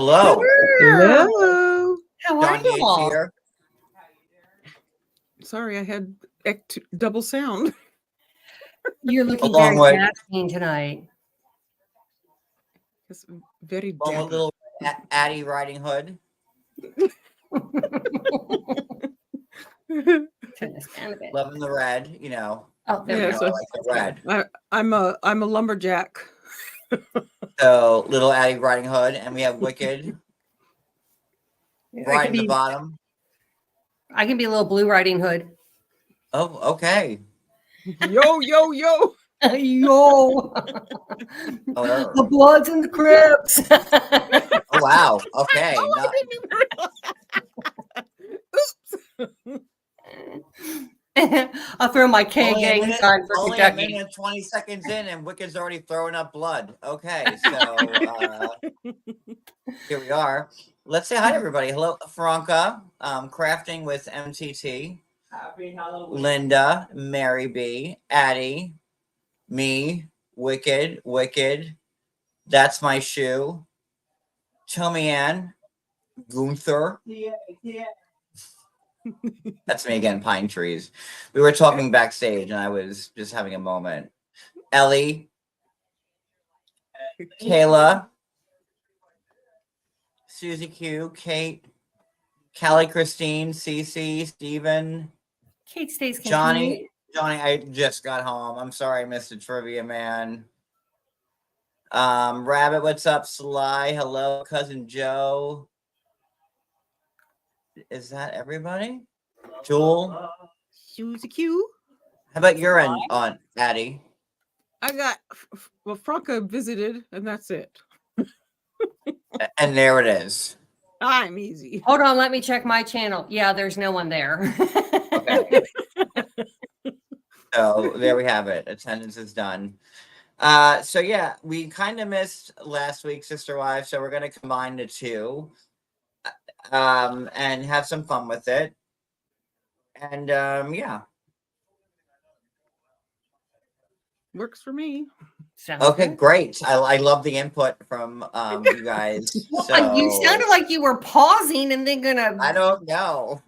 Hello. Hello. How are John you Yates all? here. Sorry, I had double sound. You're looking Along very with Jasmine tonight. It's very along with dapper. little Addie Riding Hood. Turn this down a bit. Loving the red, you know. Oh, there we Yeah, go. I like the red. I'm a lumberjack. So little Addie Riding Hood, and we have Wicked I right can in the be bottom. I can be a little Blue Riding Hood. Oh, okay. Yo, yo, yo. Yo, Oh, the Bloods and the Crips. oh wow. Okay. Oh, Not, I didn't even realize. Oops. I'll throw my K only a gang minute, sign for only a Kentucky. minute and 20 seconds in, and Wicked's already throwing up blood. Okay, so here we are. Let's say hi to everybody. Hello, Franca, crafting with MTT. Happy Halloween. Linda, Mary B, Addie, me, Wicked, That's My Shoe, Tommy Ann, Gunther. Yeah. That's me again, Pine Trees. We were talking backstage and I was just having a moment. Ellie, Kayla, Susie Q, Kate, Callie Christine, Cece, Steven, Kate stays Johnny, I just got home. I'm sorry I missed the trivia, man. Rabbit, what's up? Sly, hello, cousin Joe. Is that everybody? Jewel, Susie Q. how about your aunt, Addie? I got Franca visited, and that's it. And there it is. I'm easy. Hold on, let me check my channel. Yeah, there's no one there. Okay. So there we have it. Attendance is done. So yeah, we kind of missed last week, Sister Wives, so we're gonna combine the two, and have some fun with it. And yeah. Works for me. Sounds Okay, good. great. I love the input from you guys. So You sounded like you were pausing and then gonna. I don't know.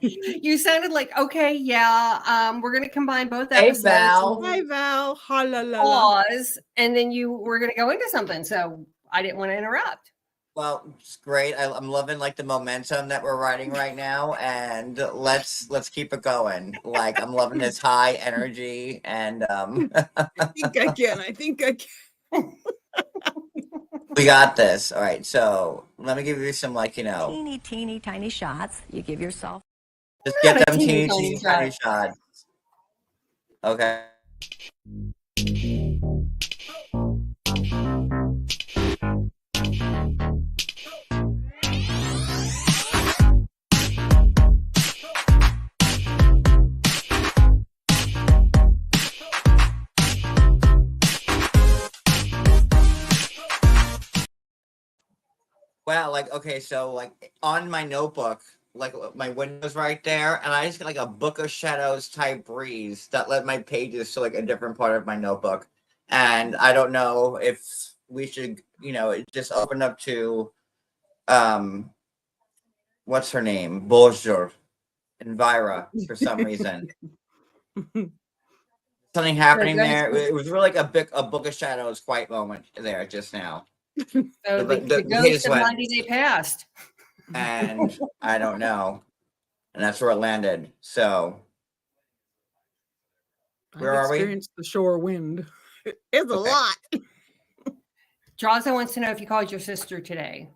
You sounded like, okay, yeah, we're gonna combine both Hey, episodes. Val. Hi, Val. Halalala. Pause, and then you were gonna go into something, so I didn't want to interrupt. Well, it's great. I'm loving like the momentum that we're riding right now, and let's keep it going. Like I'm loving this high energy, and I think I can. we got this. All right, so let me give you some teeny tiny shots. You give yourself. just get A them teeny teeny tiny tiny shots. Okay. Wow, like okay, so like on my notebook, like my window's right there, and I just get like a Book of Shadows type breeze that led my pages to like a different part of my notebook. And I don't know if we should, it just opened up to what's her name? Bonjour. Elvira for some reason. Something happening there. It was really like a Book of Shadows quiet moment there just now. So the The ghost pages of went, 90 Day Past. and I don't know. And that's where it landed. So where I've are we? experienced the shore wind. It's a Okay. lot. Johnson wants to know if you called your sister today.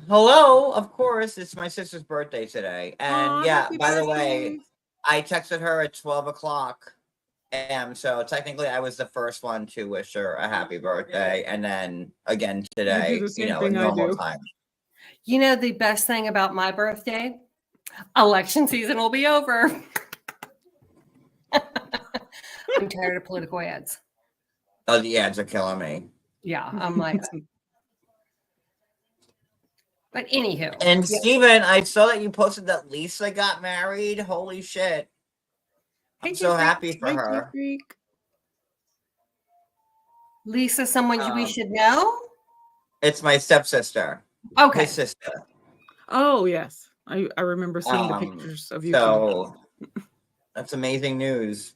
Hello, of course. It's my sister's birthday today. And Aw, yeah, happy by the birthday. way, I texted her at 12 o'clock a.m. So technically I was the first one to wish her a happy birthday. And then again today, the same at thing I normal do. time. You know the best thing about my birthday? Election season will be over. I'm tired of political ads. Oh, the ads are killing me. Yeah, I'm like. But anywho. And Steven, I saw that you posted that Lisa got married. Holy shit. I'm so happy for her. Lisa, someone we should know? It's my stepsister. Okay. His sister. Oh yes, I remember seeing the pictures of you two. So that's amazing news.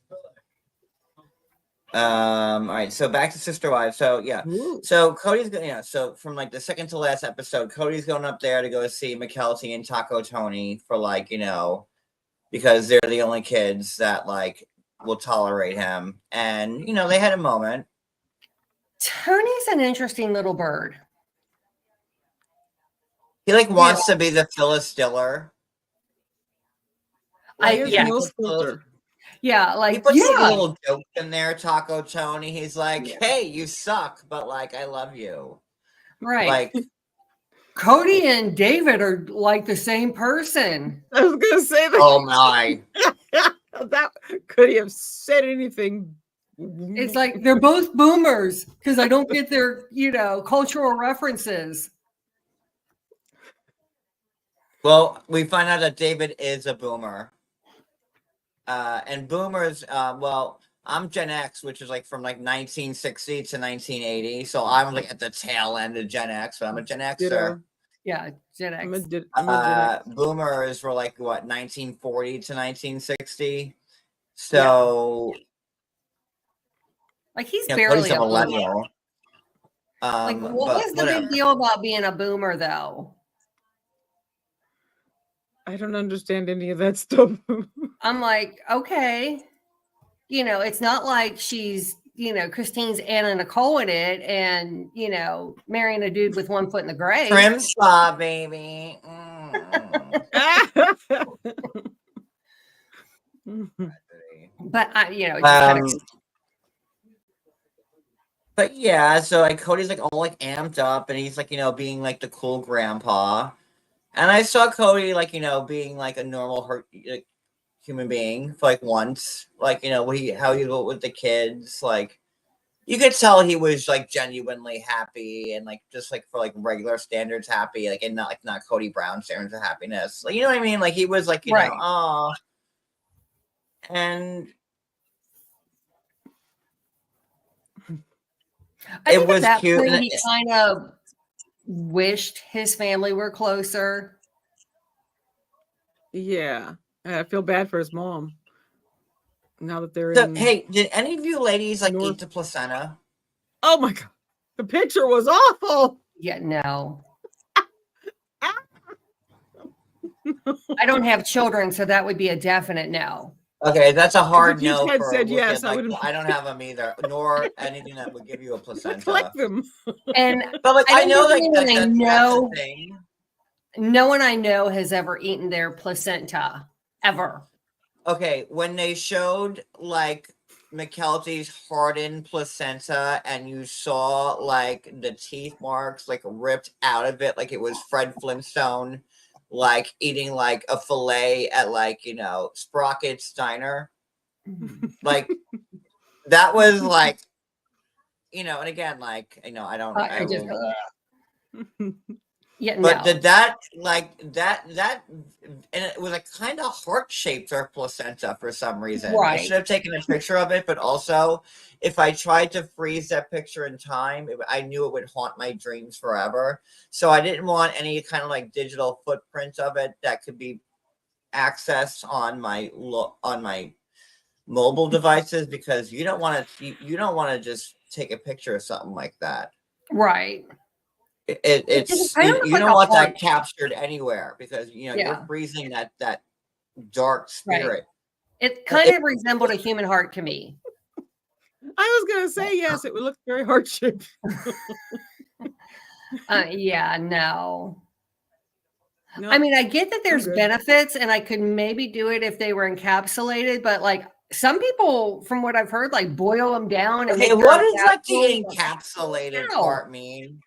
All right, so back to Sister Wives. So yeah, Ooh. so Cody's going, so from like the second to last episode, Cody's going up there to go see McKelty and Taco Tony for like, because they're the only kids that like will tolerate him. And they had a moment. Tony's an interesting little bird. He like wants to be the Phyllis Diller. He has yeah. no filter. Yeah, like He puts a little joke in there, Taco Tony. He's like, "Hey, you suck, but like I love you." Right. Like Cody and David are like the same person. I was gonna say that. oh my. That could he have said anything? It's like they're both boomers because I don't get their, cultural references. Well, we find out that David is a boomer. And boomers, well, I'm Gen X, which is like from like 1960 to 1980. So I'm like at the tail end of Gen X, but I'm a Gen Xer. Ditto. Yeah, Gen X. I'm a Gen X. Boomers were like what, 1940 to 1960. So Like he's Cody's barely a a boomer. millennial. Like, what was the big deal about being a boomer, though? I don't understand any of that stuff. I'm like, okay, it's not like she's, Christine's Anna Nicole in it, and marrying a dude with one foot in the grave. Trim saw, baby. But it just kind of. But yeah, so like Cody's like all like amped up, and he's like being like the cool grandpa, and I saw Cody like being like a normal human being for like once, like how he go with the kids, like you could tell he was like genuinely happy and like just like for like regular standards happy, like and not Cody Brown standards of happiness, like you know what I mean, like he was like Right. oh, and. I think was at that cute. point he kind of wished his family were closer. Yeah, I feel bad for his mom. Now that they're So, in. hey, did any of you ladies like North- eat the placenta? Oh my god, the picture was awful. Yeah, no. I don't have children, so that would be a definite no. Okay, that's a hard If you no. had For said a yes, I like, wouldn't- I don't have them either, nor anything that would give you a placenta. Collect them. And But like, I know like anyone I know, that's the thing. no one I know has ever eaten their placenta ever. Okay, when they showed like McKelty's hardened placenta, and you saw like the teeth marks like ripped out of it, like it was Fred Flintstone, like eating like a fillet at like Sprocket's Diner, like that was like and again like I don't I just yeah, but no. did that like that and it was like kind of heart-shaped or placenta for some reason. Right. I should have taken a picture of it, but also if I tried to freeze that picture in time, I knew it would haunt my dreams forever. So I didn't want any kind of like digital footprint of it that could be accessed on my mobile devices, because you don't want to just take a picture of something like that. Right. It's kind of you like don't a want heart. that captured anywhere, because Yeah. you're freezing that dark spirit. It kind of resembled a human heart to me. I was gonna say yes. It would look very heart shaped. Yeah, no. No, I mean, I get that there's good. benefits, and I could maybe do it if they were encapsulated, but like some people, from what I've heard, like boil them down. And Okay, make what their does like the encapsulated- encapsulated No. part mean?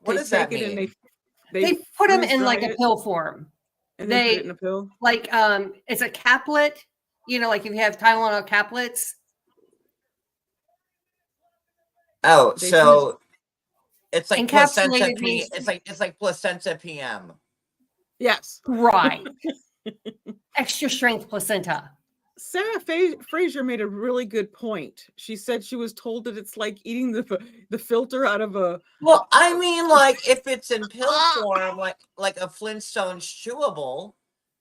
What They does that take it mean? and They put them freeze in dry like a it, pill form. and then put they- it in a pill. Like it's a caplet, like if you have Tylenol caplets. Oh, They so it's like placenta Encapsulated P. means- It's like placenta PM. Yes. Right. Extra strength placenta. Sarah Fraser made a really good point. She said she was told that it's like eating the filter out of a. Well, I mean, like if it's in pill form, like a Flintstones chewable,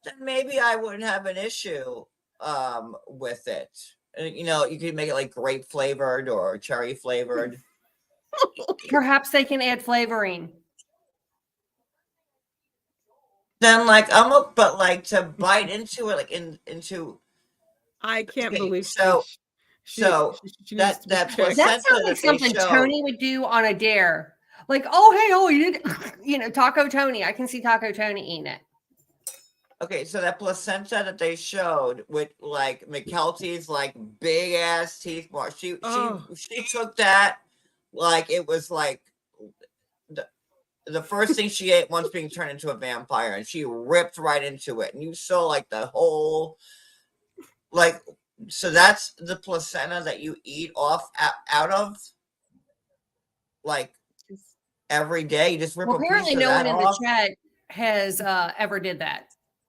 then maybe I wouldn't have an issue with it. You know, you could make it like grape flavored or cherry flavored. Perhaps they can add flavoring. Then like but like to bite into it, like into. I can't Okay, believe so she needs that to be checked. That placenta sounds like that they something show. Tony would do on a dare. Like, oh, hey, oh, you did, you know, Taco Tony. I can see Taco Tony eating it. Okay, so that placenta that they showed with like McKelty's like big ass teeth mark, she took that like it was like the first thing she ate once being turned into a vampire, and she ripped right into it, and you saw like the whole like. So that's the placenta that you eat off out of like every day. You just rip Well, a piece apparently of no that one in off. the chat has ever did that.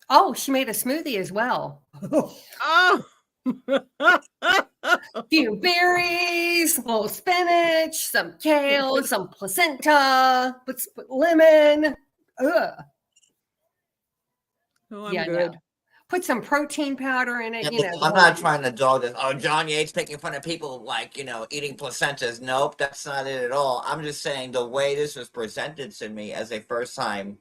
Oh, she made a smoothie as well. Oh. Few berries, a little spinach, some kale, some placenta, put lemon. Ugh. Oh, I'm Yeah, good. no. Put some protein powder in it. Yeah, You know, I'm not trying to dog this. Oh, John Yates making fun of people like, eating placentas. Nope, that's not it at all. I'm just saying the way this was presented to me as a first time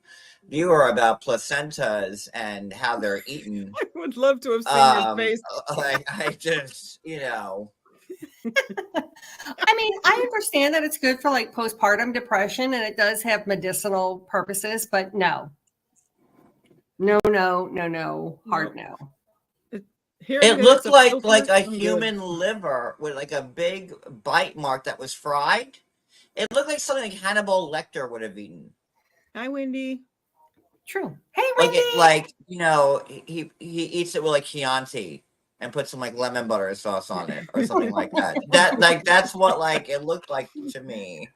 viewer about placentas and how they're eaten. I would love to have seen your face. I just, I mean, I understand that it's good for like postpartum depression and it does have medicinal purposes, but no. No, hard no. It looked like a human liver with like a big bite mark that was fried. It looked like something like Hannibal Lecter would have eaten. Hi, Wendy. True. Hey, Wendy. He eats it with like Chianti and put some like lemon butter sauce on it or something like that. That's what like it looked like to me.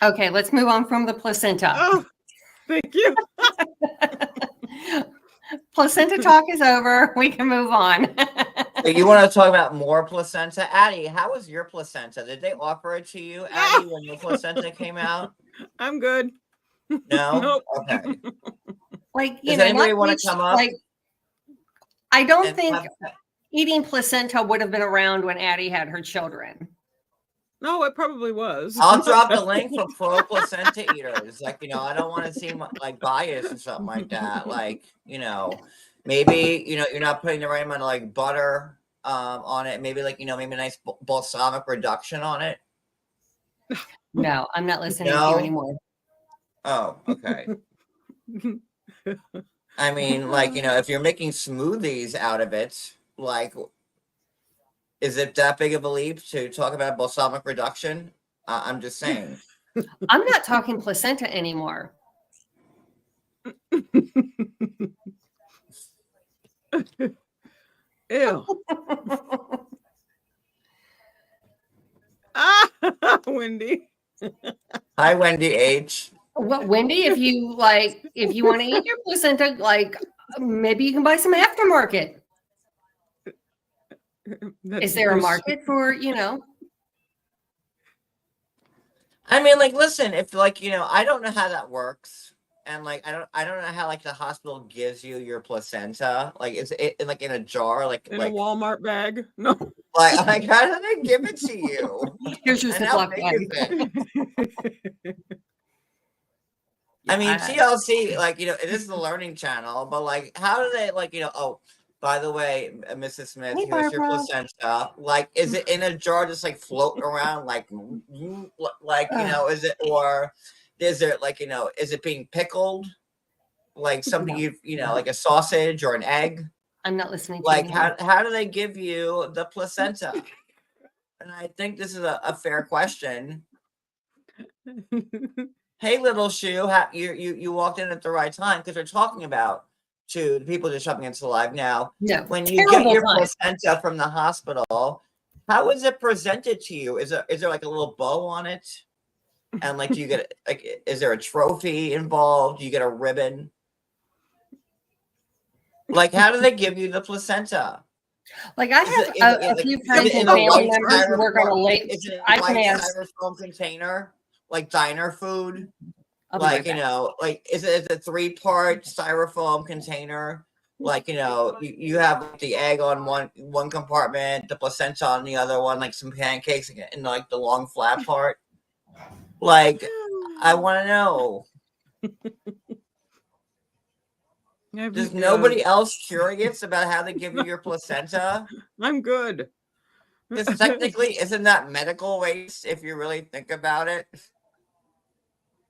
Okay, let's move on from the placenta. Oh, thank you. Placenta talk is over. We can move on. You want to talk about more placenta? Addie, how was your placenta? Did they offer it to you, Addie, when your placenta came out? I'm good. No? Nope. Okay. Like, Does anybody want to come up? Like, I don't think eating placenta would have been around when Addie had her children. No, it probably was. I'll drop the link for pro placenta eaters. Like, I don't want to seem like biased or something like that. Like, maybe, you're not putting the right amount of like butter on it. Maybe like, maybe a nice balsamic reduction on it. No, I'm not listening to you anymore. Oh, okay. I mean, like, if you're making smoothies out of it, like, is it that big of a leap to talk about balsamic reduction? I'm just saying. I'm not talking placenta anymore. Ew. Wendy. Hi, Wendy H. Well, Wendy, if you want to eat your placenta, like maybe you can buy some aftermarket. Is there a market for, I mean, like, listen, if like, I don't know how that works. And like, I don't know how like the hospital gives you your placenta. Like, is it like in a jar, like in a Walmart bag? No. Like how do they give it to you? Here's your Ziploc bag. I mean, TLC, like, it is the learning channel, but like, how do they like, oh, by the way, Mrs. Smith, Hey, here's your Barbara. placenta. Like, is it in a jar just like floating around? Like, is it, or is it like, is it being pickled? Like something like a sausage or an egg? I'm not listening to like, you. how do they give you the placenta? And I think this is a fair question. Hey, little shoe, you walked in at the right time because we're talking about to the people just jumping into live now. No, when you get your placenta from the hospital, how is it presented to you? Is there like a little bow on it? And like, do you get like, is there a trophy involved? Do you get a ribbon? Like, how do they give you the placenta? Like I Is it, have is it, a like, few is friends it and in a family white members who work on a styrofoam? late. Is it in I a can white ask. styrofoam container, like diner food? I'll be Like, right back. like, is it a 3-part styrofoam container? Like, you have like, the egg on one compartment, the placenta on the other one, like some pancakes in like the long flat part. Like, I want to know. Is nobody else curious about how they give you your placenta? I'm good. Because technically, isn't that medical waste if you really think about it?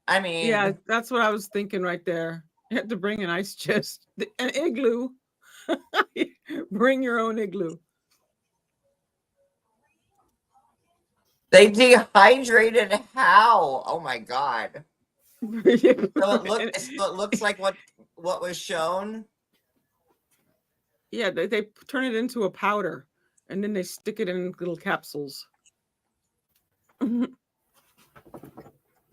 I mean, Yeah, that's what I was thinking right there. You have to bring an ice chest, an igloo. Bring your own igloo. they dehydrated how? Oh my god! So it looks like what was shown. Yeah, they turn it into a powder, and then they stick it in little capsules.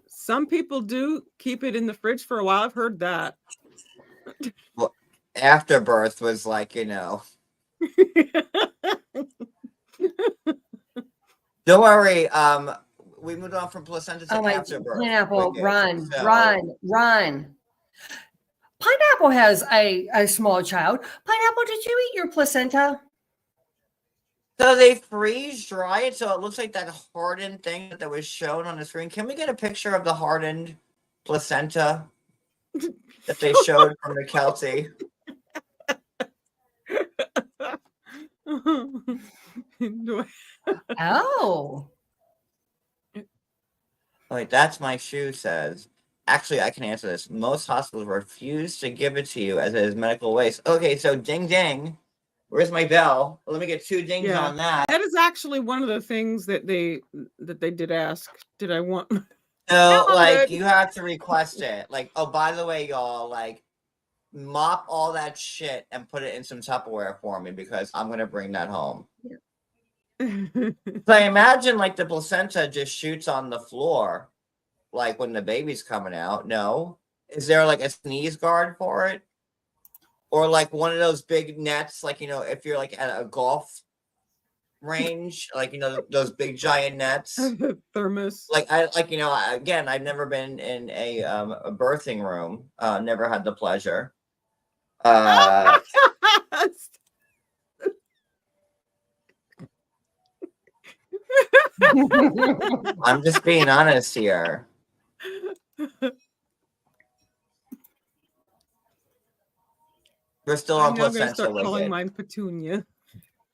Some people do keep it in the fridge for a while. I've heard that. Well, afterbirth was like, don't worry. We moved on from placenta to Oh my afterbirth. pineapple, Wicked. run, So- run. Pineapple has a small child. Pineapple, did you eat your placenta? So they freeze dry it so it looks like that hardened thing that was shown on the screen. Can we get a picture of the hardened placenta that they showed from the Kelsey? Oh. Wait, that's my shoe says. Actually, I can answer this. Most hospitals refuse to give it to you as it is medical waste. Okay, so ding ding. Where's my bell? Let me get 2 dings Yeah. on that. That is actually one of the things that they did ask. Did I want? So, I'm like, good. you have to request it. Like, oh, by the way, y'all, like, mop all that shit and put it in some Tupperware for me because I'm gonna bring that home. So I imagine like the placenta just shoots on the floor, like when the baby's coming out. No, is there like a sneeze guard for it, or like one of those big nets? Like if you're like at a golf range, like those big giant nets. Thermos. Like again, I've never been in a birthing room. Never had the pleasure. I'm just being honest here. We're still on I'm now going to placenta. start calling Wicked. mine Petunia.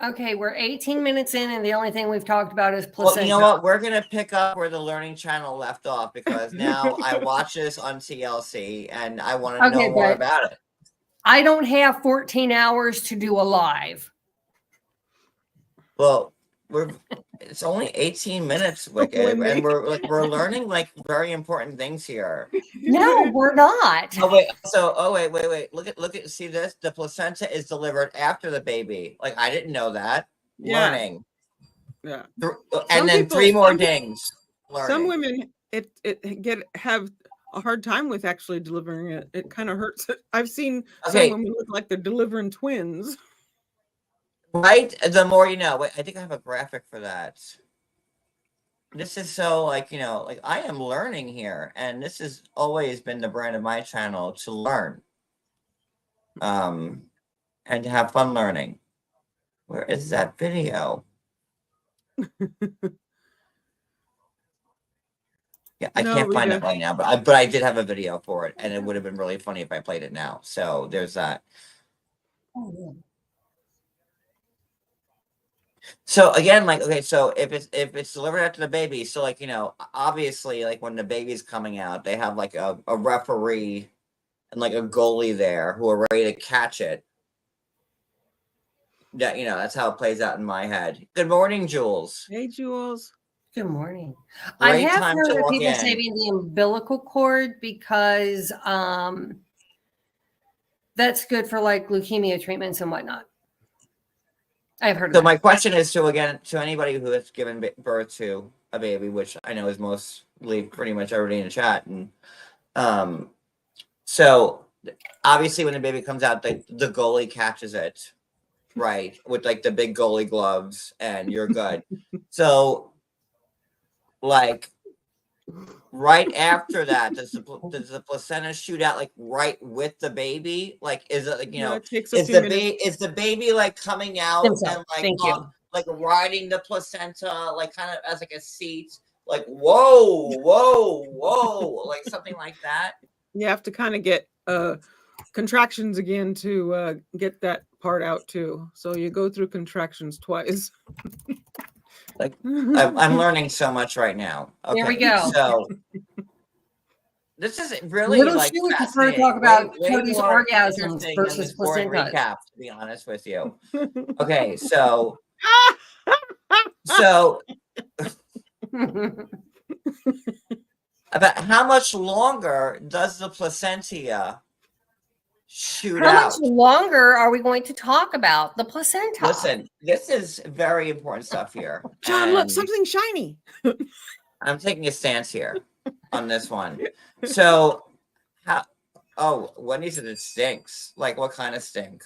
Okay, we're 18 minutes in, and the only thing we've talked about is Well, placenta. you know what? We're gonna pick up where the Learning Channel left off because now I watch this on TLC and I want to know more but about it. I don't have 14 hours to do a live. Well, it's only 18 minutes, Wicked, and we're learning like very important things here. No, we're not. Oh wait, wait. Look at see this? The placenta is delivered after the baby. Like I didn't know that. Yeah. Learning. Yeah. And then 3 more dings. Learning. Some women have a hard time with actually delivering it. It kind of hurts. I've seen some women look like they're delivering twins. Right? The more you know. Wait, I think I have a graphic for that. This is so like I am learning here, and this has always been the brand of my channel to learn. And to have fun learning. Where is that video? Yeah, I can't find it right now, but I did have a video for it, and it would have been really funny if I played it now. So there's that. Oh, yeah. So again, like okay, so if it's delivered after the baby, so like obviously like when the baby's coming out, they have like a referee and like a goalie there who are ready to catch it. Yeah, that's how it plays out in my head. Good morning, Jules. Hey, Jules. Good morning. Great I have time heard to of log people in. saving the umbilical cord because that's good for like leukemia treatments and whatnot. I've heard of So that. my question is to anybody who has given birth to a baby, which I know is mostly pretty much everybody in the chat, and so obviously when the baby comes out, the goalie catches it, right, with like the big goalie gloves, and you're good. So, like, right after that, does the placenta shoot out like right with the baby? Like, is it like, No, it takes a few minutes. is the baby like coming out Think so. and like Thank you. like riding the placenta like kind of as like a seat, like whoa, like something like that? You have to kind of get contractions again to get that part out too. So you go through contractions twice. Like, I'm learning so much right now. Okay, There we go. So this is really Little like she would prefer to fascinating. talk about Way Cody's more orgasms interesting than versus this boring placentas. recap, to be honest with you. Okay, so about how much longer does the placenta shoot How out? much longer are we going to talk about the placenta? Listen, this is very important stuff here. John, look, and something shiny. I'm taking a stance here on this one. So, Wendy said it stinks. Like, what kind of stink?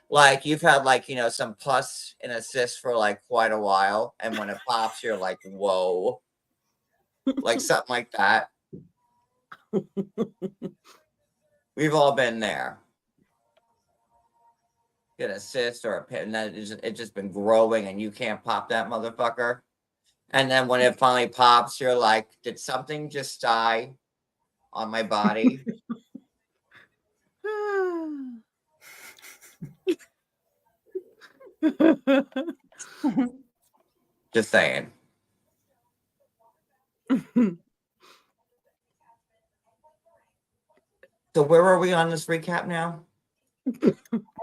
Like, you've had like, some pus and a cyst for like quite a while, and when it pops, you're like, whoa, like something like that. We've all been there. Get a cyst or a pit, and then it's just been growing, and you can't pop that motherfucker. And then when it finally pops, you're like, did something just die on my body? Just saying. So where are we on this recap now? We're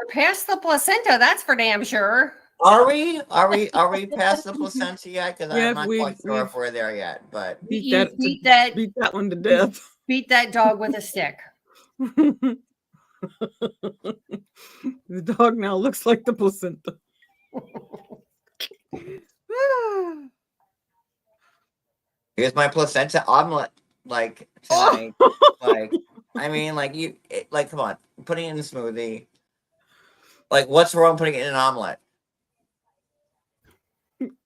past the placenta, that's for damn sure. Are we past the placenta yet? Because Yeah, I'm not quite sure if we're there yet. But beat You that one to death. Beat that dog with a stick. The dog now looks like the placenta. here's my placenta omelet. Like tonight. Like, I mean, like come on, putting it in a smoothie. Like, what's wrong putting it in an omelet?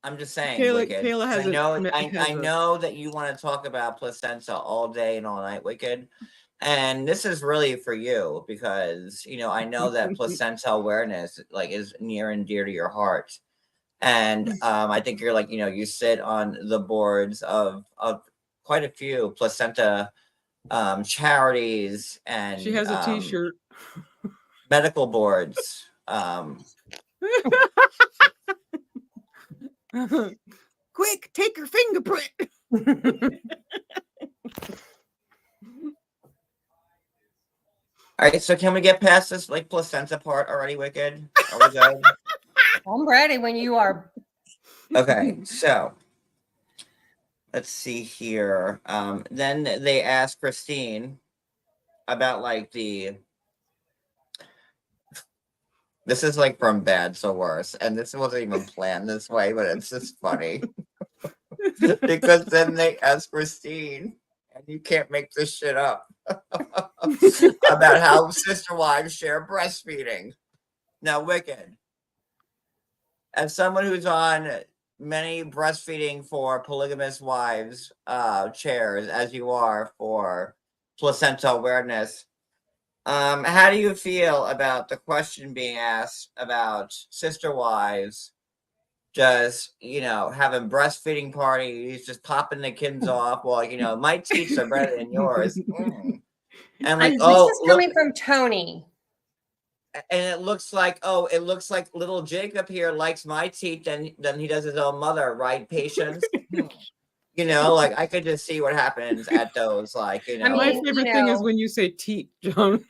I'm just saying, Wicked. Kayla has I know that you want to talk about placenta all day and all night, Wicked. And this is really for you because I know that placenta awareness like is near and dear to your heart. And I think you're like, you sit on the boards of quite a few placenta charities, and she has a t-shirt. Medical boards. Quick, take her fingerprint. All right, so can we get past this like placenta part already, Wicked? Are we good? I'm ready when you are. Okay, so let's see here. Then they asked Christine about like this is like from bad to worse, and this wasn't even planned this way, but it's just funny. Because then they asked Christine, and you can't make this shit up, about how sister wives share breastfeeding. Now, Wicked, as someone who's on many breastfeeding for polygamous wives chairs, as you are for placenta awareness, how do you feel about the question being asked about sister wives just, having breastfeeding parties, just popping the kids off while, my teats are better than yours. And like, this is coming from Tony. And it looks like little Jacob here likes my teeth than he does his own mother, right? Patience. Like I could just see what happens at those, like, My favorite thing is when you say teat, John.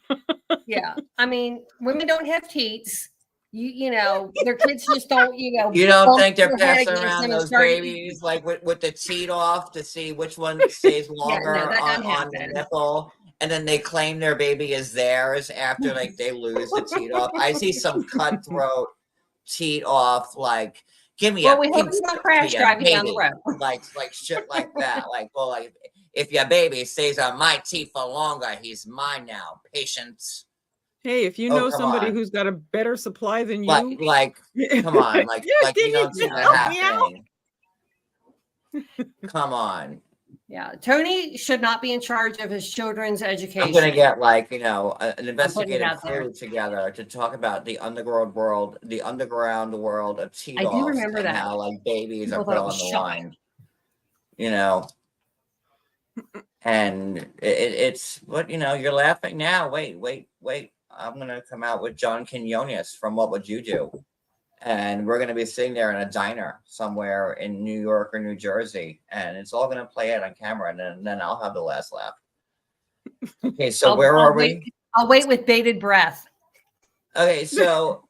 Yeah. I mean, women don't have teats. Their kids just don't, You don't think they're bump their head passing against around them and those start babies like with the teat off to see which one stays longer that doesn't on the happen. nipple, and then they claim their baby is theirs after like they lose the teat off. I see some cutthroat teat off, like, give me we hope it's not crash driving down the road. like shit like that. Like, well, like if your baby stays on my teeth for longer, he's mine now. Patience. Hey, if you Oh, know come somebody on. who's got a better supply than you, Like, come on, like you don't see that help me out? happening. Come on. Yeah, Tony should not be in charge of his children's education. I'm gonna get like, you know, an putting it investigative out there. crew together to talk about the underground world of tea I do dolls remember and that. how like babies People are put thought it on was the shocking. line. You know, and it's what, you know, you're laughing now. Wait. I'm gonna come out with John Quinones from What Would You Do? And we're gonna be sitting there in a diner somewhere in New York or New Jersey, and it's all gonna play out on camera, and then I'll have the last laugh. Okay, so where are we? I'll wait with bated breath. Okay, so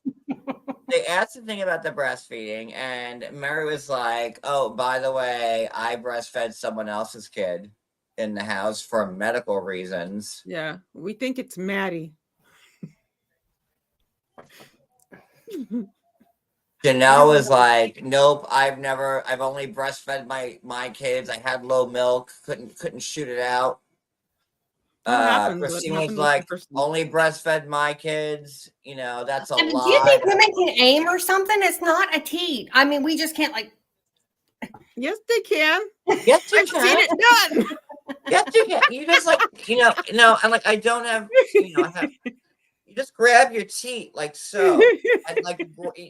they asked the thing about the breastfeeding, and Meri was like, "Oh, by the way, I breastfed someone else's kid in the house for medical reasons." Yeah, we think it's Maddie. Janelle was like, "Nope, I've only breastfed my kids. I had low milk, couldn't shoot it out." Christine was like, "Only breastfed my kids. You know, that's a lie." Do you think women can aim or something? It's not a teat. I mean, we just can't like. Yes, they can. Yes, you I've can. seen it done. Yes, you can. You just like, you know, no, and like I don't have, you know, you just grab your teat like so, and like,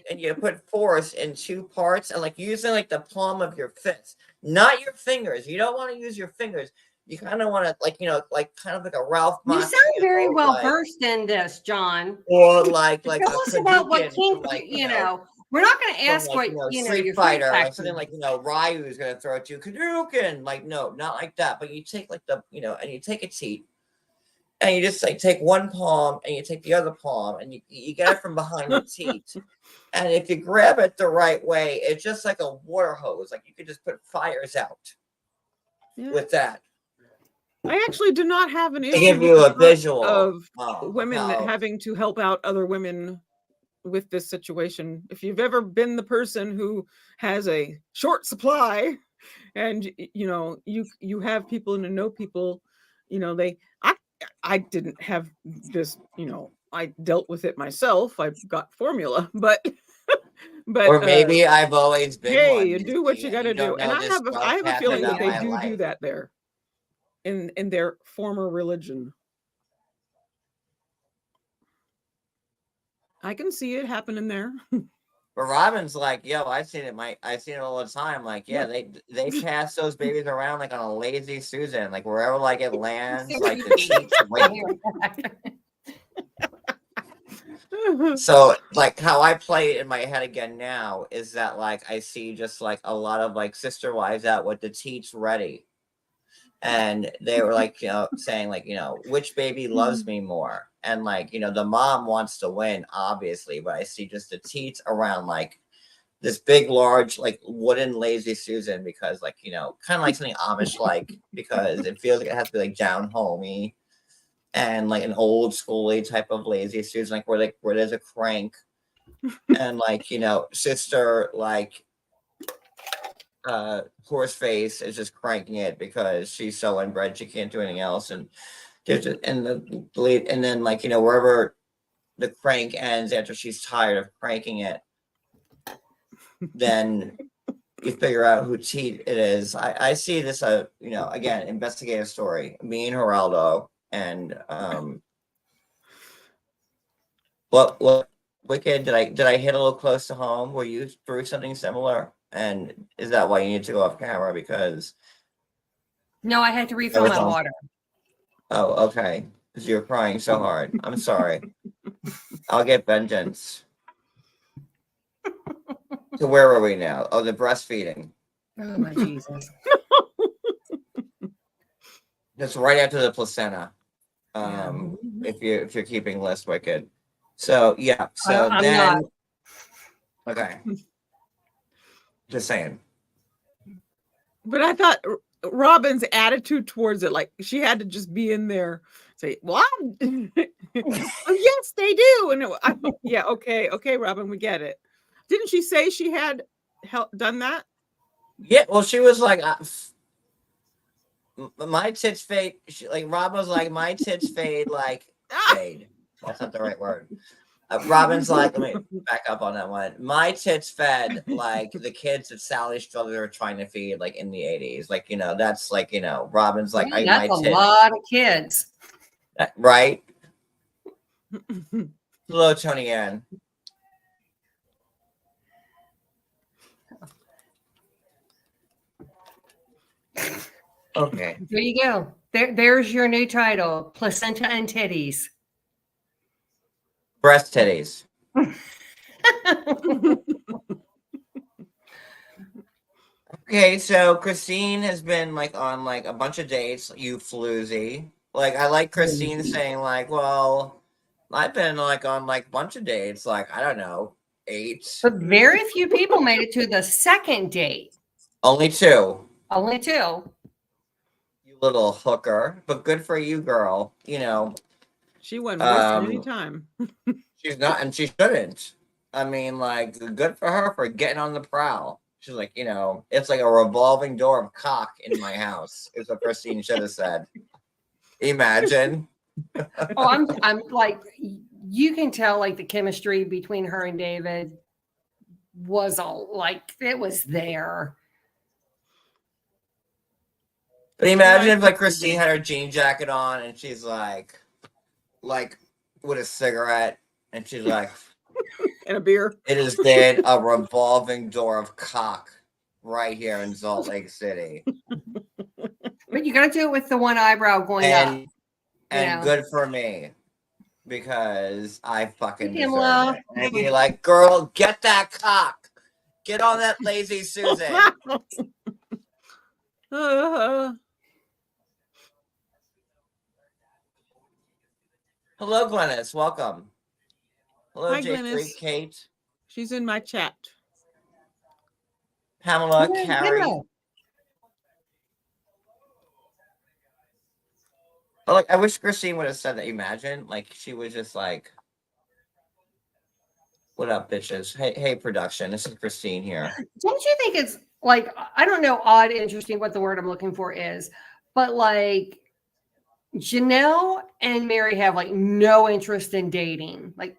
and you put force in two parts, and like using like the palm of your fist, not your fingers. You don't want to use your fingers. You kind of want to, like, you know, like kind of like a Ralph Macchio. You sound very well versed in this, John. Or like tell us about what kink, like, you know. We're not going to ask like, what you know. Street Your Fighter, like something like, you know, Ryu's going to throw it to you. Hadouken, like, no, not like that. But you take like the, you know, and you take a teat, and you just like take one palm, and you take the other palm, and you get it from behind the teat. And if you grab it the right way, it's just like a water hose. Like you could just put fires out with that. I actually do not have an issue. To give you a visual of women having to help out other women with this situation. If you've ever been the person who has a short supply, and you know you have people and know people, you know, I didn't have this, you know, I dealt with it myself. I've got formula, but or maybe I've always been. Hey, you do what you got to do, and I have a feeling that they do that there in their former religion. I can see it happening there. But Robin's like, yo, I've seen it all the time. Like, yeah, they pass those babies around like on a lazy Susan, like wherever like it lands, like the cheeks. So like how I play it in my head again now is that like I see just like a lot of like sister wives out with the teats ready. And they were like, you know, saying like, you know, which baby loves me more? And like, you know, the mom wants to win, obviously, but I see just the teats around like this big, large, like wooden lazy Susan, because like, you know, kind of like something Amish like, because it feels like it has to be like down homey and like an old schooly type of lazy Susan, like where there's a crank and like, you know, sister like Horseface is just cranking it because she's so inbred she can't do anything else, and there's and the lead, and then like, you know, wherever the crank ends after she's tired of cranking it, then you figure out who teat it is. I see this you know, again, investigative story, me and Geraldo, and what Wicked, did I hit a little close to home? Were you through something similar? And is that why you need to go off camera? Because no, I had to refill my water. Oh, okay. Because you're crying so hard. I'm sorry. I'll get vengeance. So where are we now? Oh, the breastfeeding. Oh my Jesus. That's right after the placenta. If you're keeping list, Wicked. So yeah. So I'm then. not. Okay. Just saying. But I thought Robin's attitude towards it, like she had to just be in there, say, "What? Oh, yes, they do." And yeah, okay, Robin, we get it. Didn't she say she had done that? Yeah, well, she was like, my tits fade. Like Robin was like, my tits fade, like fade. That's not the right word. Robin's like, let me back up on that one. My tits fed like the kids that Sally Struthers were trying to feed like in the 80s. Like, that's like, Robin's like, That's my a tits. lot of kids. Right? Hello, Tony Ann. Okay. There you go. There's your new title, Placenta and Titties. Breast titties. Okay, so Christine has been like on like a bunch of dates, you floozy. Like I like Christine saying like, well, I've been like on like a bunch of dates, like I don't know, 8. But very few people made it to the second date. Only 2. Only 2. You little hooker. But good for you, girl. She wasn't wasting any time. She's not, and she shouldn't. I mean, like, good for her for getting on the prowl. She's like, it's like a revolving door of cock in my house, is what Christine should have said. Imagine. Oh, I'm like, you can tell like the chemistry between her and David was it was there. But imagine if like Christine had her jean jacket on and she's like with a cigarette and she's like, and a beer. It has been a revolving door of cock right here in Salt Lake City. But you got to do it with the one eyebrow going up. And good for me, because I fucking deserve Pamela. it. And I'd be like, girl, get that cock. Get on that lazy Susan. Hello, Glennis. Welcome. Hello, Hi, Jeffrey, Glennis. Kate. She's in my chat. Pamela, Carrie. But like, I wish Christine would have said that. Imagine, like, she was just like, "What up, bitches? Hey, production. This is Christine here." Don't you think it's like, I don't know, odd, interesting, what the word I'm looking for is, but like Janelle and Meri have like no interest in dating. Like,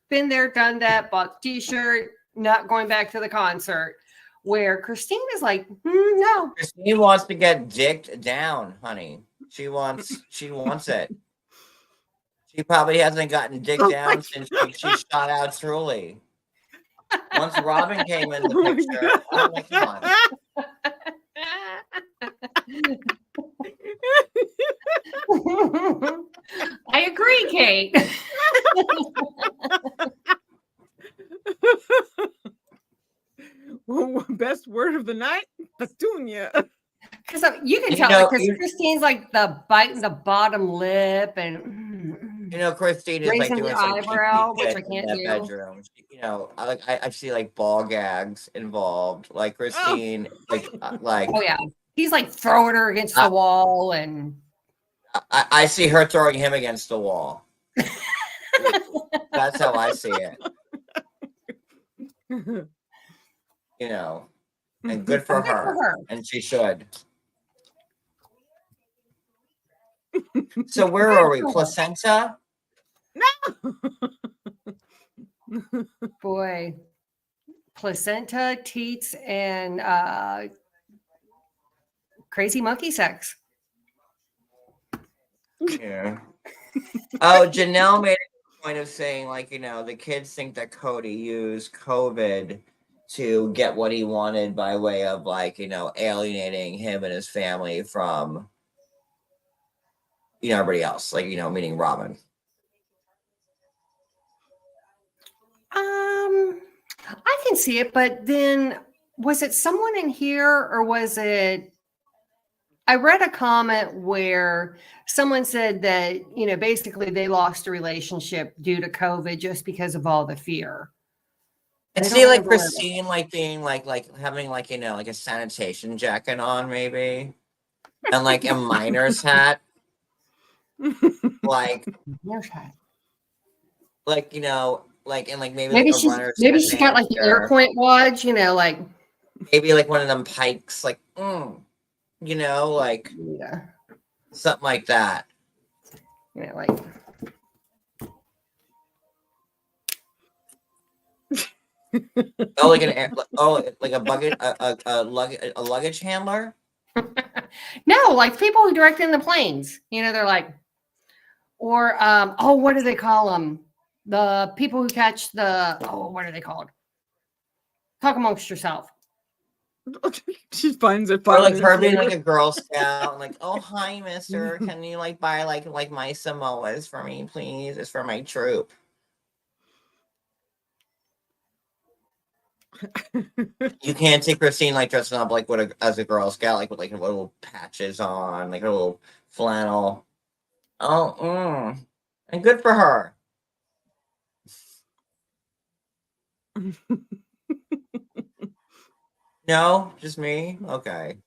been there, done that, bought the t-shirt, not going back to the concert. Where Christine is like, no. Christine wants to get dicked down, honey. She wants it. She probably hasn't gotten dicked down since she shot out Truly. Once Robin came in the picture, I'm like, come on. I agree, Kate. Best word of the night, petunia. Because you can tell, because Christine's like the biting the bottom lip, and Christine is like doing the some eyebrow, which I can't do. Bedroom. I see like ball gags involved. Like Christine, like oh yeah, he's like throwing her against the wall, and I see her throwing him against the wall. That's how I see it. And good for her. And she should. So where are we? Placenta? No. Boy, placenta, teats, and crazy monkey sex. Yeah. Oh, Janelle made a point of saying, like, the kids think that Cody used COVID to get what he wanted by way of, like, alienating him and his family from, everybody else, like, meaning Robin. I can see it, but then was it someone in here, or was it? I read a comment where someone said that, basically they lost a relationship due to COVID just because of all the fear. And see, like Christine, like being like having like, like a sanitation jacket on, maybe, and like a miner's hat, like, like, and like maybe she got like the Air Point watch, like maybe like one of them pikes, like, like something like that. Like Oh, like like a bucket, a luggage handler. No, like people who direct in the planes. You know, they're like, or oh, what do they call them? The people who catch the what are they called? Talk amongst yourself. She finds it Or 5 like minutes her being later. like a Girl Scout, and like, oh hi, mister, can you like buy like my Samoas for me, please? It's for my troop. You can't see Christine like dressing up like as a Girl Scout, like with like her little patches on, like her little flannel. Oh, and good for her. No, just me. Okay.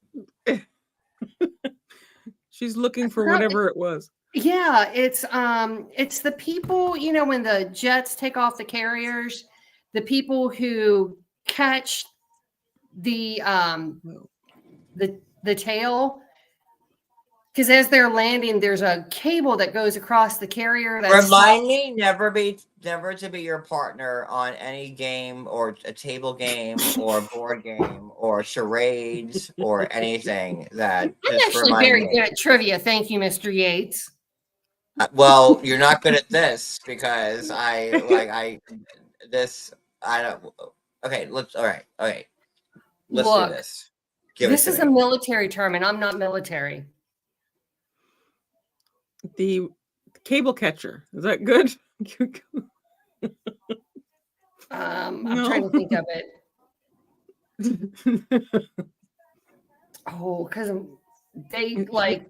She's looking for whatever it was. Yeah, it's the people, you know, when the jets take off the carriers, the people who catch the the tail, because as they're landing, there's a cable that goes across the carrier. That's Remind me never to be your partner on any game or a table game or board game or charades or anything. That I'm just actually remind very me. good at trivia. Thank you, Mr. Yates. Well, you're not good at this because this. I don't. Okay, all right. Okay, let's do Look, this. Give this it is to a me. military term, and I'm not military. The cable catcher. Is that good? I'm trying to think of it. Oh, because they like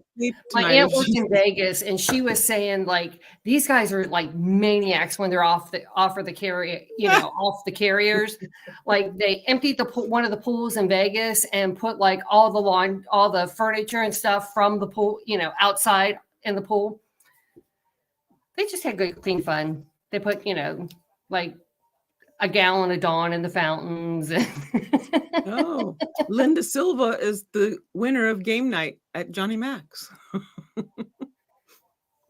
my aunt worked in Vegas, and she was saying like these guys are like maniacs when they're off the carrier, you know, off the carriers. Like they emptied one of the pools in Vegas and put like all the furniture and stuff from the pool, you know, outside in the pool. They just had good, clean fun. They put, you know, like a gallon of Dawn in the fountains. Oh, Linda Silva is the winner of game night at Johnny Mac's.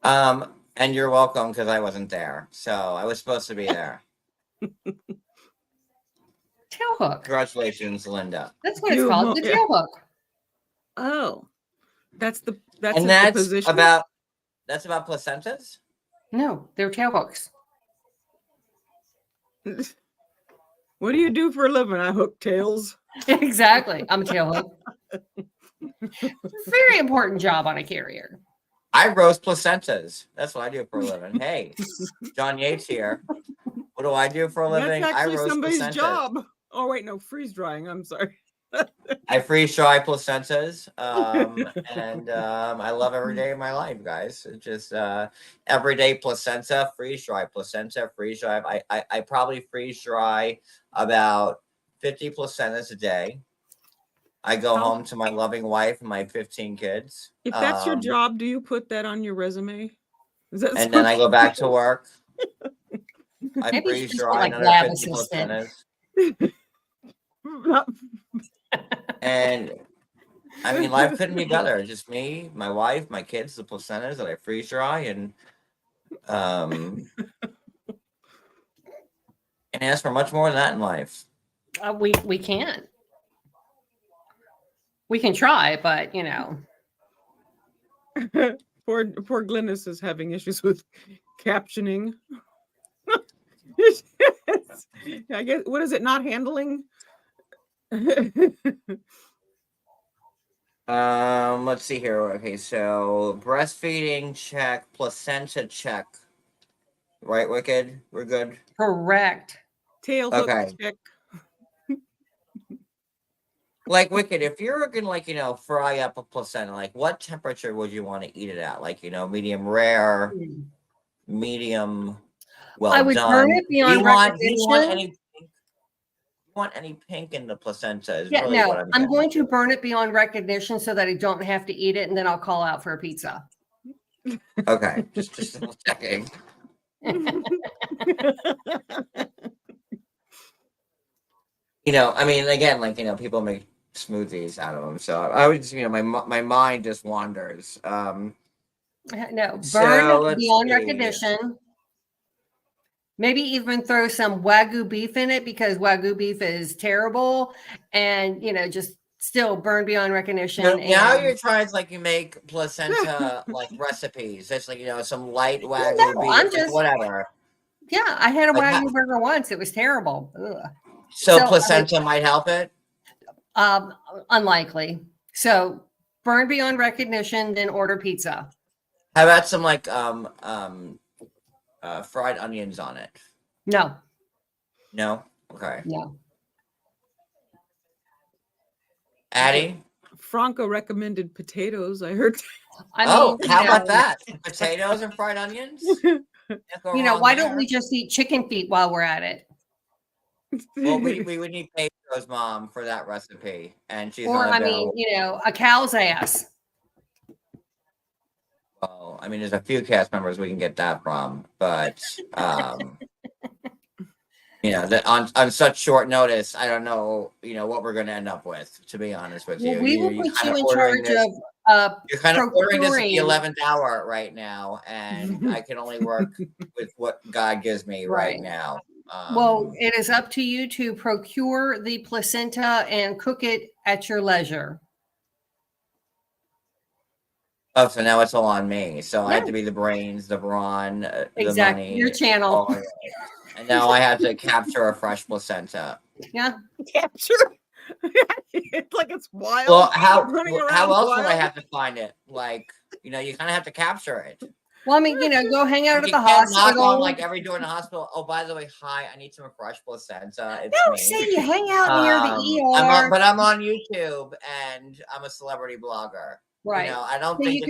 And you're welcome because I wasn't there, so I was supposed to be there. Tailhook. Congratulations, Linda. That's what it's called, the tailhook. Oh, that's the position? About placentas? No, they're tailhooks. What do you do for a living? I hook tails. Exactly. I'm a tailhook. Very important job on a carrier. I roast placentas. That's what I do for a living. Hey, John Yates here. What do I do for a living? That's actually I roast somebody's placentas. job. Oh wait, no, freeze drying. I'm sorry. I freeze dry placentas, and I love every day of my life, guys. It's just everyday placenta, freeze dry, I probably freeze dry about 50 placentas a day. I go home to my loving wife and my 15 kids. If that's your job, do you put that on your resume? And then I go back to work. I Maybe freeze dry like another 50 placentas. And I mean, life couldn't be better. Just me, my wife, my kids, the placentas that I freeze dry, and ask for much more than that in life. We can't. We can try, but you know. Poor Glynis is having issues with captioning. I guess, what is it, not handling? Let's see here. Okay, so breastfeeding check, placenta check. Right, Wicked? We're good? Correct. Tail hook check. Like, Wicked, if you're gonna, like, you know, fry up a placenta, like, what temperature would you want to eat it at? Like, you know, medium rare, medium well done. I would burn it beyond recognition. You want any pink in the placenta? Is Yeah, really no, what I'm going to burn it beyond recognition so that I don't have to eat it, and then I'll call out for a pizza. Okay, just checking. You know, I mean, again, like, you know, people make smoothies out of them, so I would just, you know, my mind just wanders. No, burn beyond recognition. Maybe even throw some Wagyu beef in it because Wagyu beef is terrible, and just still burn beyond recognition. Now you're trying to you make placenta recipes. It's some light Wagyu no, beef, I'm just whatever. Yeah, I had a Wagyu burger once. It was terrible. Ugh. So placenta might help it? Unlikely. So burn beyond recognition, then order pizza. How about some fried onions on it? No. No? Okay. No. Addie? Franco recommended potatoes, I heard. How about that? Potatoes and fried onions? Why don't we just eat chicken feet while we're at it? Well, we would need Pedro's mom for that recipe, and she's a cow's ass. Well, there's a few cast members we can get that from, but that on such short notice, I don't know, what we're going to end up with. To be honest with you, we will put you in charge of. You're kind of ordering this at the 11th hour right now, and I can only work with what God gives me right now. Well, it is up to you to procure the placenta and cook it at your leisure. Oh, so now it's all on me. So I have to be the brains, the brawn, the money. Your channel. And now I have to capture a fresh placenta. Yeah. Capture? It's like it's wild. Well, how else would I have to find it? You kind of have to capture it. Well, go hang out at the hospital. Knock on every door in the hospital. Oh, by the way, hi, I need some fresh placenta. It's Don't say you hang out near the ER. But I'm on YouTube and I'm a celebrity blogger. Right. I don't think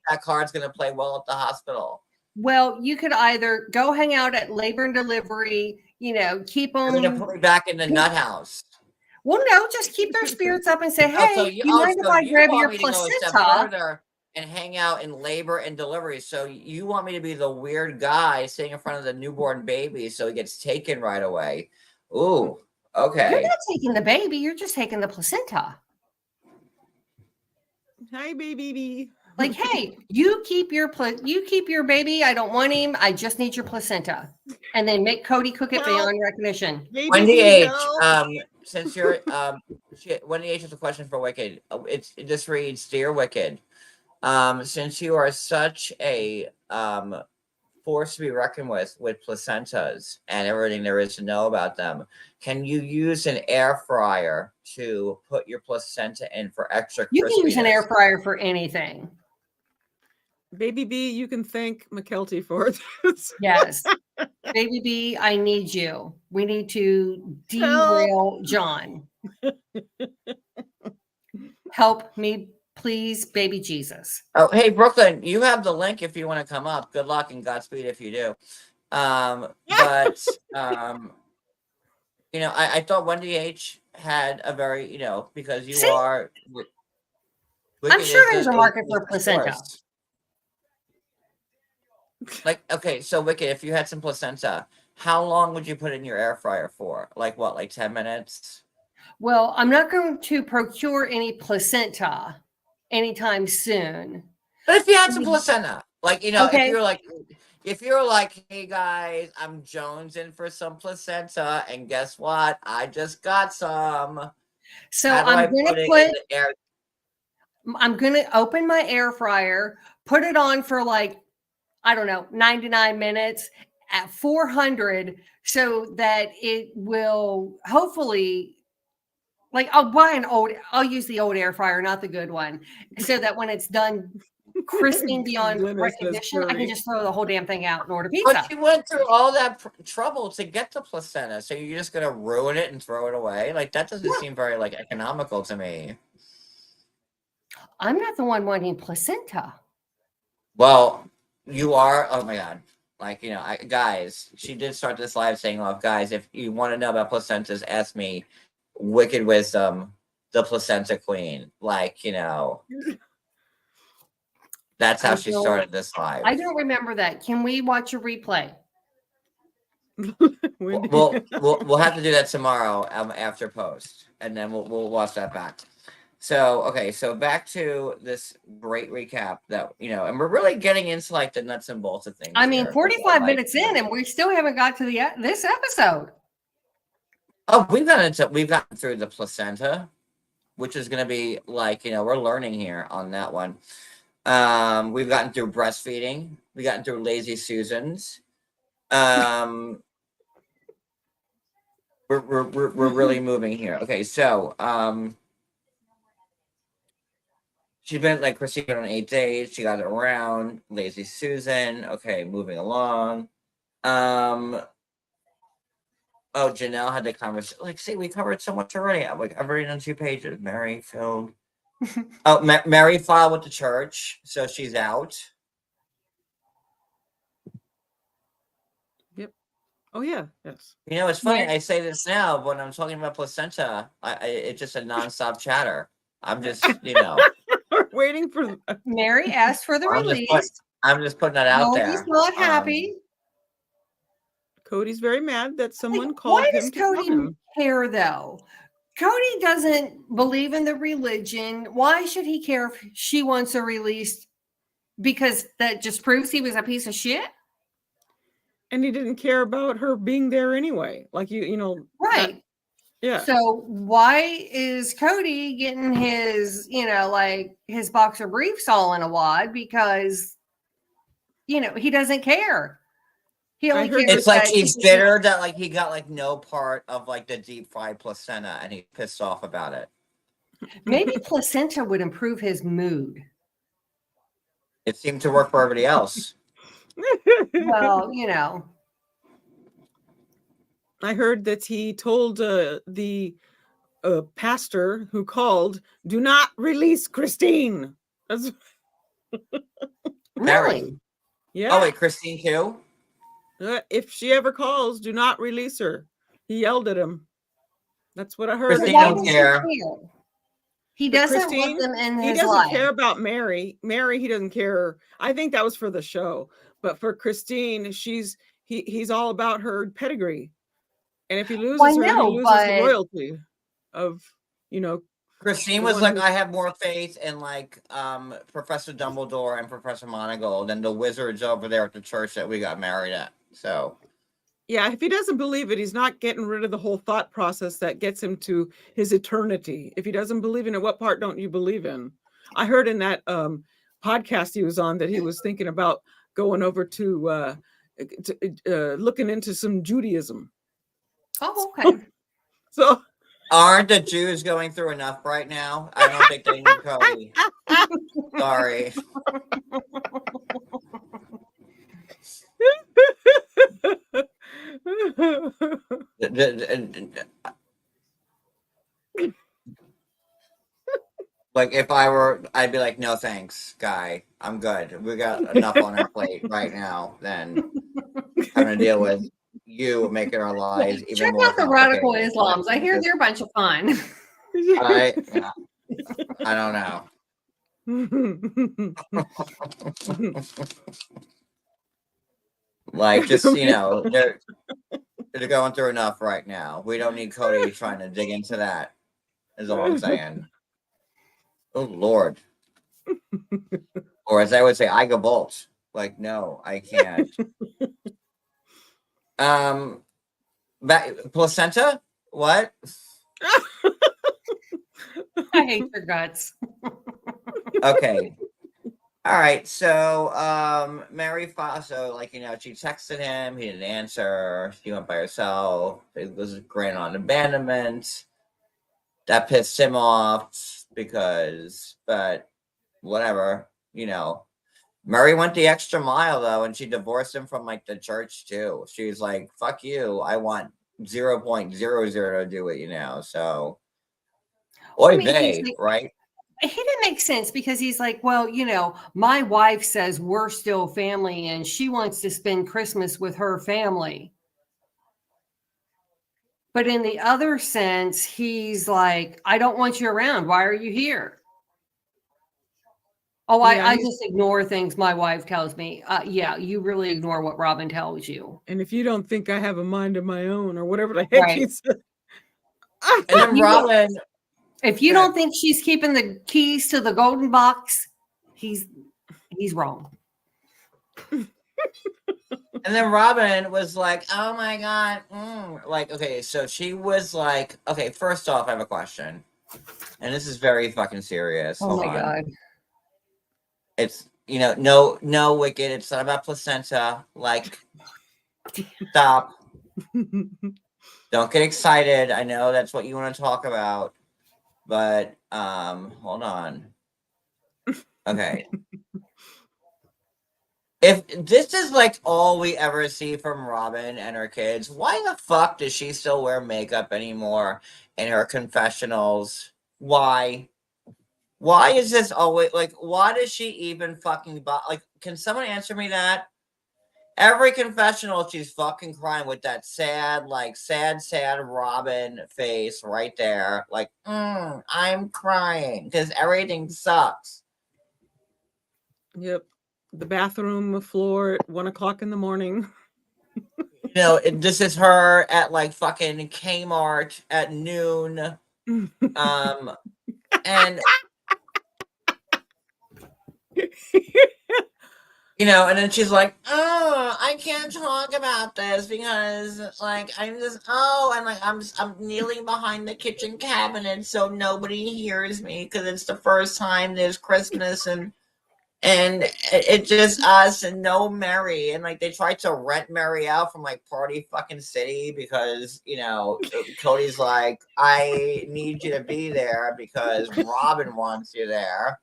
that card's gonna play well at the hospital. Well, you could either go hang out at labor and delivery, keep them. They're gonna put me back in the nut house. Well, no, just keep their spirits up and say, hey, you mind if I grab your placenta? And hang out in labor and delivery. So you want me to be the weird guy sitting in front of the newborn baby so he gets taken right away. Ooh, okay. You're not taking the baby. You're just taking the placenta. Hi, baby. Hey, you keep your baby. I don't want him. I just need your placenta. And then make Cody cook it beyond recognition. Wendy H, since you're Wendy H has a question for Wicked. It just reads, Dear Wicked, since you are such a force to be reckoned with placentas and everything there is to know about them, can you use an air fryer to put your placenta in for extra crispiness? You can use an air fryer for anything. Baby B, you can thank McKelty for this. Yes. Baby B, I need you. We need to derail John. Help me, please, baby Jesus. Oh, hey, Brooklyn, you have the link if you want to come up. Good luck and Godspeed if you do. I thought Wendy H had a very, because you are. I'm sure there's a market for placenta. Okay, so Wicked, if you had some placenta, how long would you put it in your air fryer for? 10 minutes? Well, I'm not going to procure any placenta anytime soon. But if you had some placenta, if you're like, hey guys, I'm jonesing for some placenta, and guess what? I just got some. So I'm going to open my air fryer, put it on for 99 minutes at 400 so that it will hopefully I'll use the old air fryer, not the good one, so that when it's done crisping beyond recognition, I can just throw the whole damn thing out and order pizza. But you went through all that trouble to get the placenta, so you're just going to ruin it and throw it away? That doesn't seem very economical to me. I'm not the one wanting placenta. Well, you are. Oh my God. Guys, she did start this live saying, guys, if you want to know about placentas, ask me. Wicked Wisdom, the placenta queen. That's how she started this live. I don't remember that. Can we watch a replay? We'll have to do that tomorrow after post, and then we'll watch that back. So, okay, so back to this great recap that, and we're really getting into like the nuts and bolts of things. I mean, here, 45 like, minutes in, and we still haven't got to this episode. Oh, we've gotten through the placenta, which is going to be like, we're learning here on that one. We've gotten through breastfeeding. We've gotten through lazy Susans. We're really moving here. Okay, so she's been like Christine on 8 days. She got it around. Lazy Susan. Okay, moving along. Oh, Janelle had the conversation. Like, see, we covered so much already. I've already done 2 pages. Meri filled. Oh, Meri filed with the church, so she's out. Yep. Oh yeah. Yes. It's funny. I say this now, but when I'm talking about placenta, it's just a nonstop chatter. I'm just, We're waiting for Meri asked for the release. I'm just putting that out there. Cody's not happy. Cody's very mad that someone called him to Cody tell him. care though? Cody doesn't believe in the religion. Why should he care if she wants her released? Because that just proves he was a piece of shit. And he didn't care about her being there anyway. Like right? Yeah. So why is Cody getting his, like his boxer briefs all in a wad? Because he doesn't care. He only cares. It's like he's bitter that like he got like no part of like the deep fried placenta, and he's pissed off about it. Maybe placenta would improve his mood. It seemed to work for everybody else. Well, I heard that he told the pastor who called, "Do not release Christine." That's... Really? Yeah. Oh wait, Christine too? If she ever calls, do not release her. He yelled at him. That's what I heard. Christine don't care. He doesn't want them in his life. He doesn't care about Meri. Meri, he doesn't care. I think that was for the show. But for Christine, he's all about her pedigree. And if he loses her, he loses the royalty of, Christine was like, I have more faith in like Professor Dumbledore and Professor McGonagall than the wizards over there at the church that we got married at. So yeah, if he doesn't believe it, he's not getting rid of the whole thought process that gets him to his eternity. If he doesn't believe in it, what part don't you believe in? I heard in that podcast he was on that he was thinking about going over to looking into some Judaism. Oh, okay. So aren't the Jews going through enough right now? I don't think they need Cody. Sorry. Like if I were, I'd be like, no thanks, guy. I'm good. We got enough on our plate right now than having to deal with you making our lives even Check more out the radical Islams. I hear they're a bunch of fun. I don't know. Like just they're going through enough right now. We don't need Cody trying to dig into that. Is all I'm saying. Oh Lord. Or as I would say, I gavolt. Like no, I can't. Placenta? What? I hate your guts. Okay. All right. So Meri so like she texted him, he didn't answer, she went by herself. It was granted on abandonment. That pissed him off but whatever, Meri went the extra mile though, and she divorced him from like the church too. She's like, fuck you, I want 0.00 to do it, so right? He didn't make sense because he's like, well, my wife says we're still family and she wants to spend Christmas with her family. But in the other sense, he's like, I don't want you around. Why are you here? Oh, I just ignore things my wife tells me. Yeah, you really ignore what Robin tells you. And if you don't think I have a mind of my own or whatever the heck he said. And then Robin, If you don't think she's keeping the keys to the golden box, he's wrong. And then Robin was like, oh my God. Like, okay, so she was like, okay, first off, I have a question. And this is very fucking serious. Oh Hold my on. God. It's, no, Wicked. It's not about placenta. Like, stop. Don't get excited. I know that's what you want to talk about. But, hold on. Okay. If this is like all we ever see from Robin and her kids, why the fuck does she still wear makeup anymore in her confessionals? Why? Why is this always like? Why does she even fucking like? Can someone answer me that? Every confessional, she's fucking crying with that sad, like sad Robin face right there. Like, I'm crying because everything sucks. Yep. The bathroom floor at 1 o'clock in the morning. This is her at like fucking Kmart at noon. And and then she's like, oh, I can't talk about this because like I'm kneeling behind the kitchen cabinet so nobody hears me because it's the first time there's Christmas and it's just us and no Meri. And like they tried to rent Meri out from like Party fucking City because, Cody's like, I need you to be there because Robin wants you there.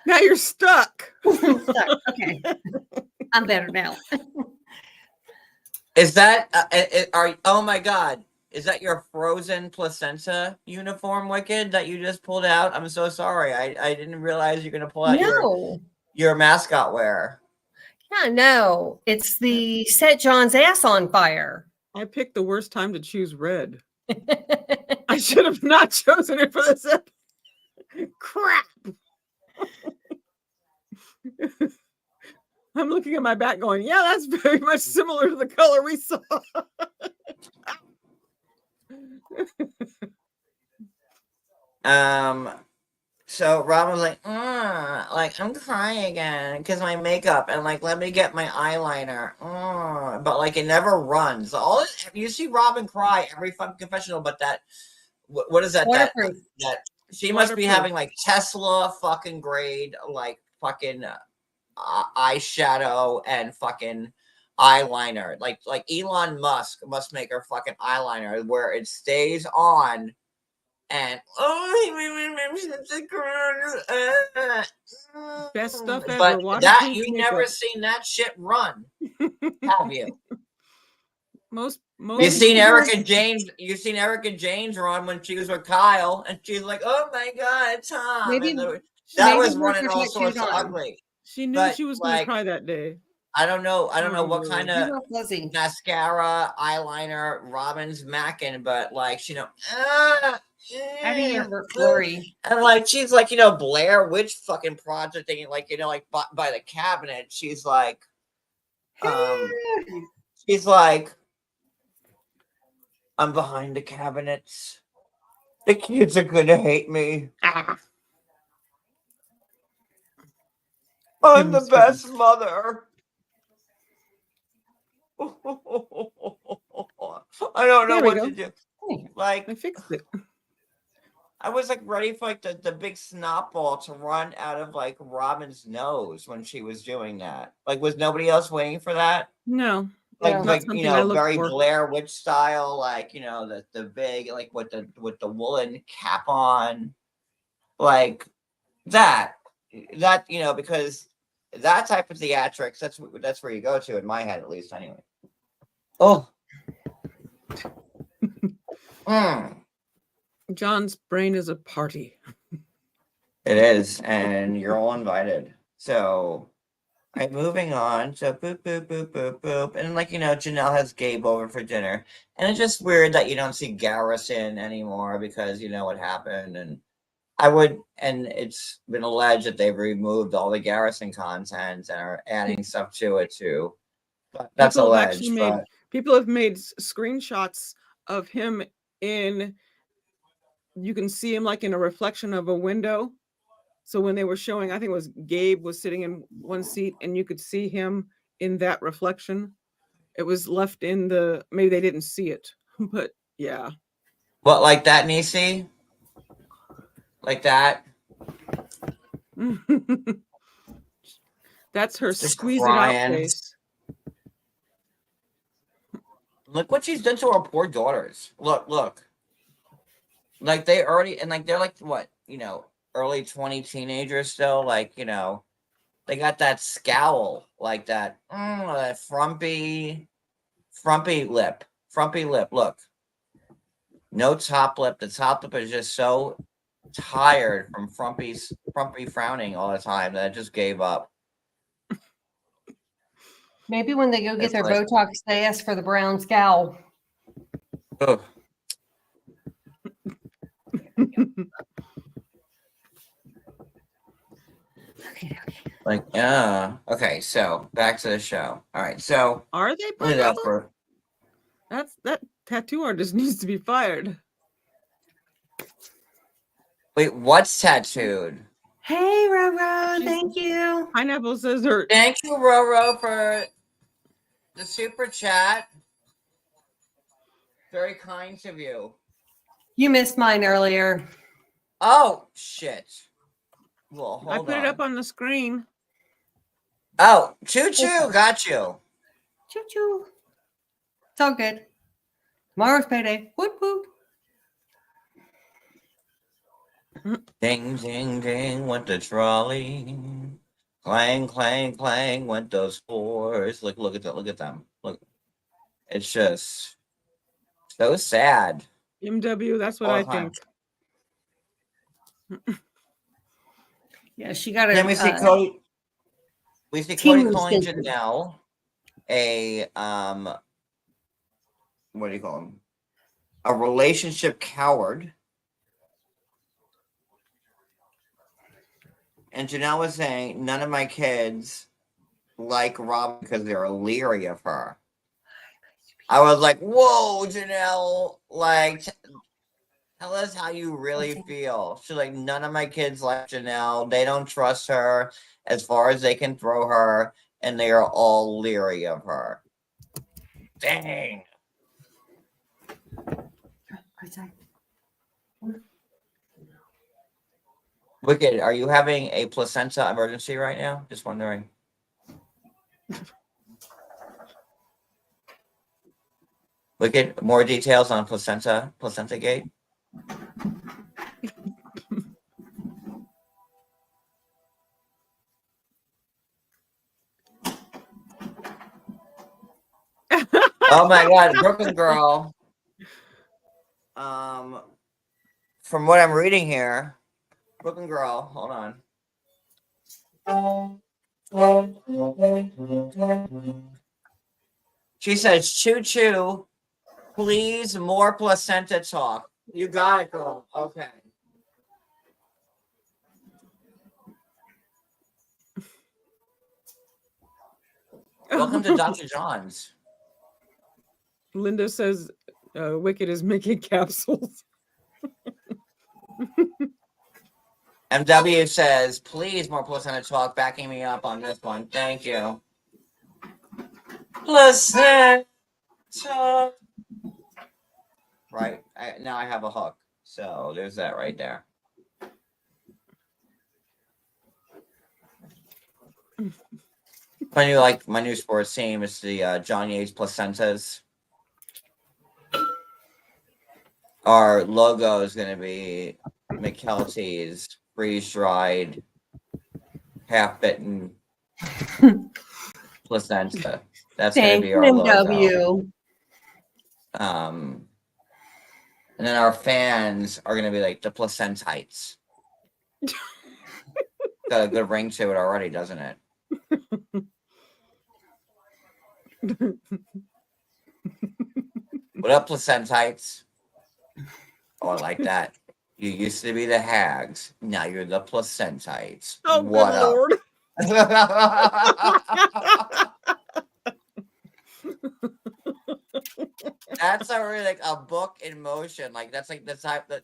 Now you're stuck. Okay. I'm better now. Is that oh my God, is that your frozen placenta uniform, Wicked, that you just pulled out? I'm so sorry. I didn't realize you're gonna pull out your mascot wear. Yeah, no. It's the Set John's Ass on Fire. I picked the worst time to choose red. I should have not chosen it for this. Crap. I'm looking at my back going, yeah, that's very much similar to the color we saw. So Robin was like I'm crying again because my makeup and like let me get my eyeliner. But like it never runs. You see Robin cry every fucking confessional, but that what is that? Waterproof. That she must be having like Tesla fucking grade like fucking eyeshadow and fucking eyeliner. Like Elon Musk must make her fucking eyeliner where it stays on. And best stuff but ever. That you never seen that shit run, have you? Most You've seen Erica James run when she was with Kyle, and she's like, "Oh my God, Tom!" That was running all sorts of ugly. She knew she was going to cry that day. I don't know what kind of mascara, eyeliner Robin's macking, but like How do you remember Flurry? And like she's like, Blair Witch fucking project thing, like like by the cabinet. She's like, I'm behind the cabinets. The kids are gonna hate me. I'm the best mother. I don't know what to do. Like I fixed it. I was like ready for like the big snot ball to run out of like Robin's nose when she was doing that. Like, was nobody else waiting for that? No. Like very Blair Witch style, like the big like with the woolen cap on, like that because that type of theatrics that's where you go to in my head, at least anyway. Oh. John's brain is a party. It is, and you're all invited. So All right, moving on. So boop, boop, boop, boop, boop. And like, Janelle has Gabe over for dinner. And it's just weird that you don't see Garrison anymore because you know what happened. And and it's been alleged that they've removed all the Garrison content and are adding stuff to it too. But that's alleged. People have made screenshots of him you can see him like in a reflection of a window. So when they were showing, I think it was Gabe was sitting in one seat and you could see him in that reflection. It was left in maybe they didn't see it, but yeah. What, like that, Nisi? Like that? That's her Just squeeze crying. it out face. Look what she's done to our poor daughters. Look. Like they already, and like they're like what, early 20 teenagers still. Like, they got that scowl, like that frumpy lip. Look, no top lip. The top lip is just so tired from frumpy frowning all the time that it just gave up. Maybe when they go get their Botox, they ask for the brown scowl. Ugh. Like, okay, so back to the show. All right, so are they pineapple? That tattoo artist needs to be fired. Wait, what's tattooed? Hey, Roro, thank you. Pineapple says her. Thank you, Roro, for the super chat. Very kind of you. You missed mine earlier. Oh, shit. Well, hold on. I put it up on the screen. Oh, choo-choo, got you. Choo-choo. It's all good. Tomorrow's payday. Whoop, whoop. Ding, ding, ding, went the trolley. Clang, clang, clang, went those fours. Look at them. Look. It's just so sad. MW, that's what I think. Yeah, she got a. Then we see Cody. We see Cody calling Janelle a what do you call him? A relationship coward. And Janelle was saying none of my kids like Robin because they're leery of her. I was like, whoa, Janelle, like, tell us how you really feel. She's like, none of my kids like Janelle. They don't trust her as far as they can throw her, and they are all leery of her. Dang. Wicked, are you having a placenta emergency right now? Just wondering. Wicked, more details on placenta gate. Oh my God, Brooklyn girl. From what I'm reading here, Brooklyn girl, hold on. She says, choo choo, please more placenta talk. You got it, girl. Okay. Welcome to Dr. John's. Linda says Wicked is making capsules. MW says, please more placenta talk, backing me up on this one. Thank you. Placenta. Right. Now I have a hook. So there's that right there. My new sports team is the John Yates Placentas. Our logo is going to be McKelty's freeze-dried, half-bitten placenta. That's going to be our logo. And then our fans are going to be like the Placentites. Got a good ring to it already, doesn't it? What up, placentites? Oh, I like that. You used to be the hags. Now you're the placentites. Oh, What good up? Lord. That's already like a book in motion. Like that's like the type that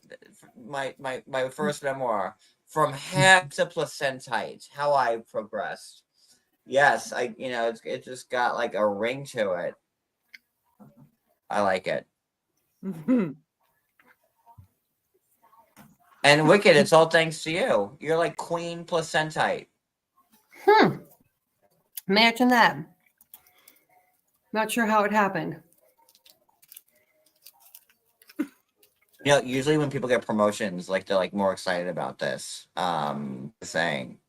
my first memoir, From Hag to Placentite, how I progressed. Yes, it just got like a ring to it. I like it. And Wicked, it's all thanks to you. You're like Queen Placentite. Imagine that. Not sure how it happened. Usually when people get promotions, like they're like more excited about this. Saying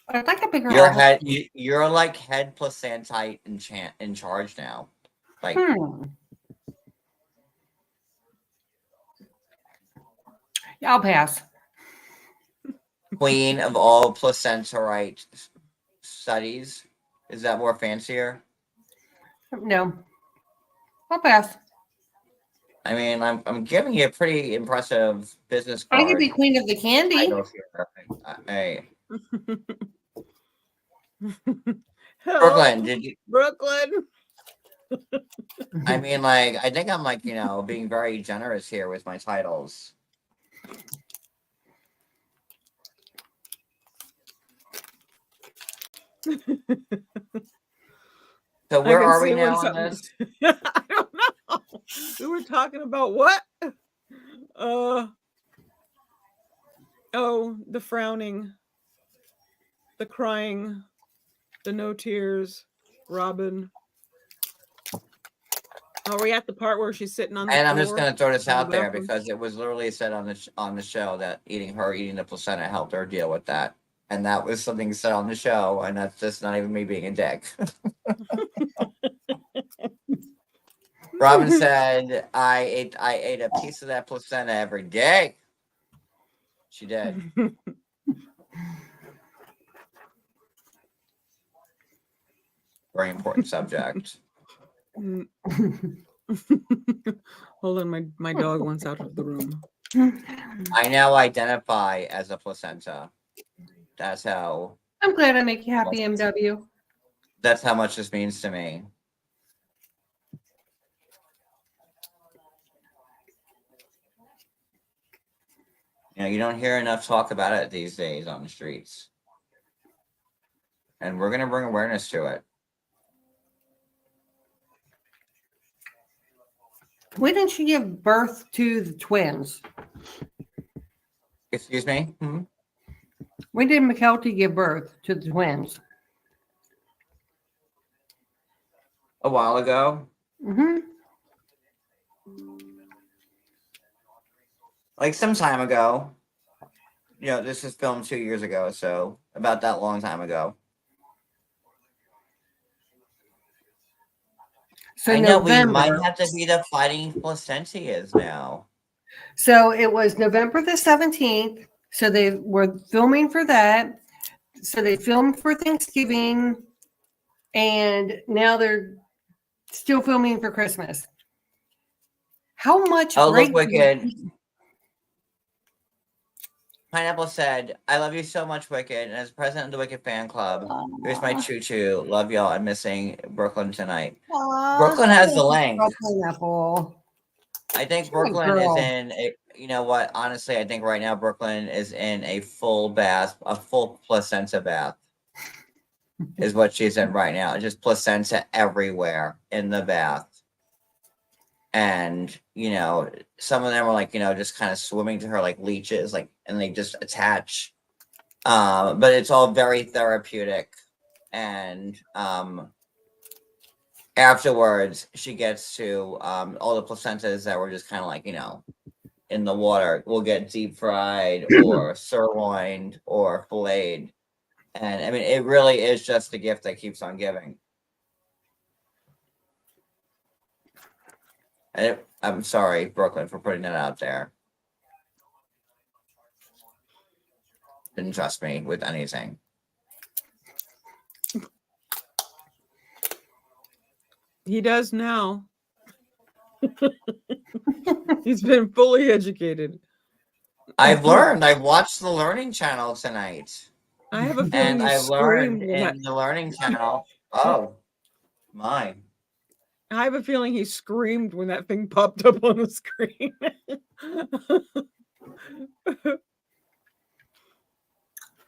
I'd like a bigger you're apple. head, you're like head placentite in charge now. Like Yeah, I'll pass. Queen of all placentarite studies. Is that more fancier? No, I'll pass. I mean, I'm giving you a pretty impressive business I card. could be queen of the candy. Hey, Hello, Brooklyn, did you? Brooklyn. I mean, like, I think I'm like, being very generous here with my titles. So where are we now on this? I don't know. We were talking about what? The frowning, the crying, the no tears, Robin. Are we at the part where she's sitting on the And floor? I'm just going to throw this out there bathroom? because it was literally said on the show that eating the placenta helped her deal with that. And that was something said on the show, and that's just not even me being a dick. Robin said, I ate a piece of that placenta every day. She did. Very important subject. Hold on, my dog wants out of the room. I now identify as a placenta. That's how. I'm glad I make you happy, MW. That's how much this means to me. You don't hear enough talk about it these days on the streets. And we're going to bring awareness to it. When did she give birth to the twins? Excuse me? When did McKelty give birth to the twins? A while ago. Like some time ago. This was filmed 2 years ago, so about that long time ago. So I know November. we might have to be the fighting placentias now. So it was November the 17th. So they were filming for that. So they filmed for Thanksgiving. And now they're still filming for Christmas. How much Look, Wicked. Pineapple said, I love you so much, Wicked. And as president of the Wicked fan club, here's my choo-choo. Love y'all. I'm missing Brooklyn tonight. Brooklyn has the link. Pineapple. I think Brooklyn is in you know what? Honestly, I think right now Brooklyn is in a full bath, a full placenta bath. Is what she's in right now. Just placenta everywhere in the bath. And, some of them are like, just kind of swimming to her like leeches, like, and they just attach. But it's all very therapeutic. And afterwards, she gets to all the placentas that were just kind of like, in the water will get deep fried or sirloined or filleted. And I mean, it really is just the gift that keeps on giving. And I'm sorry, Brooklyn, for putting that out there. Didn't trust me with anything. He does now. He's been fully educated. I've learned. I watched the Learning Channel tonight. I have a feeling And he I learned screamed when in the Learning Channel. Oh, my. I have a feeling he screamed when that thing popped up on the screen.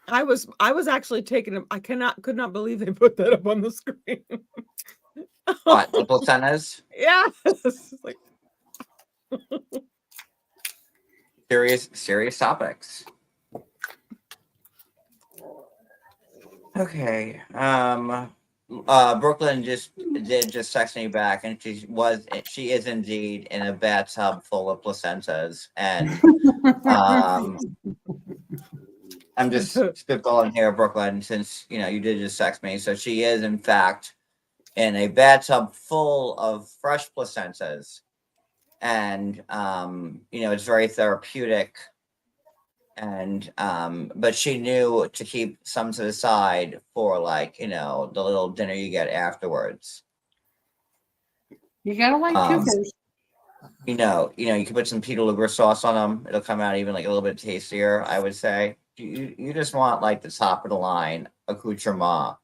I was actually taken. I could not believe they put that up on the screen. What, the placentas? Yes. Like, Serious topics. Okay. Brooklyn did text me back, and she is indeed in a bathtub full of placentas, and I'm just spitballing here, Brooklyn, since you did just text me. So she is in fact in a bathtub full of fresh placentas, and it's very therapeutic. And but she knew to keep some to the side for the little dinner you get afterwards. You gotta like cookers. You can put some Peter Luger sauce on them. It'll come out even like a little bit tastier, I would say. You just want like the top of the line accoutrement.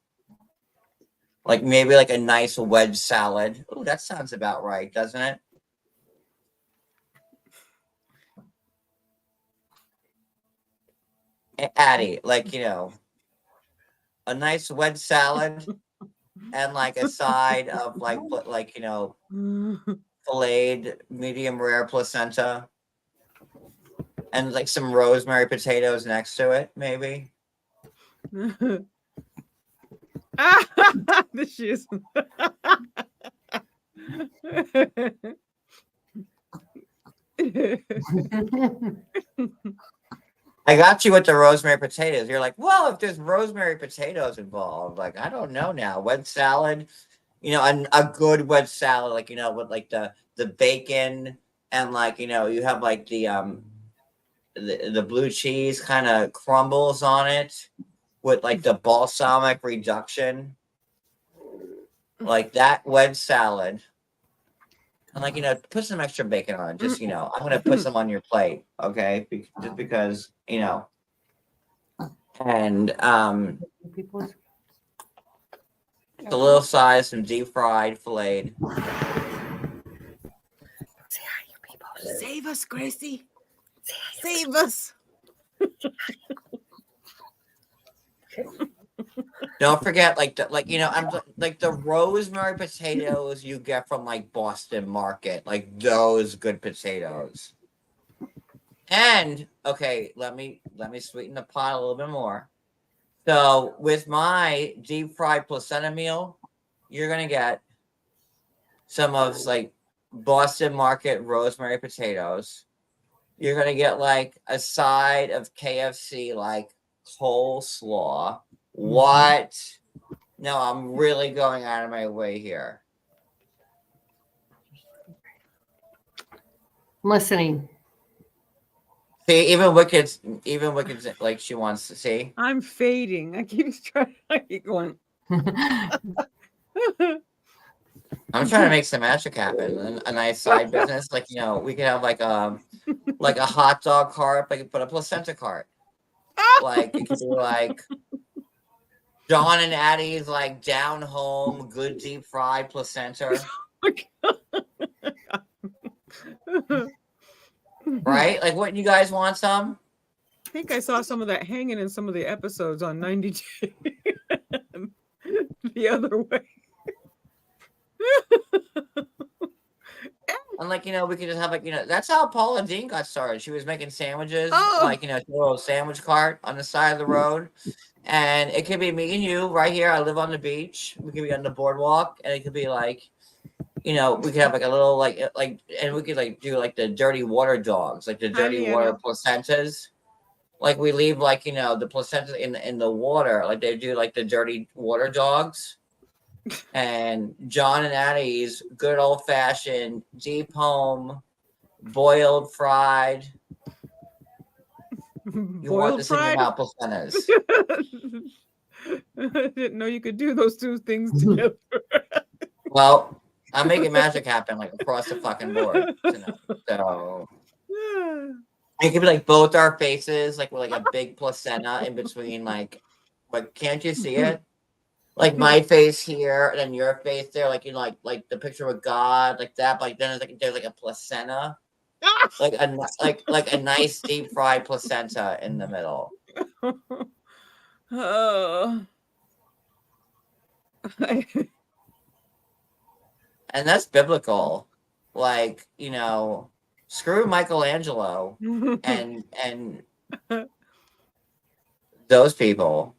Like maybe like a nice wedge salad. Oh, that sounds about right, doesn't it? Addie, like a nice wedge salad and like a side of filleted medium rare placenta and like some rosemary potatoes next to it, maybe. The shoes. I got you with the rosemary potatoes. You're like, well, if there's rosemary potatoes involved, like I don't know now. Wedge salad, a good wedge salad, like with like the bacon and like you have like the blue cheese kind of crumbles on it with like the balsamic reduction, like that wedge salad. And like put some extra bacon on it. Just I'm gonna put some on your plate, okay? Just because and a little size, some deep fried filleted. Save us, Gracie. Save us. Don't forget, I'm like the rosemary potatoes you get from like Boston Market, like those good potatoes. And okay, let me sweeten the pot a little bit more. So with my deep fried placenta meal, you're gonna get some of like Boston Market rosemary potatoes. You're gonna get like a side of KFC like coleslaw. What? No, I'm really going out of my way here. I'm listening. See, even Wicked's like she wants to see. I'm fading. I keep going. I'm trying to make some magic happen. A nice side business, like we could have like a hot dog cart, but a placenta cart. Like it could be like John and Addie's like down home, good deep fried placenta. Right? Like, wouldn't you guys want some? I think I saw some of that hanging in some of the episodes on 92 the other way. And like, we could just have like, that's how Paula Dean got started. She was making sandwiches, like, a little sandwich cart on the side of the road. And it could be me and you right here. I live on the beach. We could be on the boardwalk, and it could be like, we could have like a little like, and we could like do like the dirty water dogs, like the dirty water placentas. Like we leave like, the placenta in the water, like they do like the dirty water dogs. And John and Addie's good old fashioned deep home boiled fried. You want to sing about placentas. I didn't know you could do those two things together. Well, I'm making magic happen like across the fucking board tonight. So it could be like both our faces, like with like a big placenta in between, like, but can't you see it? Like my face here, and then your face there, like you know, like the picture of God, like that. But like then there's like a placenta, like a nice deep fried placenta in the middle. And that's biblical. Like, you know, screw Michelangelo and those people.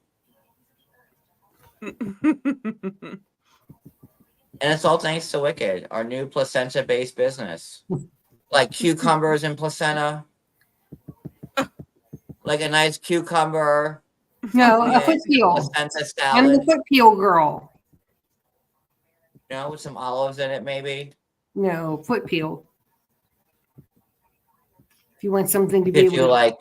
And it's all thanks to Wicked, our new placenta-based business. Like cucumbers and placenta. Like a nice cucumber. No, a foot peel. Placenta I'm the salad. foot peel girl. You know, with some olives in it, maybe. No, foot peel. If you want something to You be could able do to... like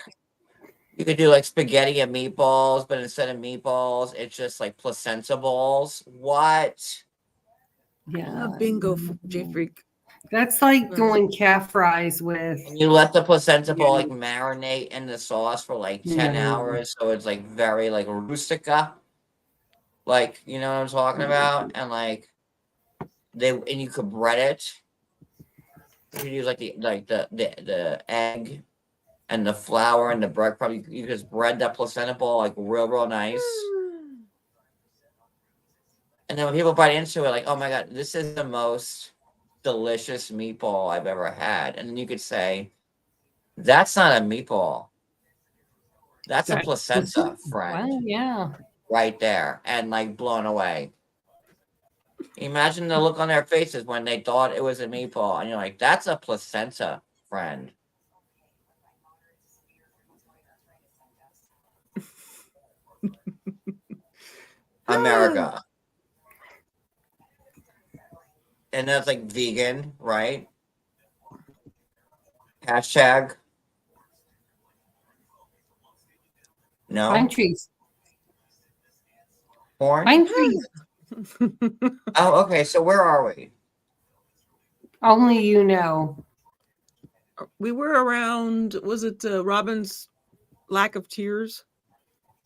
you could do like spaghetti and meatballs, but instead of meatballs, it's just like placenta balls. What? Yeah. Bingo, J Freak. That's like doing calf fries with... And you let the placenta ball like marinate in the sauce for like 10 hours, so it's like very like rustica. Like, you know what I'm talking about? And like you could bread it. You could use like the egg and the flour and the bread. Probably you just bread that placenta ball like real nice. And then when people bite into it, like, oh my god, this is the most delicious meatball I've ever had. And then you could say, that's not a meatball. That's a placenta, friend. Well, yeah. Right there. And like blown away. Imagine the look on their faces when they thought it was a meatball. And you're like, that's a placenta, friend. America. And that's like vegan, right? Hashtag. No. Pine trees. Corn? Pine trees. Oh, okay. So where are we? Only you know. We were around, was it Robin's lack of tears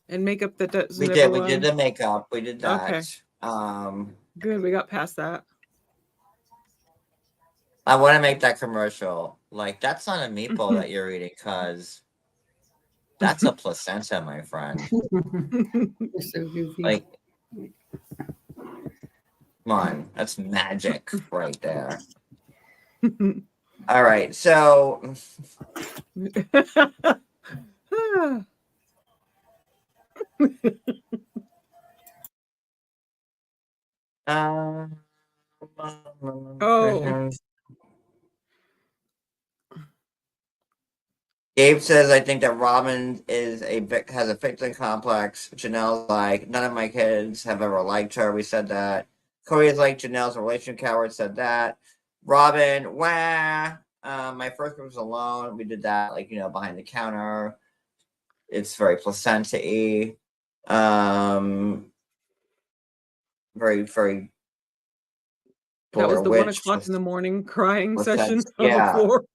and makeup that doesn't We did the makeup. We did that. Okay. Good, we got past that. I want to make that commercial. Like, that's not a meatball that you're eating, because that's a placenta, my friend. You're so goofy. Like, come on. That's magic right there. All right. So, oh. Gabe says, I think that Robin has a victim complex. Janelle's like, none of my kids have ever liked her. We said that. Cody is like, Janelle's a relationship coward. Said that. Robin, wah. My first group was alone. We did that, like, you know, behind the counter. It's very placenta-y. Very, very. That was the 1 Witch, o'clock in the morning crying placenta, session on the floor.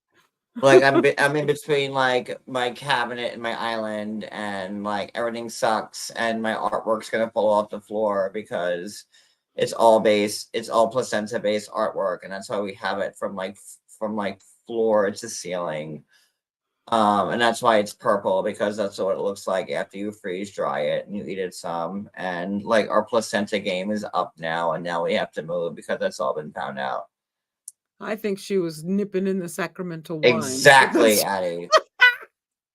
Like I'm in between like my cabinet and my island, and like everything sucks, and my artwork's gonna fall off the floor because it's all placenta based artwork, and that's why we have it from floor to ceiling. And that's why it's purple, because that's what it looks like after you freeze dry it and you eat it some. And like our placenta game is up now, and now we have to move because that's all been found out. I think she was nipping in the Sacramento wine. Exactly, Addie.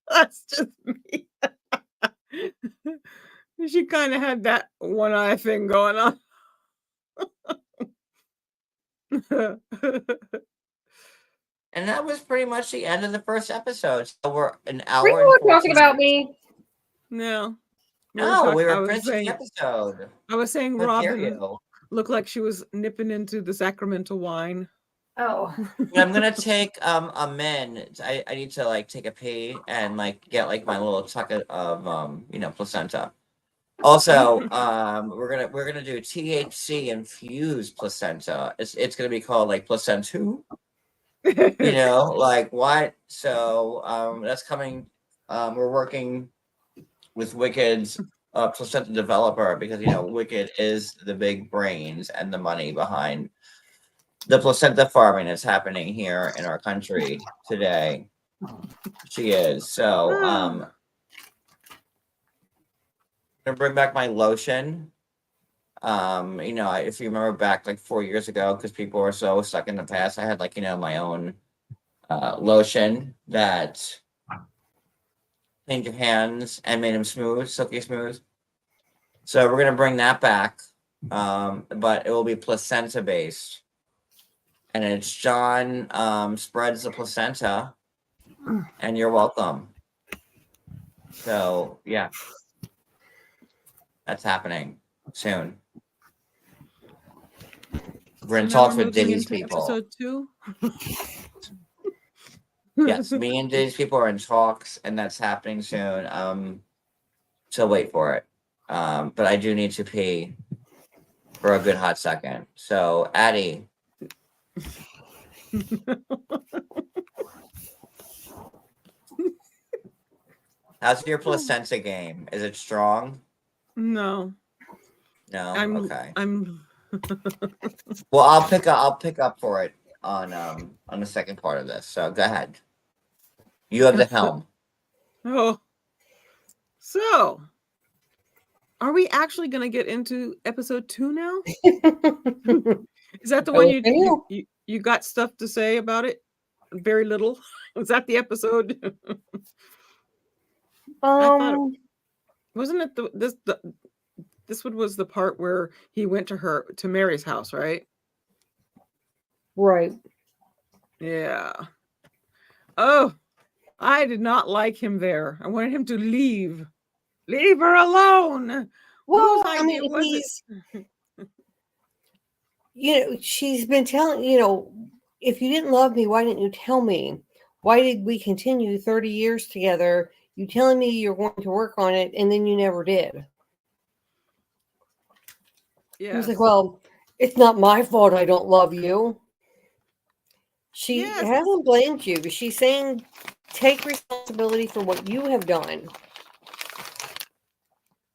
That's just me. She kind of had that one eye thing going on. And that was pretty much the end of the first episode. So we're an hour. Were you talking about me? No. We were finishing the episode. I was saying Robin looked like she was nipping into the Sacramento wine. Oh. I'm gonna take a minute. I need to like take a pee and like get like my little tucket of placenta. Also, we're gonna do THC infused placenta. It's gonna be called like placenta. You know, like what? So that's coming. We're working with Wicked's placenta developer because you know Wicked is the big brains and the money behind the placenta farming that's happening here in our country today. She is. So I'm gonna bring back my lotion. You know, if you remember back like 4 years ago, because people were so stuck in the past, I had like, you know, my own lotion that cleaned your hands and made them smooth, silky smooth. So we're gonna bring that back. But it will be placenta based. And it's John spreads the placenta, and you're welcome. So yeah. That's happening soon. We're in talks with Diddy's people. Episode 2? Yes, me and Diddy's people are in talks, and that's happening soon. So wait for it. But I do need to pee for a good hot second. So, Addie. How's your placenta game? Is it strong? No. No. Okay. I'm. Well, I'll pick up for it on the second part of this. So go ahead. You have the helm. Oh. So, are we actually going to get into episode 2 now? Is that the one you got stuff to say about it? Very little. Was that the episode? I thought wasn't it this one was the part where he went to Meri's house, right? Right. Yeah. Oh, I did not like him there. I wanted him to leave. Leave her alone. Well, Whose idea was it? You know, she's been telling, you know, if you didn't love me, why didn't you tell me? Why did we continue 30 years together? You telling me you're going to work on it, and then you never did. Yeah. He was like, well, it's not my fault I don't love you. She hasn't blamed you, but she's saying take responsibility for what you have done.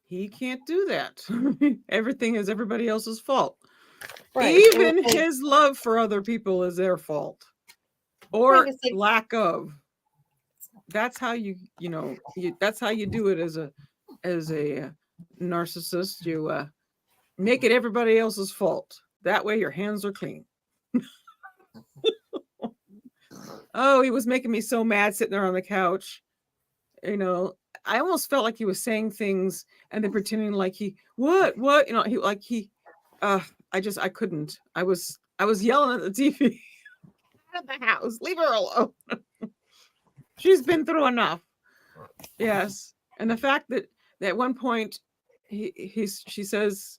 He can't do that. Everything is everybody else's fault. Right. Even his love for other people is their fault. Or lack of. That's how that's how you do it as a narcissist. You make it everybody else's fault. That way your hands are clean. Oh, he was making me so mad sitting there on the couch. You know, I almost felt like he was saying things and then pretending like what, you know, I couldn't. I was yelling at the TV at the house. Leave her alone. She's been through enough. Yes. And the fact that at one point she says,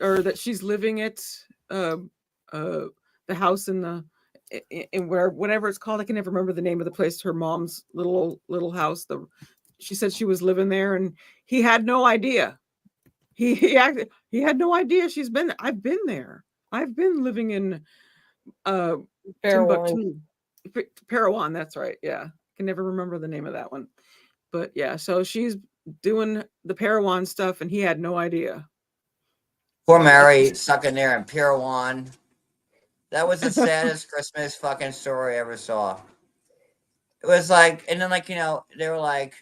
or that she's living at the house in whatever it's called. I can never remember the name of the place. Her mom's little house. She said she was living there, and he had no idea. He had no idea she's been there. I've been there. I've been living in Timbuktu. Parowan, that's right. Yeah. I can never remember the name of that one. But yeah, so she's doing the Parowan stuff, and he had no idea. Poor Meri stuck in there in Parowan. That was the saddest Christmas fucking story I ever saw. It was like, and then like, you know, they were like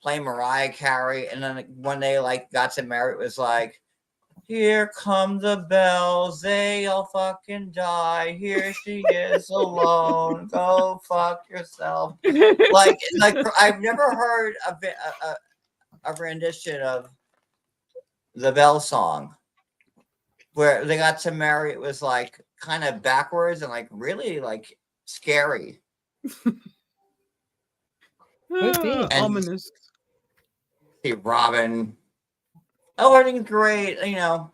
playing Mariah Carey, and then when they like got to Meri, it was like, here come the bells, they all fucking die. Here she is alone. Go fuck yourself. like I've never heard a rendition of the Bell song where they got to Meri. It was like kind of backwards and like really like scary. Ominous. See Robin. Oh, everything's great. You know,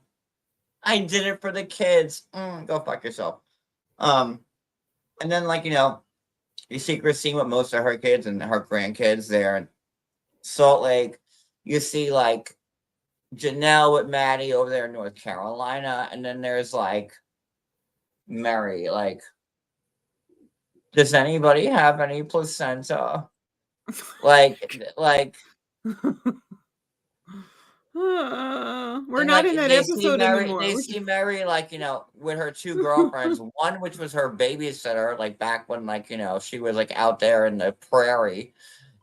I did it for the kids. Go fuck yourself. And then like, you know, you see Christine with most of her kids and her grandkids there in Salt Lake. You see like Janelle with Maddie over there in North Carolina, and then there's like Meri. Like, does anybody have any placenta? Like we're and not like in that they see episode Meri, anymore. they see Meri like, you know, with her two girlfriends, one which was her babysitter, like back when like, you know, she was like out there in the prairie.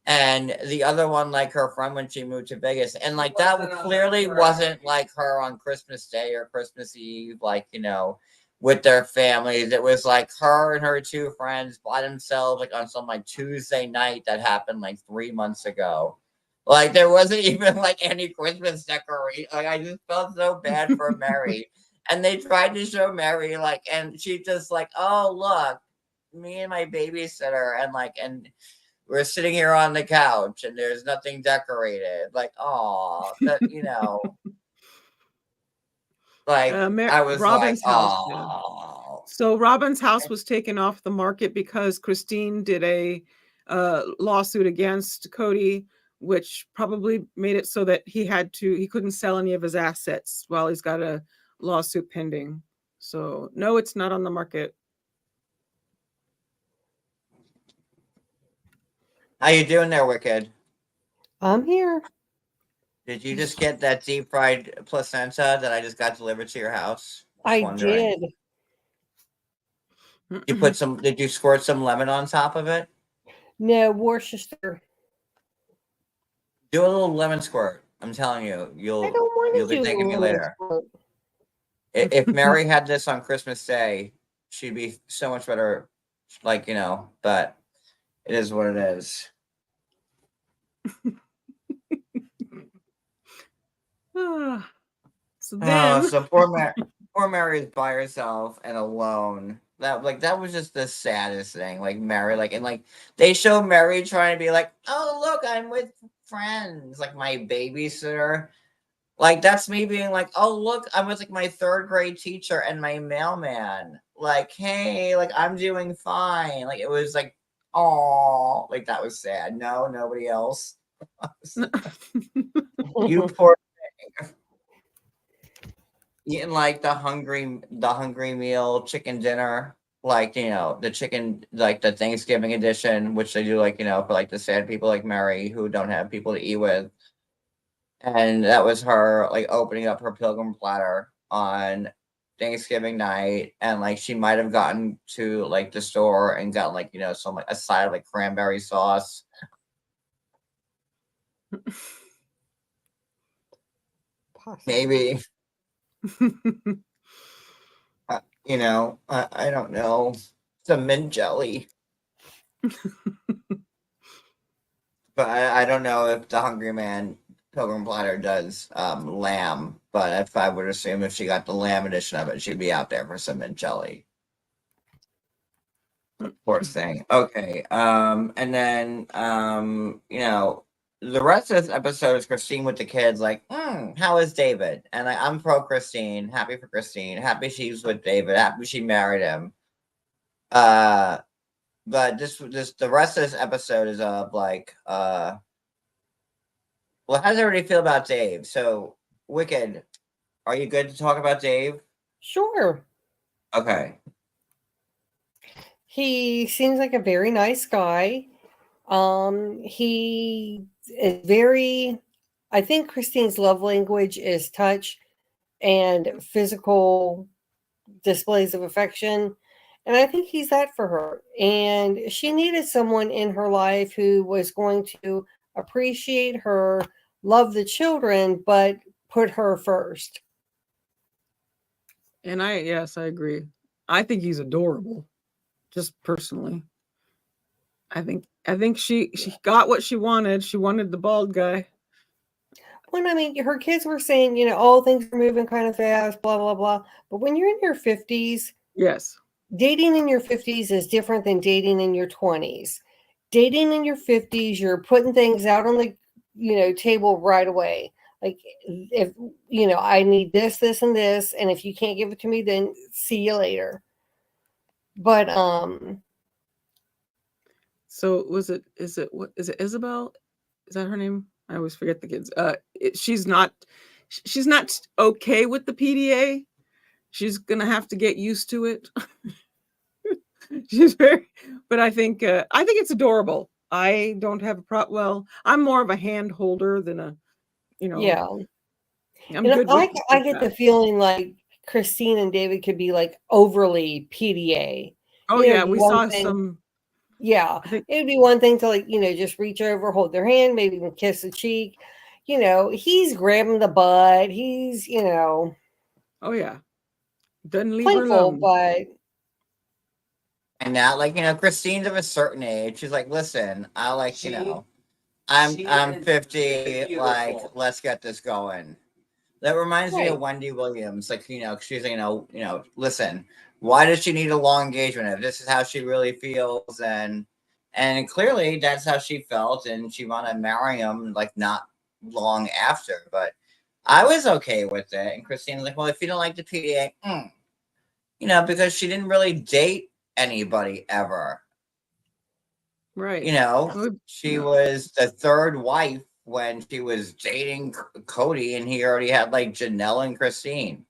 And the other one, like her friend when she moved to Vegas. And like that clearly wasn't like her on Christmas Day or Christmas Eve, like, you know, with their families. It was like her and her two friends by themselves, like on some like Tuesday night that happened like 3 months ago. Like there wasn't even like any Christmas decoration. Like I just felt so bad for Meri. And they tried to show Meri, like, and she just like, oh look, me and my babysitter, and like, and we're sitting here on the couch and there's nothing decorated. Like, oh, that, you know, like I was like, Robin's house. Yeah. oh. So Robin's house was taken off the market because Christine did a lawsuit against Cody, which probably made it so that he couldn't sell any of his assets while he's got a lawsuit pending. So no, it's not on the market. How you doing there, Wicked? I'm here. Did you just get that deep fried placenta that I just got delivered to your house? Just I wondering. did. You did you squirt some lemon on top of it? No, Worcester. Do a little lemon squirt. I'm telling you, I you'll don't want to be do thanking me lemon later. squirt. If Meri had this on Christmas Day, she'd be so much better. Like, you know, but it is what it is. So then, So poor Meri is by herself and alone. That was just the saddest thing. Like Meri, like, and like they show Meri trying to be like, oh look, I'm with friends, like my babysitter. Like that's me being like, oh look, I'm with like my third grade teacher and my mailman. Like, hey, like I'm doing fine. Like it was like, oh, like that was sad. No, nobody else. You poor eating like the hungry meal chicken dinner, like, you know, the chicken, like the Thanksgiving edition, which they do, like, you know, for like the sad people like Meri who don't have people to eat with. And that was her like opening up her pilgrim platter on Thanksgiving night, and like she might have gotten to like the store and gotten like, you know, some like a side of like cranberry sauce. Maybe. You know, I don't know. Some mint jelly. But I don't know if the Hungry Man Pilgrim Platter does lamb. But if I would assume if she got the lamb edition of it, she'd be out there for some mint jelly. Poor thing. Okay. And then you know, the rest of this episode is Christine with the kids, like, how is David? And I'm pro Christine, happy for Christine, happy she's with David, happy she married him. But this the rest of this episode is like well, how does everybody feel about Dave? So Wicked, are you good to talk about Dave? Sure. Okay. He seems like a very nice guy. He is very, I think Christine's love language is touch and physical displays of affection. And I think he's that for her. And she needed someone in her life who was going to appreciate her, love the children, but put her first. and yes, I agree. I think he's adorable, just personally. I think she got what she wanted. She wanted the bald guy. Well, I mean, her kids were saying, you know, oh, things are moving kind of fast, blah, blah, blah. But when you're in your 50s, yes, dating in your 50s is different than dating in your 20s. Dating in your 50s, you're putting things out on the, you know, table right away. Like, if, you know, I need this, this, and this, and if you can't give it to me, then see you later. But so is it Isabel? Is that her name? I always forget the kids. She's not she's not okay with the PDA. She's gonna have to get used to it. She's very, but I think it's adorable. I don't have a problem. Well, I'm more of a hand holder than a, Yeah. I'm good with I get the feeling like Christine and David could be like overly PDA. Oh yeah, we saw some. Yeah, it would be one thing to like, just reach over, hold their hand, maybe even kiss the cheek. He's grabbing the butt. He's, Oh yeah, doesn't leave her playful, alone. but. And now, like, Christine's of a certain age. She's like, listen, I'm 50. Like, let's get this going. That reminds me of Wendy Williams. Like, she's like, listen, why does she need a long engagement? If this is how she really feels, and clearly that's how she felt, and she wanted to marry him like not long after. But I was okay with it, and Christine was like, well, if you don't like the PDA, because she didn't really date anybody ever. Right. She was the third wife when she was dating Cody, and he already had like Janelle and Christine.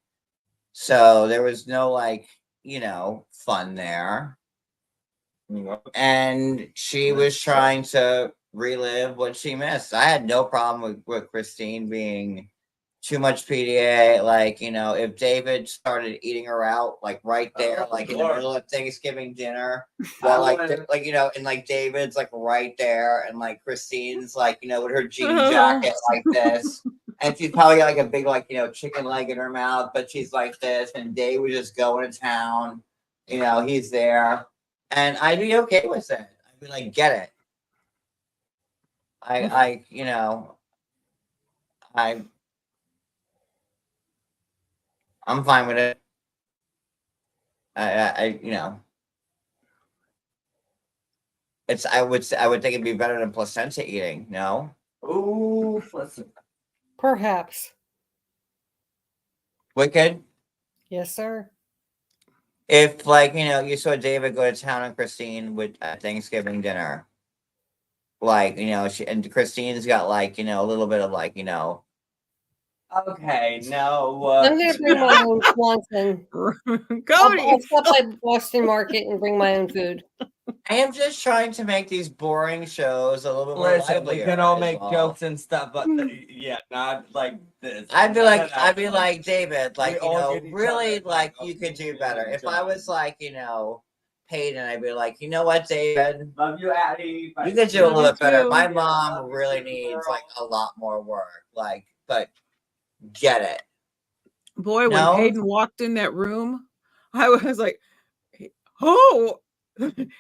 So there was no like, fun there. And she was trying to relive what she missed. I had no problem with Christine being too much PDA. Like, if David started eating her out, like right there, like in the middle of Thanksgiving dinner, while and like David's like right there, and like Christine's like, with her jean jacket like this, and she's probably got like a big like chicken leg in her mouth, but she's like this, and Dave was just going to town, he's there, and I'd be okay with it. I'd be like, get it. I'm fine with it. I would think it'd be better than placenta eating. No. Ooh, placenta. Perhaps. Wicked. Yes, sir. If like you saw David go to town on Christine with Thanksgiving dinner, like she and Christine's got like a little bit of like Okay, no. I'm gonna bring my own Swanson. I'll stop by Boston Market and bring my own food. I am just trying to make these boring shows a little bit more lively. We can all make jokes and stuff, but yeah, not like this. I'd be like David, like really, like you could do better. If I was like Peyton, I'd be like, you know what, David, love you, Addie. You could do a little bit better. My mom really needs like a lot more work, like, but get it. Boy, when Peyton walked in that room, I was like, oh,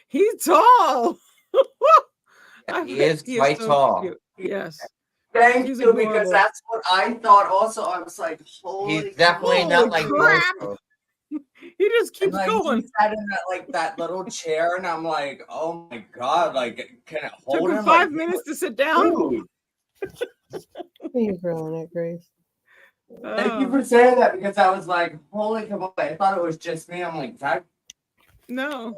he's tall. He is quite tall. Cute. Yes. Thank you, because that's what I thought also. I was like, holy he's definitely not like crap. He just keeps going. He sat in that little chair, and I'm like, oh my god, like, can it hold him? Took him 5 minutes to sit down. You're grilling it, Grace. Thank you for saying that, because I was like, holy come on, I thought it was just me. I'm like, that. No.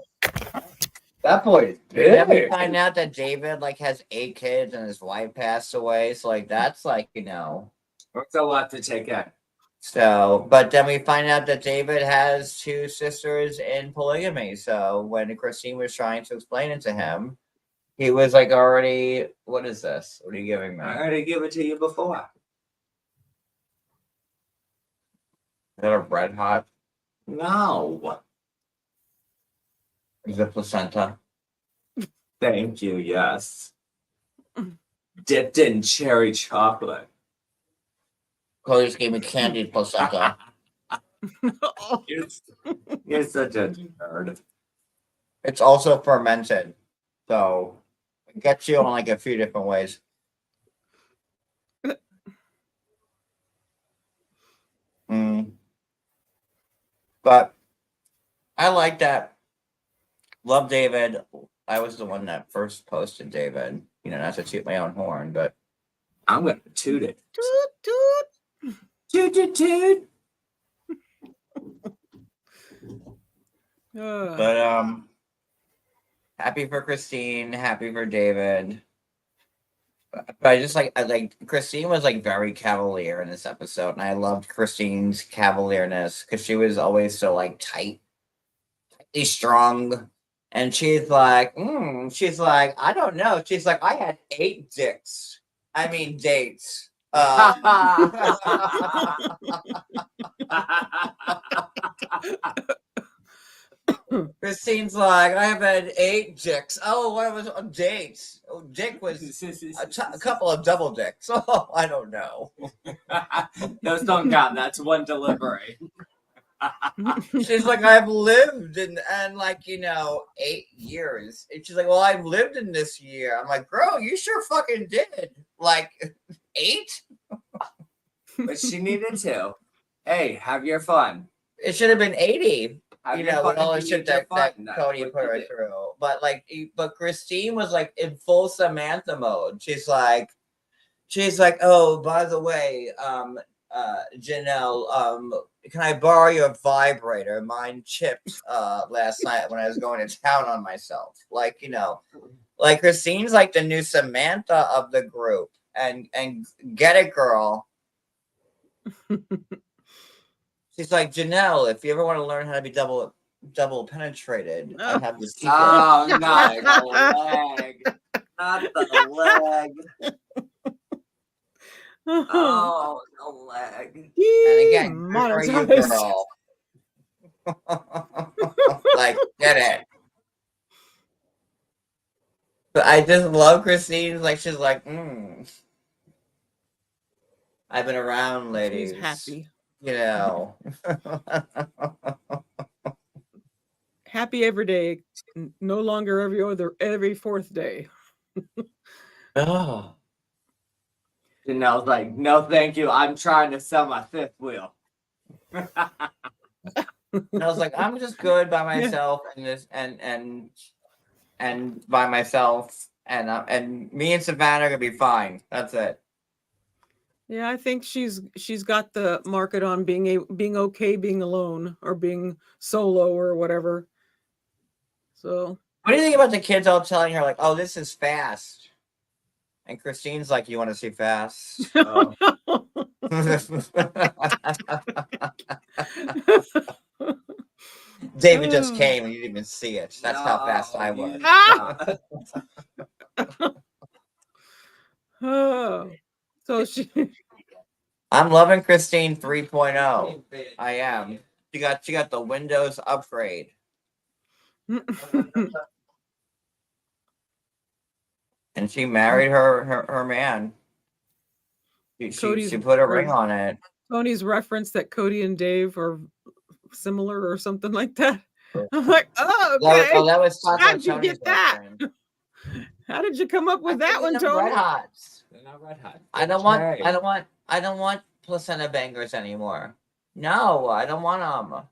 That boy is big. Then we find out that David like has 8 kids and his wife passed away. So like that's like it's a lot to take in. So, but then we find out that David has 2 sisters in polygamy. So when Christine was trying to explain it to him, he was like already, what is this? What are you giving me? I already gave it to you before. Is that a red hot? No. Is it placenta? Thank you, yes. Dipped in cherry chocolate. Chloe just gave me candied placenta. You're such a nerd. It's also fermented. So it gets you on like a few different ways. But I like that. Love David. I was the one that first posted David. Not to toot my own horn, but I'm gonna toot it. Toot toot. Toot toot toot. But happy for Christine, happy for David. But I like Christine was like very cavalier in this episode, and I loved Christine's cavalierness because she was always so like tightly strong. And she's like, I don't know. She's like, I had 8 dicks. I mean dates. Christine's like, I've had 8 dicks. Oh, what was dates? Oh, dick was a couple of double dicks. Oh, I don't know. Those don't count. That's one delivery. She's like, I've lived and like, 8 years. And she's like, well, I've lived in this year. I'm like, girl, you sure fucking did. Like 8? But she needed to. Hey, have your fun. It should have been 80. Have With your fun all if the you shit need your that fun. That's Cody what put you her do. through. But Christine was like in full Samantha mode. She's like, oh, by the way, Janelle, can I borrow your vibrator? Mine chipped last night when I was going to town on myself. Like Christine's like the new Samantha of the group. And get it, girl. She's like, Janelle, if you ever want to learn how to be double penetrated, I have the secret. Oh, not the leg. Not the leg. Oh, the leg. And again, good for you, girl. Like, get it. But I just love Christine. Like, she's like, I've been around, ladies. She's happy. Happy every day, no longer every fourth day. Oh. Janelle's like, no, thank you. I'm trying to sell my 5th wheel. And I was like, I'm just good by myself and by myself and me and Savannah are gonna be fine. That's it. Yeah, I think she's got the market on being okay being alone or being solo or whatever. So what do you think about the kids all telling her like, oh, this is fast? And Christine's like, you want to see fast? Oh. David just came and you didn't even see it. That's how fast I was. Oh, so I'm loving Christine 3.0. I am. She got the Windows upgrade. And she married her man. She put a ring on it. Tony's reference that Cody and Dave are similar or something like that. I'm like, oh, okay. That was how did you get that? How did you come up with that one, Tony? Red Hots. They're not red hot. I don't want placenta bangers anymore. No, I don't want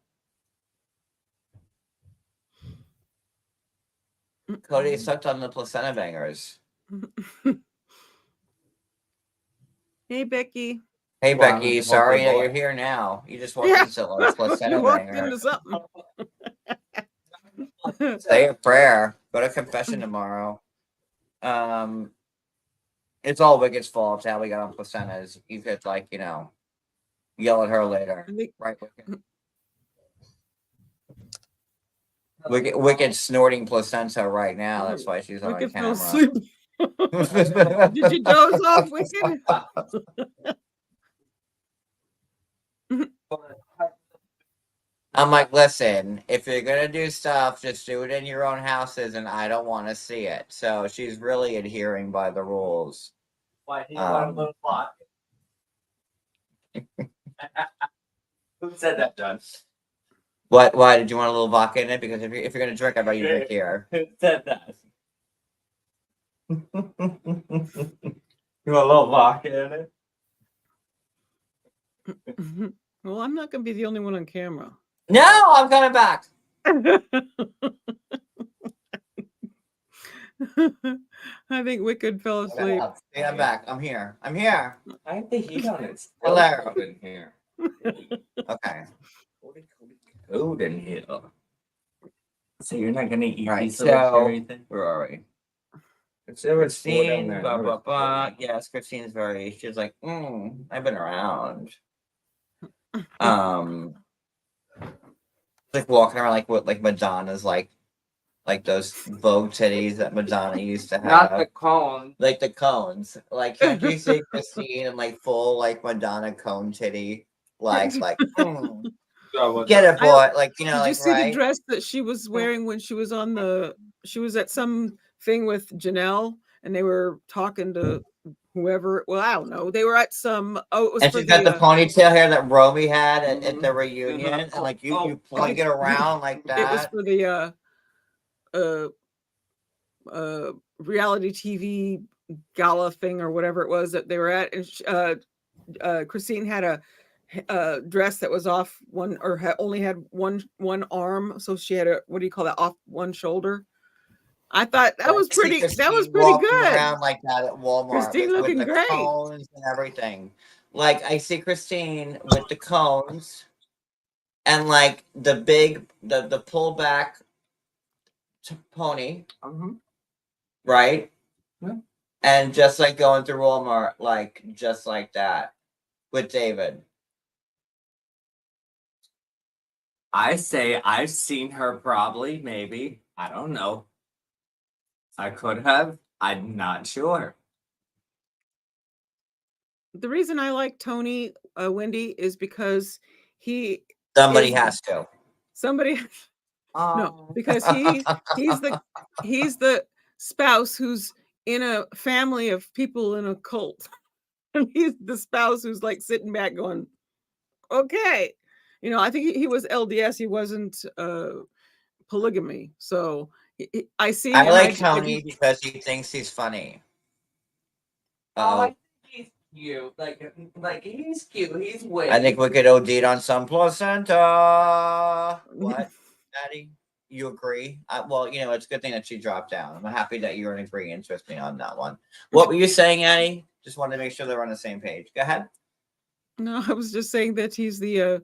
them. Cody sucked on the placenta bangers. Hey, Becky. Hey, Becky. Sorry that you're here now. You just walked into a placenta banger. Say a prayer. Go to confession tomorrow. It's all Wicked's fault. How we got on placentas. You could yell at her later, right, Wicked? Wicked snorting placenta right now. That's why she's on camera. Did you doze off, Wicked? I'm like, listen, if you're gonna do stuff, just do it in your own houses, and I don't want to see it. So she's really adhering by the rules. Why do you want a little block? Who said that, John? What? Why did you want a little vodka in it? Because if you're gonna drink, I bet you drink here. Who said that? You want a little vodka in it? Well, I'm not gonna be the only one on camera. No, I'm coming back. I think Wicked fell asleep. Yeah, I'm back. I'm here. I have the heat on it. Hello. In here. Okay. Code in here. So you're not gonna eat Right, these little cherry things? where are we? Christine, blah, blah, blah. Yes, Christine's she's like, I've been around. Like walking around like what, like Madonna's like those Vogue titties that Madonna used to have. Not the cone. Like the cones. Like, can't you see Christine in like full like Madonna cone titty? Get it, boy. Like, you know, Did like, you see right? the dress that she was wearing when she was she was at some thing with Janelle and they were talking to whoever? Well, I don't know. They were at some, it was And for she's got the ponytail hair that Romy had at the reunion. Mhm. And like you plug it around like that. It was for the reality TV gala thing or whatever it was that they were at, and Christine had a dress that was off one or only had one arm, so she had what do you call that, off one shoulder. I thought that was pretty. That was pretty good. Around like that at Walmart, Christine looking with the great, cones and everything. Like I see Christine with the cones and like the big the pull back pony, right? Yeah. And just like going through Walmart, like just like that with David. I say I've seen her probably, maybe. I don't know. I could have. I'm not sure. The reason I like Tony Wendy is because somebody has to. No, because he's the spouse who's in a family of people in a cult. And he's the spouse who's like sitting back going, okay. You know, I think he was LDS. He wasn't polygamy. So I see. I like Tony because he thinks he's funny. I think he's cute. Like he's cute. He's weird. I think we could OD on some placenta. What, Daddy? You agree? Well, you know, it's a good thing that she dropped down. I'm happy that you're in agreement with me on that one. What were you saying, Addie? Just wanted to make sure they're on the same page. Go ahead. No, I was just saying that he's the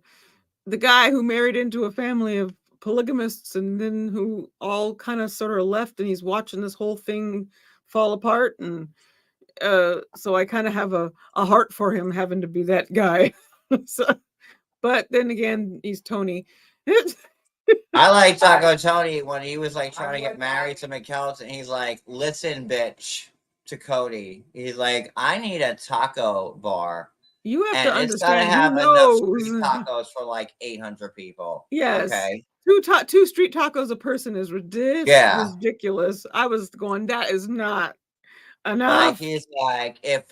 guy who married into a family of polygamists and then who all kind of sort of left, and he's watching this whole thing fall apart. And so I kind of have a heart for him having to be that guy. So, but then again, he's Tony. I like Taco Tony when he was like trying to get married to McKelton, and he's like, listen, bitch, to Cody. He's like, I need a taco bar. You have and to understand. It's gotta have enough street tacos for like 800 people. Yes. Okay. Two street tacos a person is ridiculous. I was going, that is not enough. Like he's like, if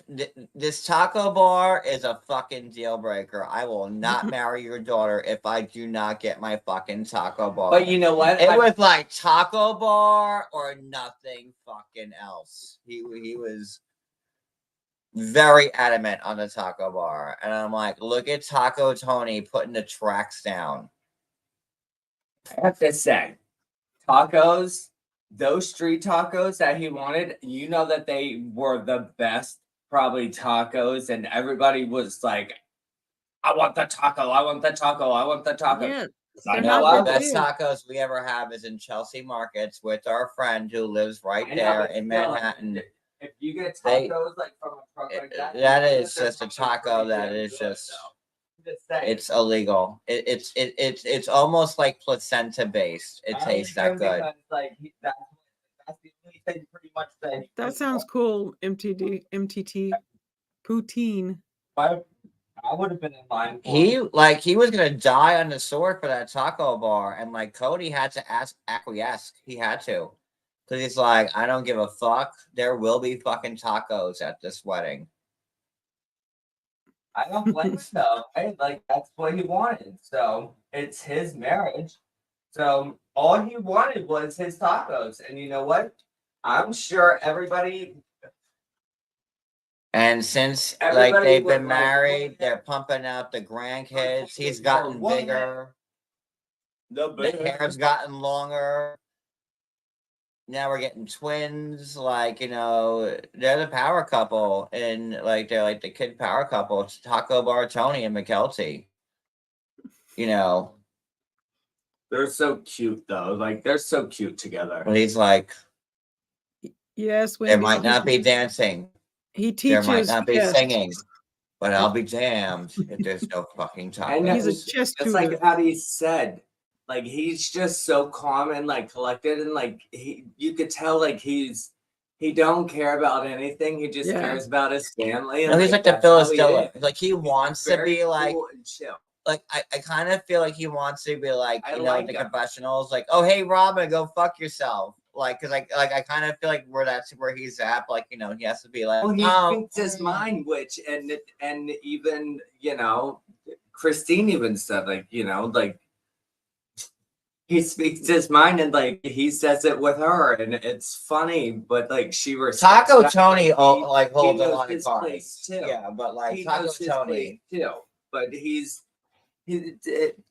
this taco bar is a fucking deal breaker, I will not marry your daughter if I do not get my fucking taco bar. But you know what? It was like taco bar or nothing fucking else. He was very adamant on the taco bar. And I'm like, look at Taco Tony putting the tracks down. I have to say, tacos, those street tacos that he wanted, you know that they were the best probably tacos, and everybody was like, I want the taco, I want the taco, I want the taco. Yeah, I know the best tacos we ever have is in Chelsea Markets with our friend who lives right there in Manhattan. If you get tacos like from a truck like that is just a taco that is just, it's illegal. It's almost like placenta based. It tastes that good. Like that's the only thing pretty much that sounds cool. MTT poutine. I would have been in line for he was gonna die on the sword for that taco bar, and like Cody had to acquiesce. He had to. Because he's like, I don't give a fuck. There will be fucking tacos at this wedding. I don't blame so. Like, that's what he wanted. So, it's his marriage. So, all he wanted was his tacos. And you know what? I'm sure everybody... And since, like, they've been married, they're pumping out the grandkids. He's gotten bigger. The hair's gotten longer. Now we're getting twins, like, you know, they're the power couple, and like they're like the kid power couple. It's Taco Bar Tony and McKelty. You know, they're so cute though. Like they're so cute together. But he's like, Yes, There Wendy. might not be dancing. He There might teaches not be chess. singing. But I'll be damned if there's no fucking tacos. He's a chess Just tutor. like Addie said, like he's just so calm and like collected, and like you could tell like he don't care about anything. He just cares about his family. And no, he's like the Philistine. Like he wants to be like cool and chill. Like I kind of feel like he wants to be like, I you know, like the him. confessionals, like, oh hey Robin, go fuck yourself. Like, cause I kind of feel like that's where he's at. Like, you know, he has to be like, Well, he oh, speaks his mind, which and even you know, Christine even said like, you know, like he speaks his mind and like he says it with her, and it's funny, but like she respects Taco that. Tony Like, holds a knows lot of his cards. place too. Yeah, but like He Taco knows his Tony. place too, but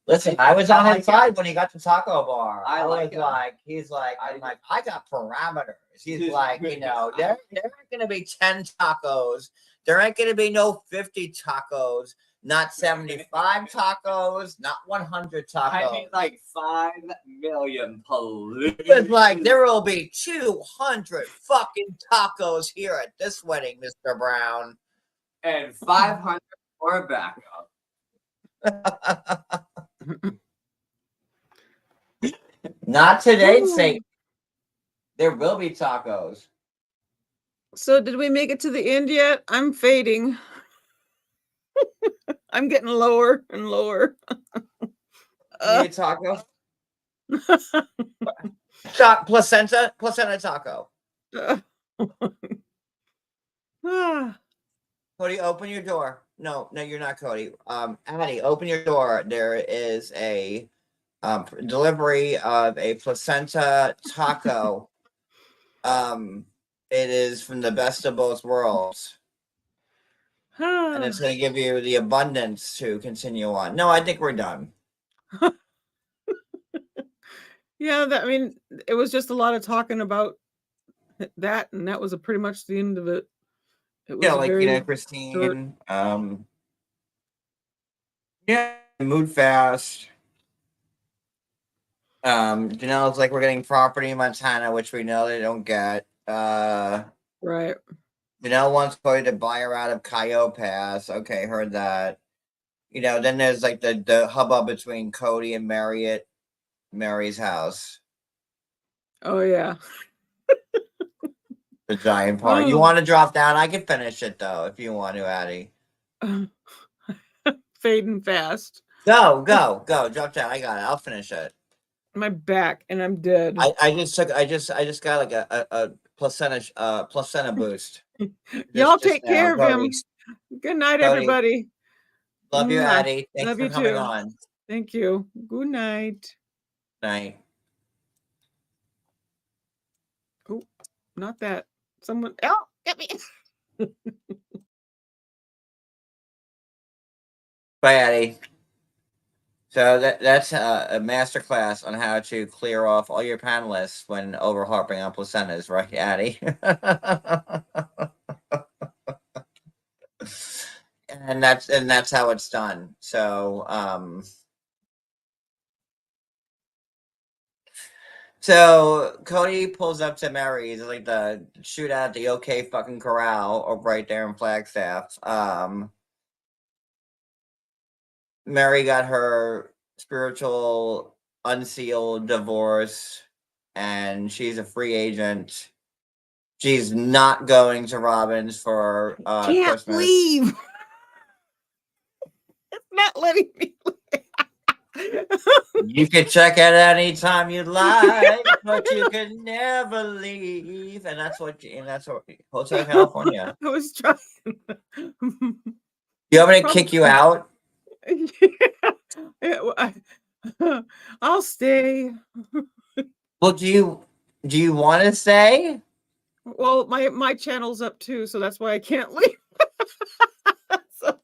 Listen, I was on his side when he got to Taco Bar. I like was him. like, he's like, I'm like, I got parameters. He's like, you know, there ain't gonna be 10 tacos. There ain't gonna be no 50 tacos, not 75 tacos, not 100 tacos. I mean, like 5 million, please. It's like there will be 200 fucking tacos here at this wedding, Mr. Brown. And 500 more backup. Not today, Satan. There will be tacos. So did we make it to the end yet? I'm fading. I'm getting lower and lower. Need a taco? Placenta taco. Cody, open your door. No, you're not Cody. Addie, open your door. There is a delivery of a placenta taco. It is from the best of both worlds. And it's going to give you the abundance to continue on. No, I think we're done. Yeah, I mean, it was just a lot of talking about that, and that was pretty much the end of it. It was like, you know, Christine, short. yeah, mood fast. Janelle's like, we're getting property in Montana, which we know they don't get. Right. Janelle wants Cody to buy her out of Coyote Pass. Okay, heard that. You know, then there's like the hubbub between Cody and Meri at Meri's house. Oh yeah. The giant party. You want to drop down? I can finish it though, if you want to, Addie. Fading fast. Go. Drop down. I got it. I'll finish it. My back, and I'm dead. I just got like a placenta boost. Y'all take care of him. Good night, everybody. Love you, Addie. Thanks Love for you coming too. on. Thank you. Good night. Night. Oh, not that. Someone. Oh, get me. Bye, Addie. So that's a masterclass on how to clear off all your panelists when overharping on placentas, right, Addie? and that's how it's done. So so Cody pulls up to Meri's, like the shootout at the OK fucking Corral or right there in Flagstaff. Meri got her spiritual unsealed divorce, and she's a free agent. She's not going to Robin's for Can't Christmas. Leave. It's not letting me leave. You can check it anytime you'd like, but you can never leave. And that's what Hotel California. I was trying. You want me to kick you out? I'll stay. Well, do you want to stay? Well, my channel's up too, so that's why I can't leave. So.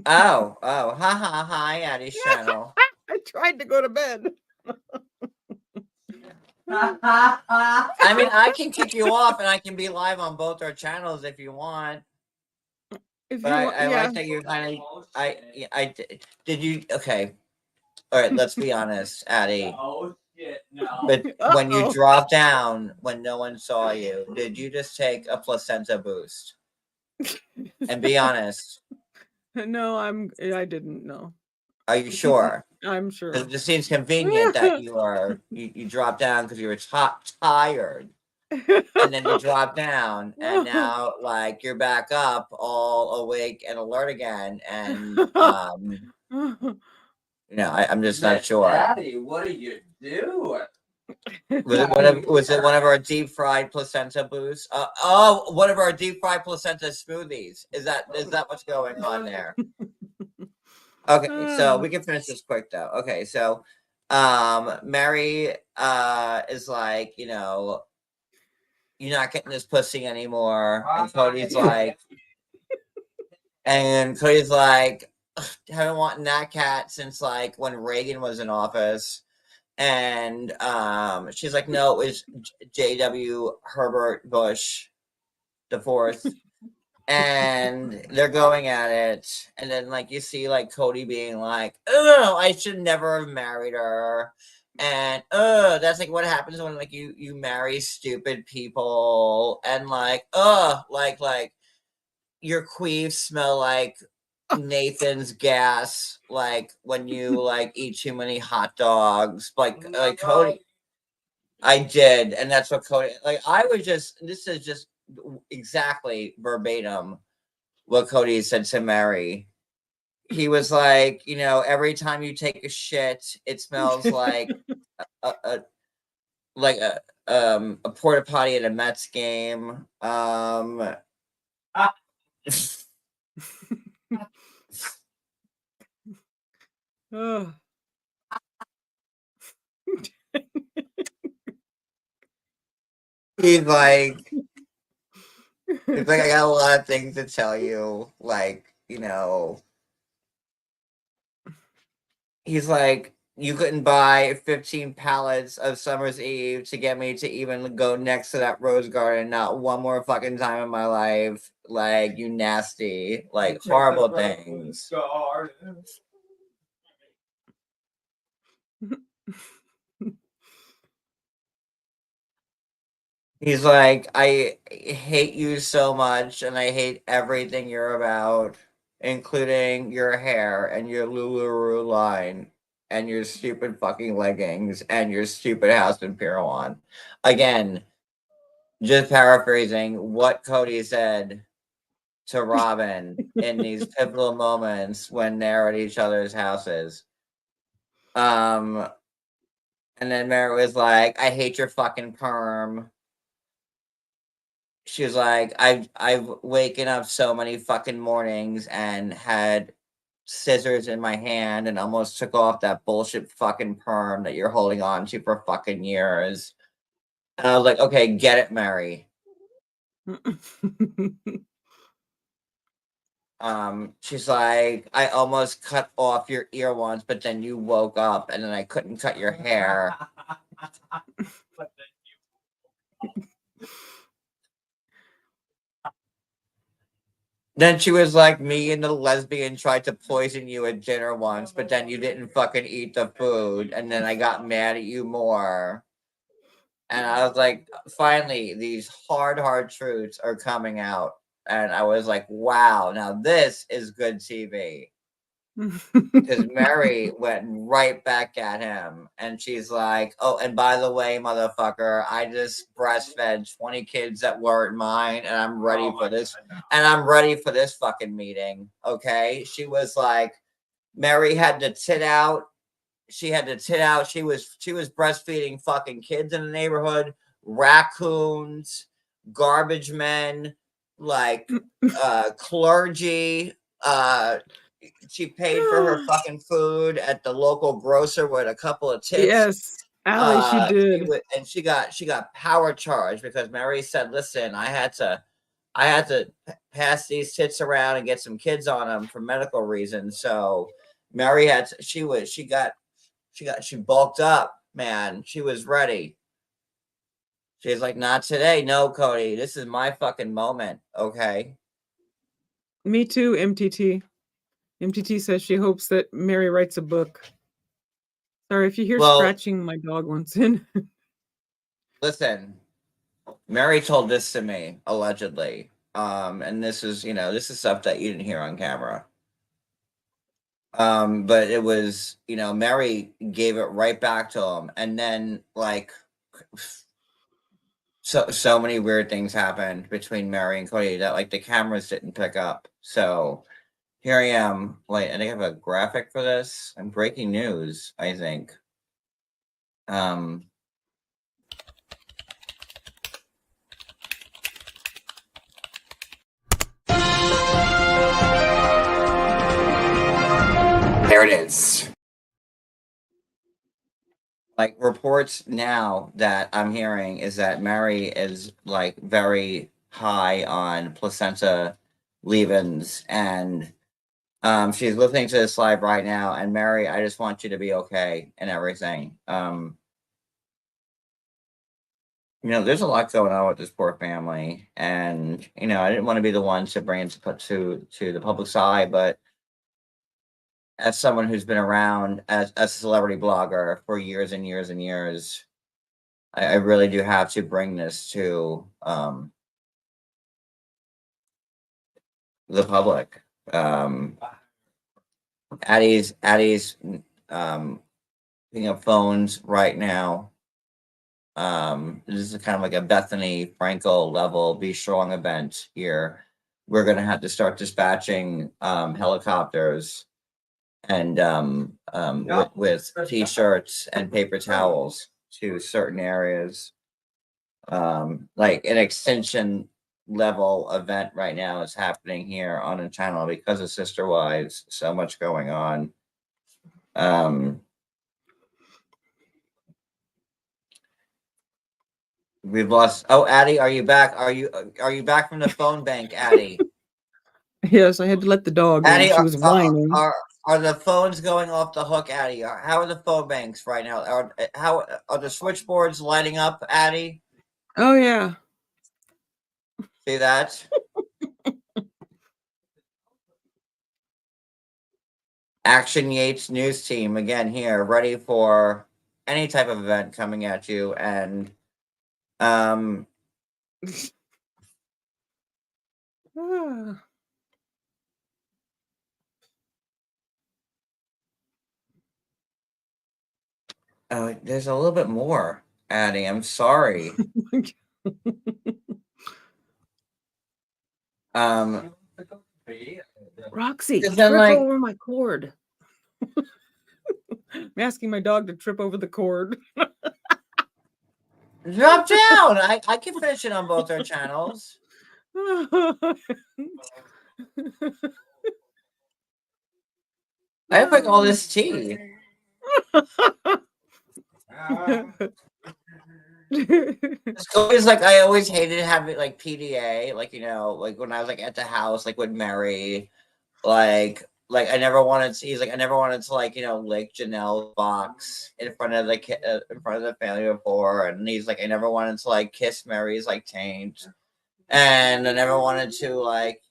Hi, Addie's channel. I tried to go to bed. I mean, I can kick you off, and I can be live on both our channels if you want. But I like that you're kind of. I did you okay? All right, let's be honest, Addie. Oh shit! No. But when you dropped down when no one saw you, did you just take a placenta boost? And be honest. No, I didn't know. Are you sure? I'm sure. It just seems convenient that you dropped down because you were tired. And then you drop down, and now like you're back up, all awake and alert again, and I'm just not sure. Daddy, what are you doing? Was it one of our deep fried placenta boosts? One of our deep fried placenta smoothies. Is that what's going on there? Okay, so we can finish this quick though. Okay, so Meri is like, you're not getting this pussy anymore. And Cody's like, haven't wanted that cat since like when Reagan was in office. And she's like, no, it was J.W. Herbert Bush the fourth. And they're going at it. And then like you see like Cody being like, oh, I should never have married her. And that's like what happens when like you marry stupid people, and like your queefs smell like Nathan's gas, like when you like eat too many hot dogs, like Cody. I did, and that's what Cody like. This is just exactly verbatim what Cody said to Meri. He was like, every time you take a shit, it smells like a porta potty at a Mets game. He's like, I got a lot of things to tell you. He's like, you couldn't buy 15 pallets of Summer's Eve to get me to even go next to that rose garden, not one more fucking time in my life. Like, you nasty, like horrible things. He's like, I hate you so much, and I hate everything you're about, including your hair and your LuLaRoe line and your stupid fucking leggings and your stupid house in Pirwan. Again, just paraphrasing what Cody said to Robin in these pivotal moments when they're at each other's houses. And then Meri was like, I hate your fucking perm. She was like, I've waken up so many fucking mornings and had scissors in my hand and almost took off that bullshit fucking perm that you're holding on to for fucking years. And I was like, okay, get it, Meri. She's like, I almost cut off your ear once, but then you woke up and then I couldn't cut your hair. Then she was like, me and the lesbian tried to poison you at dinner once, but then you didn't fucking eat the food. And then I got mad at you more. And I was like, finally, these hard truths are coming out. And I was like, wow, now this is good TV. Because Meri went right back at him. And she's like, oh, and by the way, motherfucker, I just breastfed 20 kids that weren't mine. And I'm ready for this. And I'm ready for this fucking meeting. Okay. She was like, Meri had to tit out. She had to tit out. She was breastfeeding fucking kids in the neighborhood, raccoons, garbage men, like clergy. She paid for her fucking food at the local grocer with a couple of tips. Yes, Allie, she did. And she got power charged because Meri said, "Listen, I had to pass these tits around and get some kids on them for medical reasons." So Meri had to, she bulked up, man. She was ready. She's like, not today. No, Cody, this is my fucking moment. Okay. Me too, MTT. MTT says she hopes that Meri writes a book. Sorry, if you hear scratching, my dog wants in. Listen, Meri told this to me allegedly, and this is stuff that you didn't hear on camera. But it was, Meri gave it right back to him, and then like so many weird things happened between Meri and Cody that like the cameras didn't pick up. So here I am, like, and I have a graphic for this. I'm breaking news, I think. There it is. Like, reports now that I'm hearing is that Meri is like very high on placenta leave-ins, and she's listening to this live right now. And Meri, I just want you to be okay and everything. There's a lot going on with this poor family, and I didn't want to be the one to bring it to the public's eye, but as someone who's been around as a celebrity blogger for years and years and years, I really do have to bring this to the public. Addie's picking up phones right now. This is kind of like a Bethany Frankel level Be Strong event here. We're going to have to start dispatching helicopters and with t-shirts and paper towels to certain areas. Like an extension level event right now is happening here on the channel because of Sister Wives. So much going on. We've lost. Oh, Addie, are you back? Are you back from the phone bank, Addie? Yes, I had to let the dog in. Addie, She was whining. are the phones going off the hook, Addie? How are the phone banks right now? How are the switchboards lighting up, Addie? Oh yeah. See that? Action Yates news team again here, ready for any type of event coming at you, and Ah. oh, there's a little bit more, Addie. I'm sorry. Roxy, then, trip like, over my cord. I'm asking my dog to trip over the cord. drop down. I can finish it on both our channels. I have like all this tea. It's always like I always hated having like PDA, like like when I was like at the house, like with Meri, like I never wanted to. He's like I never wanted to like lick Janelle's box in front of in front of the family before, and he's like I never wanted to like kiss Meri's like taint, and I never wanted to like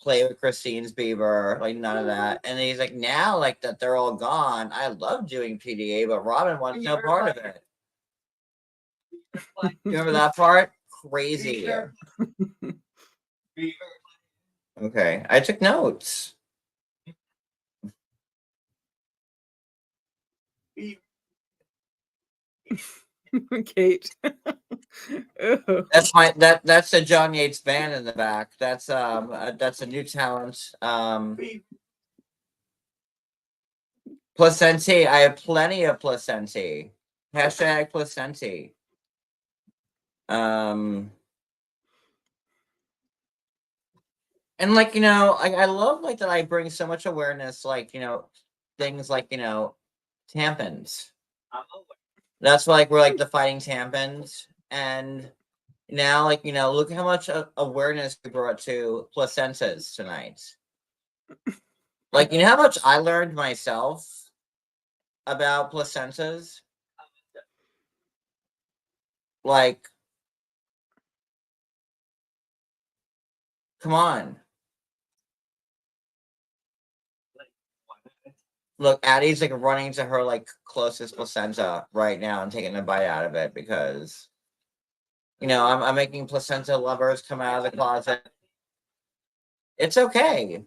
play with Christine's beaver, like none of that. And he's like, now like that they're all gone, I love doing PDA, but Robin wants no part of it. You remember that part? Crazy. Okay, I took notes. Kate. That's the John Yates band in the back. That's a new talent. Placenti. I have plenty of placenti. Hashtag placenti. And like I love like that I bring so much awareness, like things like tampons. That's like we're like the fighting tampons, and now like look how much awareness we brought to placentas tonight. Like how much I learned myself about placentas. Like, come on. Look, Addie's like running to her like closest placenta right now and taking a bite out of it because, you know, I'm making placenta lovers come out of the closet. It's okay.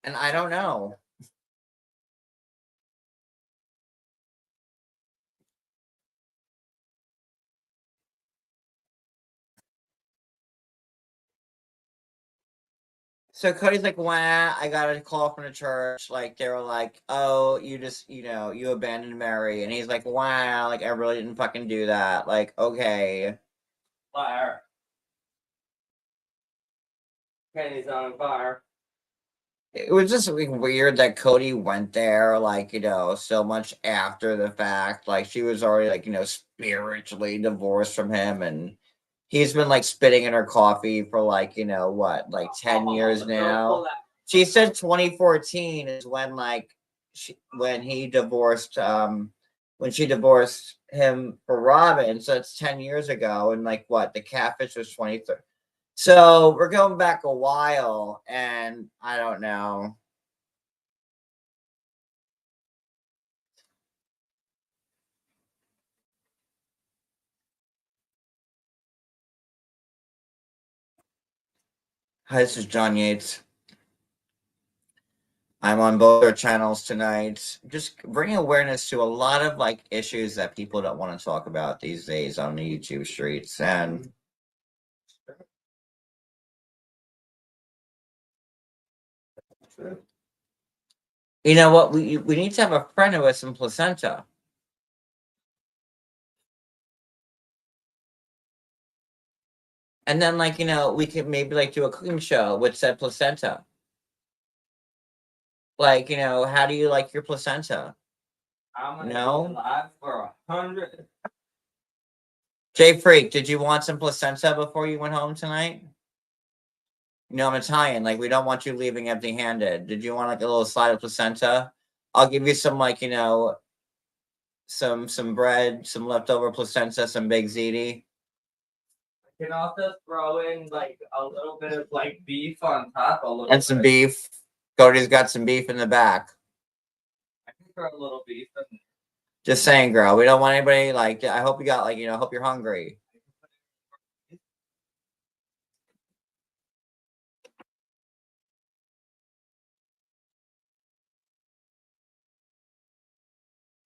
And I don't know. So Cody's like, "Wow, I got a call from the church. Like they were like, oh, you just, you know, you abandoned Meri." And he's like, "Wow, like I really didn't fucking do that. Like, okay." Fire. Kenny's on fire. It was just like weird that Cody went there, like, you know, so much after the fact. Like she was already like, you know, spiritually divorced from him, and he's been like spitting in her coffee for like, you know, what, like 10 years now. She said 2014 is when like when he divorced when she divorced him for Robin. So it's 10 years ago, and like what, the catfish was 23. So we're going back a while, and I don't know. Hi, this is John Yates. I'm on both our channels tonight, just bringing awareness to a lot of like issues that people don't want to talk about these days on the YouTube streets. And you know what? We need to have a friend who has some placenta. And then like, you know, we could maybe like do a cooking show with said placenta. Like, you know, how do you like your placenta? I'm gonna No? be alive for 100. Jay Freak, did you want some placenta before you went home tonight? You know, I'm Italian. Like, we don't want you leaving empty-handed. Did you want like a little slide of placenta? I'll give you some, like, you know, some bread, some leftover placenta, some big ziti. I can also throw in like a little bit of like beef on top, a little And some bit. beef. Cody's got some beef in the back. I can throw a little beef in. Just saying, girl. We don't want anybody like. I hope you got like, you know. Hope you're hungry.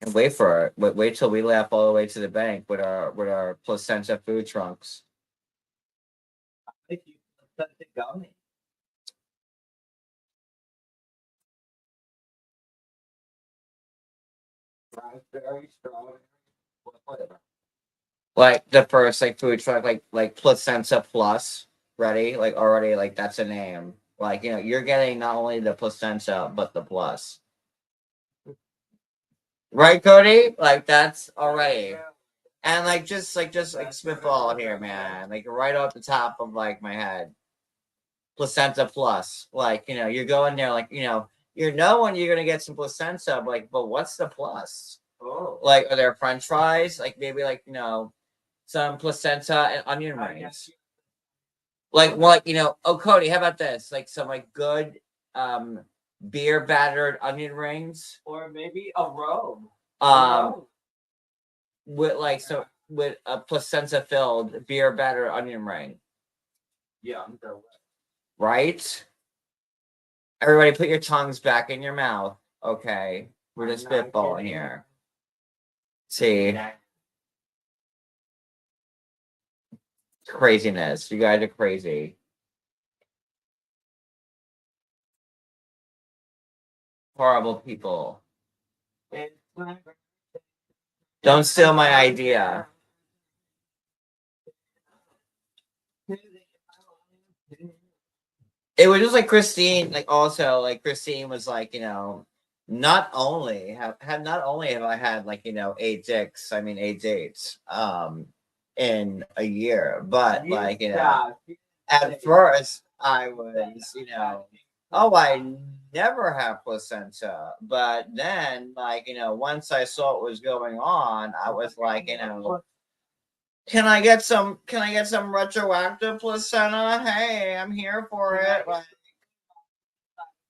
And wait for it. Wait till we laugh all the way to the bank with our placenta food trunks. If you put the gummy. Raspberry, strawberry, whatever. Like the first like food truck, like placenta plus. Ready? Like already, like that's a name. Like, you know, you're getting not only the placenta but the plus. Right, Cody? Like that's already. And like spitball here, man. Like right off the top of like my head. Placenta plus. Like, you know, you're going there, like, you know, you're knowing you're gonna get some placenta, but what's the plus? Oh. Like, are there French fries? Like maybe like, you know, some placenta and onion rings. Like, you know, oh Cody, how about this? Like some like good beer battered onion rings. Or maybe a robe. With like so with a placenta filled beer battered onion ring. Yeah, I'm done. Right? Everybody put your tongues back in your mouth. Okay. We're just spitballing here. See. Craziness. You guys are crazy. Horrible people. Don't steal my idea. It was just like Christine, like also like Christine was like, you know, not only have I had like, you know, 8 dicks, I mean 8 dates in a year, but like, you know, at first I was, you know, oh, I never have placenta. But then, like, you know, once I saw what was going on, I was like, you know, can I get some retroactive placenta? Hey, I'm here for it. Like,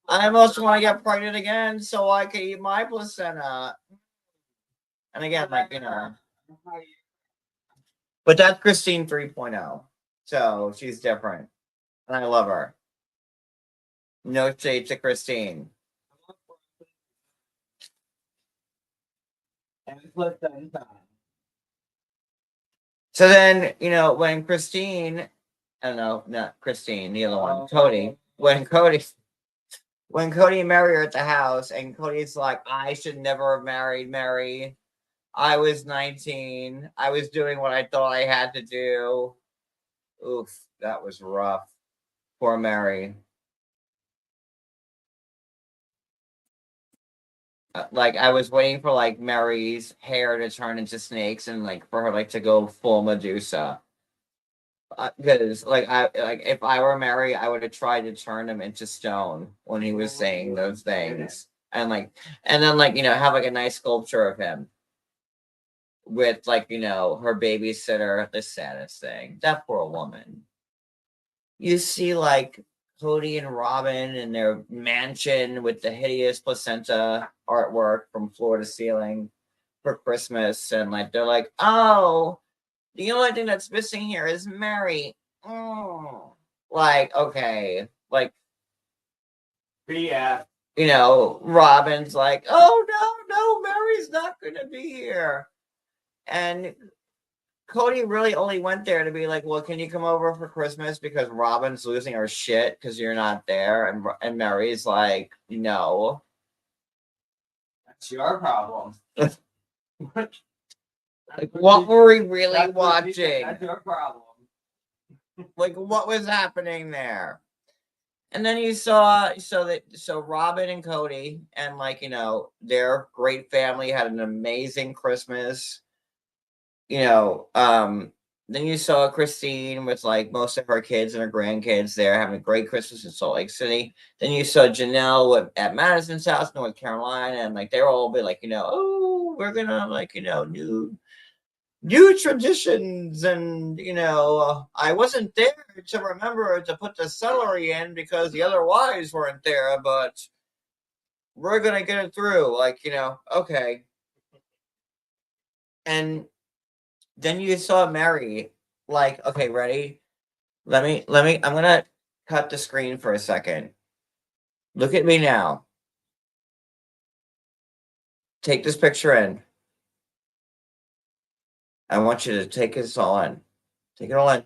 I almost want to get pregnant again so I can eat my placenta. And again, like, you know. But that's Christine 3.0. So she's different. And I love her. No shade to Christine. So then, you know, when Christine, I don't know, not Christine, the other one, Cody, when Cody and Meri are at the house, and Cody's like, I should never have married Meri. I was 19. I was doing what I thought I had to do. Oof, that was rough. Poor Meri. Like I was waiting for like Meri's hair to turn into snakes and like for her like to go full Medusa. Because like if I were Meri, I would have tried to turn him into stone when he was saying those things, and then like you know have like a nice sculpture of him with like you know her babysitter. The saddest thing, that poor woman. You see like Cody and Robin in their mansion with the hideous placenta artwork from floor to ceiling for Christmas, and like they're like, oh, the only thing that's missing here is Meri. Oh. Like, okay, like, yeah, you know, Robin's like, oh no, Meri's not gonna be here, and Cody really only went there to be like, well, can you come over for Christmas because Robin's losing her shit because you're not there, and Meri's like, no, that's your problem. Like, what were we really watching? That's your problem. Like, what was happening there? And then you saw so Robin and Cody and like you know their great family had an amazing Christmas. You know, then you saw Christine with like most of her kids and her grandkids there having a great Christmas in Salt Lake City. Then you saw Janelle at Madison's house, North Carolina, and like they're all be like, you know, oh, we're gonna like, you know, new traditions, and you know, I wasn't there to remember to put the celery in because the other wives weren't there, but we're gonna get it through. Like, you know, okay. And then you saw Meri, like, okay, ready? I'm gonna cut the screen for a second. Look at me now. Take this picture in. I want you to take this all in. Take it all in.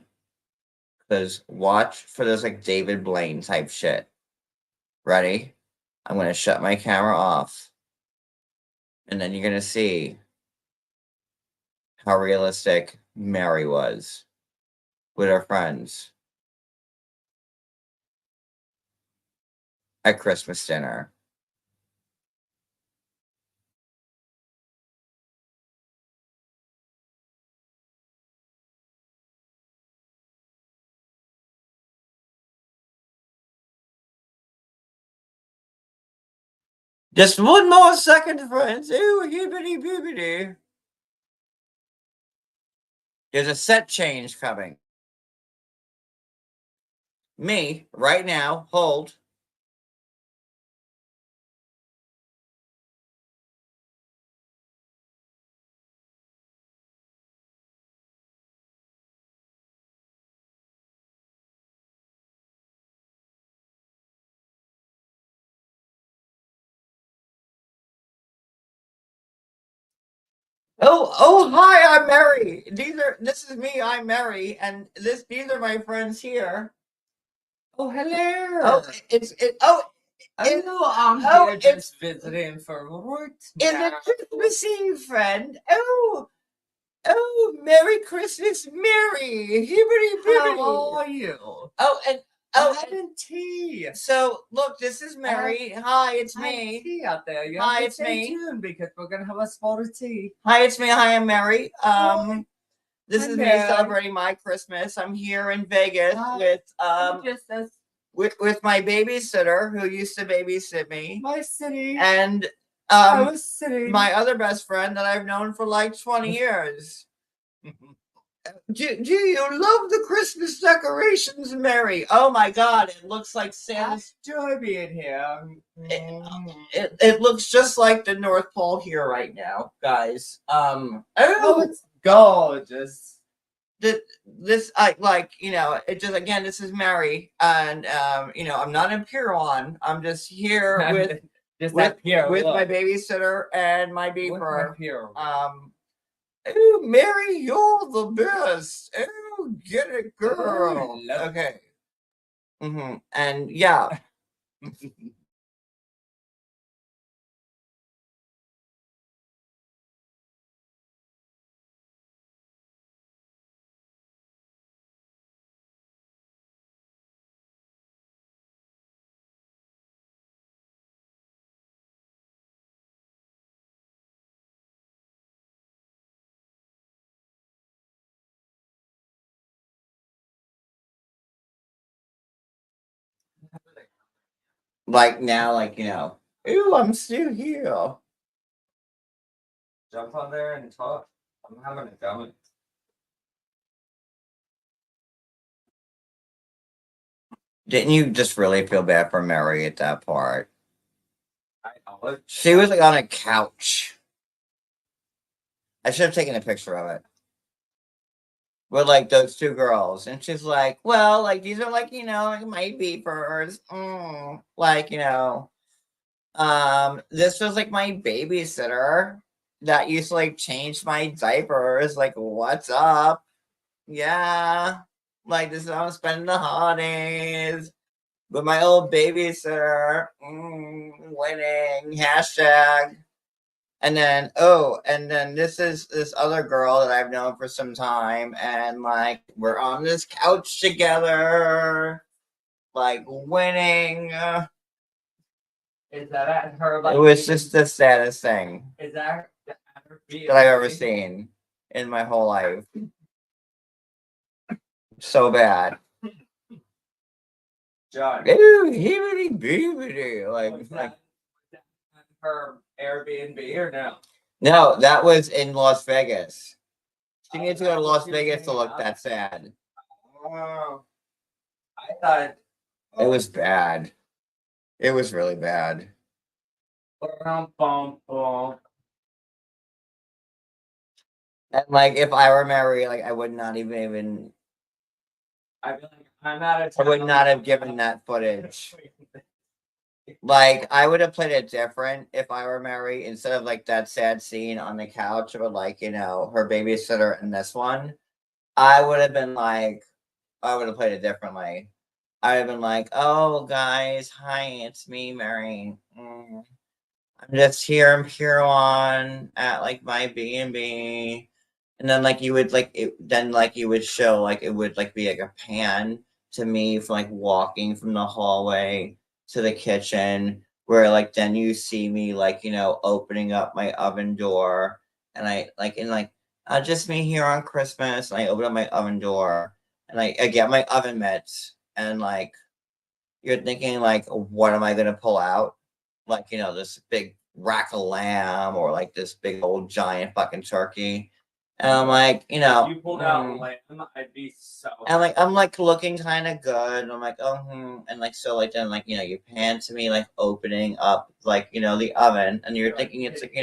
Because watch for this like David Blaine type shit. Ready? I'm gonna shut my camera off. And then you're gonna see how realistic Meri was with her friends at Christmas dinner. Just one more second, friends. Ooh, hibbity bibbity. There's a set change coming. Me, right now, hold. Oh, hi, I'm Meri. This is me, I'm Meri, and these are my friends here. Oh, hello. Oh, it's I'm here just visiting for work. Is it Christmas Eve, friend? Oh, Merry Christmas, Meri. Hibbity bibbity. How are you? I'm having tea. So look, this is Meri. Hi, it's I have me. tea out there. You Hi, have to it's stay me. tuned because we're gonna have a spot of tea. Hi, it's me. Hi, I'm Meri. This Hi, is Meri. me celebrating my Christmas. I'm here in Vegas with my babysitter who used to babysit me. My city. And I was sitting. my other best friend that I've known for like 20 years. Do you love the Christmas decorations, Meri? Oh my God, it looks like Santa's. Joy being here. It looks just like the North Pole here right now, guys. Oh, Oh, it's gorgeous. this I like, it just again, this is Meri, and I'm not in Piron. I'm just here with Just with, that pure with my look. babysitter and my With my beeper. pure. Oh, Meri, you're the best. Oh, get it, girl. Oh, love it. Okay. And yeah, like now, ooh, I'm still here. Jump on there and talk. I'm having a dummy. Didn't you just really feel bad for Meri at that part? I know it. She was like on a couch. I should have taken a picture of it. With like those two girls. And she's like, well, like these are like, like my beepers. This was like my babysitter that used to like change my diapers. Like, what's up? Yeah. Like this is how I'm spending the holidays. With my old babysitter. Winning. Hashtag. And then this is this other girl that I've known for some time, and like we're on this couch together, like winning. Is that at her? Like, It was just the saddest thing Is that at her that I've ever seen in my whole life. So bad. John. Ew, heebity beebity. Was that her Airbnb or no? No, that was in Las Vegas. She needs to go to Las Vegas to look that sad. Oh, I thought It was bad. It was really bad. And like, if I were Meri, like, I would not even. I feel like I'm out of I would town. not have given that footage. Like, I would have played it different if I were Meri, instead of like that sad scene on the couch with like, her babysitter in this one. I would have been like, I would have played it differently. I would have been like, oh guys, hi, it's me, Meri. I'm just here in Piron at like my B&B. And then like you would like it, then like you would show like it would like be like a pan to me from like walking from the hallway to the kitchen, where like then you see me like opening up my oven door, and just me here on Christmas, and I open up my oven door, and I get my oven mitts, and like you're thinking like, what am I gonna pull out? Like this big rack of lamb, or like this big old giant fucking turkey. And I'm like, If you pulled out lamb, I'd be so. and like I'm like looking kind of good, and I'm like, and like so like then like you pan to me like opening up like the oven, and you're thinking it's like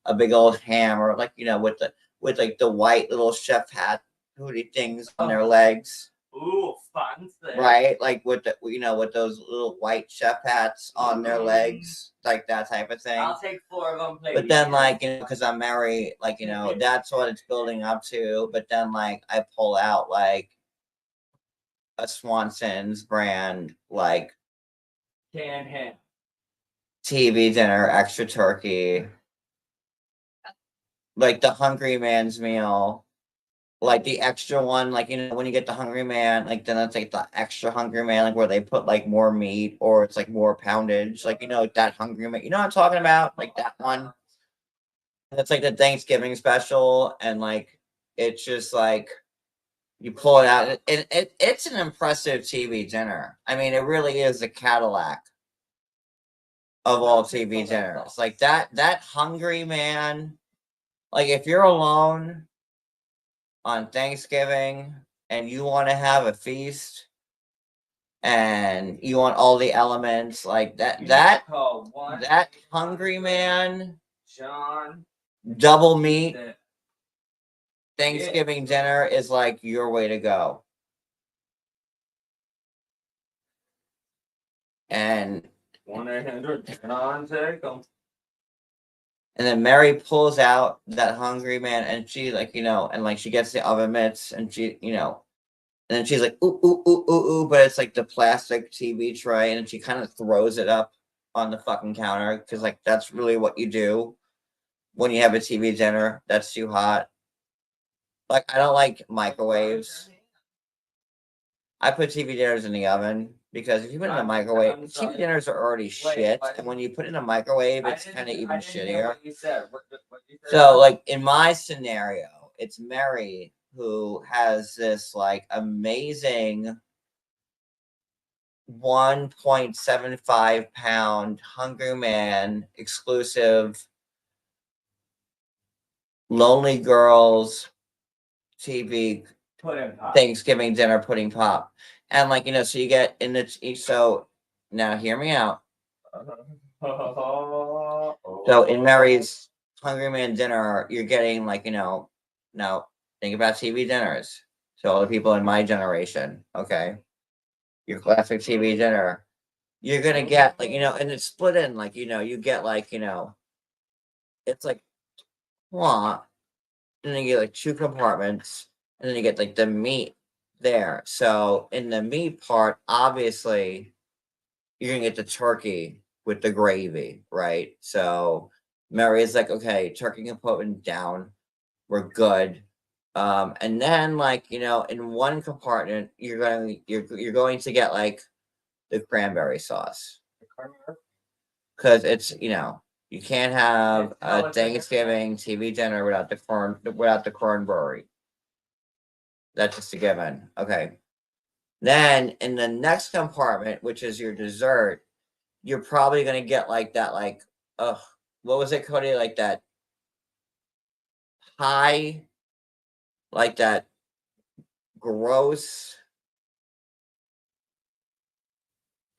a big old ham, or like with like the white little chef hat hootie things on their legs. Ooh, fancy. Right, like with the with those little white chef hats on their legs, like that type of thing. I'll take 4 of them, please. But then like because I'm Meri, like that's what it's building up to. But then like I pull out like a Swanson's brand like canned ham, TV dinner, extra turkey, like the Hungry Man's meal. Like the extra one, like when you get the Hungry Man, like then it's like the extra Hungry Man, like where they put like more meat, or it's like more poundage, like that Hungry Man. You know what I'm talking about? Like that one. And it's like the Thanksgiving special, and like it's just like you pull it out. It's an impressive TV dinner. I mean, it really is a Cadillac of all TV dinners. Like that Hungry Man. Like if you're alone on Thanksgiving and you want to have a feast and you want all the elements like that hungry man John double meat Thanksgiving dinner is like your way to go. And 1-800 John, take 'em. and then Meri pulls out that hungry man and she like, and like she gets the oven mitts and she, and then she's like, ooh, ooh, ooh, ooh, ooh, but it's like the plastic TV tray and she kind of throws it up on the fucking counter because like that's really what you do when you have a TV dinner that's too hot. Like I don't like microwaves. I put TV dinners in the oven because if you put it in the microwave, TV dinners are already shit, and when you put it in a microwave, it's kind of even shittier. So, like in my scenario, it's Meri who has this like amazing 1.75-pound Hungry Man exclusive Lonely Girls TV Thanksgiving dinner pudding pop. And like, so you get in the so now hear me out. So in Meri's Hungry Man dinner, you're getting like, now think about TV dinners. So all the people in my generation, okay. Your classic TV dinner. You're gonna get like, and it's split in like, you get like, it's like and then you get like two compartments, and then you get like the meat there. So in the meat part, obviously, you're gonna get the turkey with the gravy, right? So Meri is like, okay, turkey component down, we're good. And then like in one compartment, you're going to get like the cranberry sauce because it's you can't have a Thanksgiving TV dinner without the cranberry. That's just a given. Okay. Then in the next compartment, which is your dessert, you're probably gonna get like that, like, what was it, Cody? Like that pie, like that gross,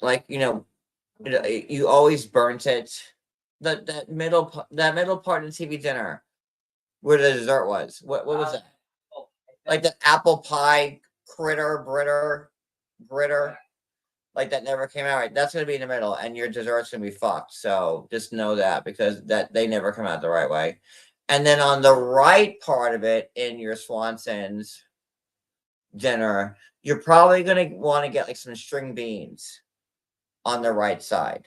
like you always burnt it. That middle part of the TV dinner where the dessert was. What was that? Like the apple pie britter, like that never came out right. That's gonna be in the middle, and your dessert's gonna be fucked. So just know that because that they never come out the right way. And then on the right part of it in your Swanson's dinner, you're probably gonna want to get like some string beans on the right side.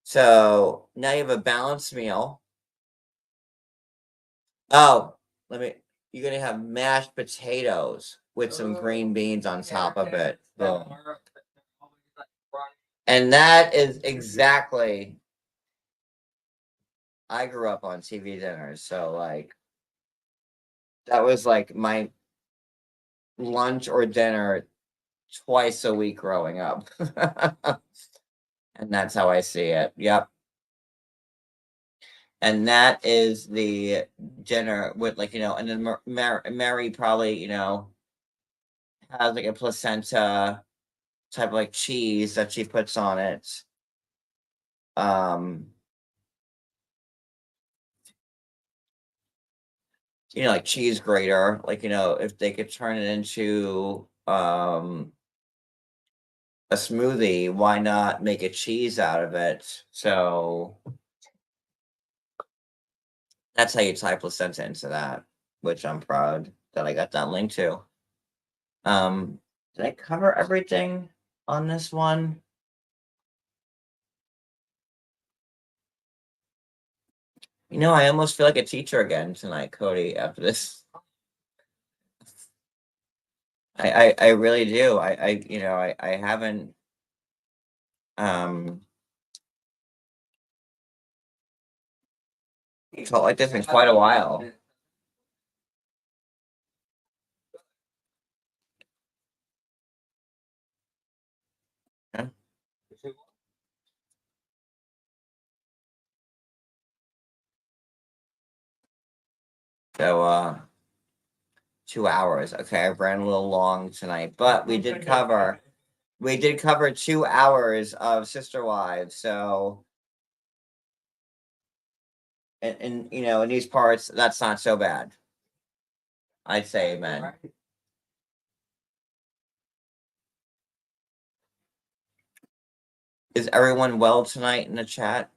So now you have a balanced meal. Oh, you're gonna have mashed potatoes with some green beans on top of it. Boom. And that is exactly I grew up on TV dinners, so like that was like my lunch or dinner twice a week growing up. And that's how I see it. Yep. And that is the dinner with like, and then Meri probably, has like a placenta type of like cheese that she puts on it. Um, like cheese grater, like, if they could turn it into a smoothie, why not make a cheese out of it? So that's how you tie placenta into that, which I'm proud that I got that link to. Did I cover everything on this one? I almost feel like a teacher again tonight, Cody, after this. I really do. I haven't felt like this in quite a while. Yeah. So 2 hours. Okay, I ran a little long tonight, but we did cover 2 hours of Sister Wives. So, and you know, in these parts, that's not so bad. I'd say amen. Is everyone well tonight in the chat?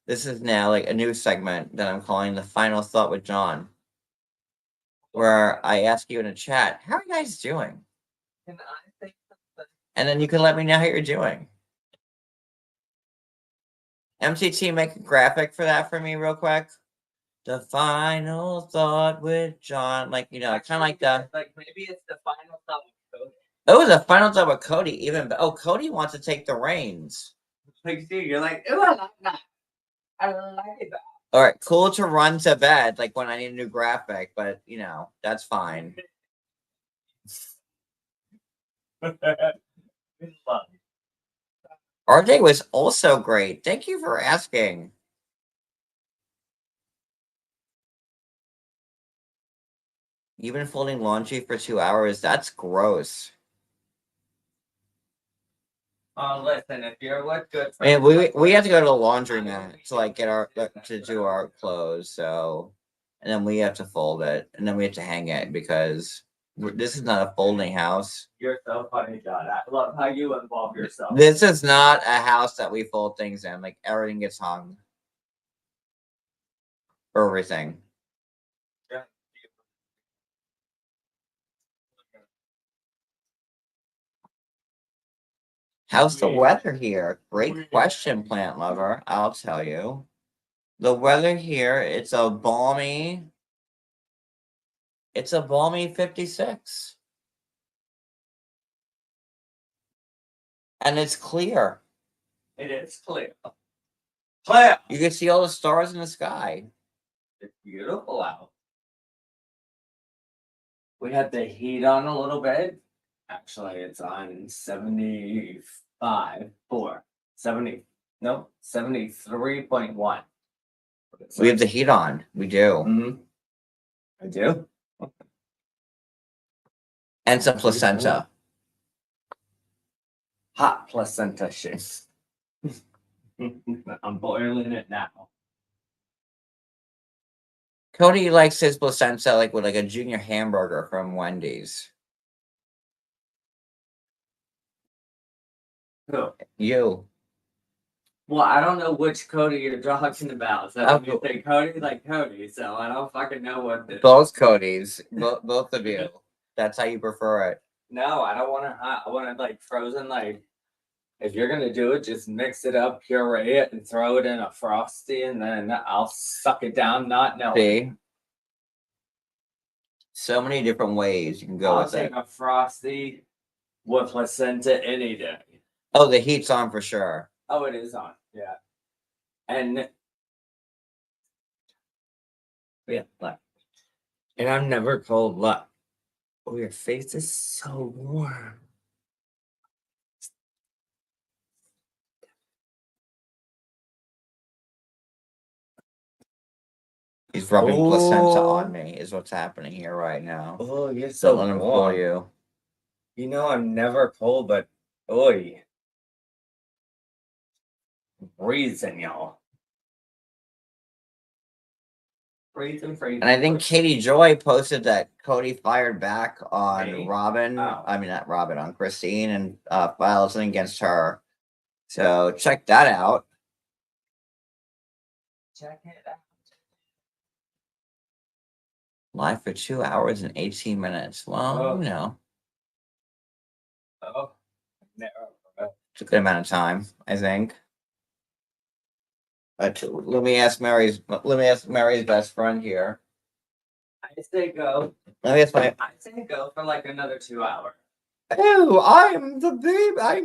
This is now like a new segment that I'm calling the final thought with John, where I ask you in a chat, how are you guys doing? Can I think something? And then you can let me know how you're doing. MCT, make a graphic for that for me real quick. The final thought with John, like, you know, kind of like the. Like maybe it's the final thought with Cody. Oh, the final thought with Cody. Cody wants to take the reins. Like, dude, you're like, ooh, I like that. I like that. All right, cool to run to bed, like when I need a new graphic, but you know, that's fine. Our day was also great. Thank you for asking. You've been folding laundry for 2 hours? That's gross. Listen, if you're what good. I mean, we have to go to the laundromat to like get our to do our clothes, so, and then we have to fold it, and then we have to hang it because this is not a folding house. You're so funny, John. I love how you involve yourself. This is not a house that we fold things in. Like everything gets hung. Everything. How's the weather here? Great question, plant lover. I'll tell you. The weather here, it's a balmy 56. And it's clear. It is clear. Clear. You can see all the stars in the sky. It's beautiful out. We had the heat on a little bit. Actually, it's on 75, 73.1. We have the heat on. We do. Mm-hmm. I do. And some placenta. Hot placenta shit. I'm boiling it now. Cody likes his placenta like with like a junior hamburger from Wendy's. Who? You. Well, I don't know which Cody you're talking about. So when you say Cody, like Cody, so I don't fucking know what this. Both Codys. Both of you. That's how you prefer it. No, I don't want to hot. I want it like frozen. Like, if you're gonna do it, just mix it up, puree it, and throw it in a frosty, and then I'll suck it down, not knowing. See? So many different ways you can go with it. I'll take a frosty with placenta any day. Oh, the heat's on for sure. Oh, it is on. Yeah. And yeah, look. And I'm never cold. Look. Oh, your face is so warm. He's rubbing placenta on me, is what's happening here right now. Oh, you're so Don't let him fool you. You know, I'm never cold, but oi. Freezing, y'all. Freezing. And I think Katie Joy posted that Cody fired back on Me? Robin. Oh. I mean, not Robin, on Christine, and filed something against her. So check that out. Check it out. Live for 2 hours and 18 minutes. Well, you know, Oh. No. it's a good amount of time, I think. Let me ask Mary's best friend here. I say go. Let me ask my. I say go for like another 2 hours. Oh, I'm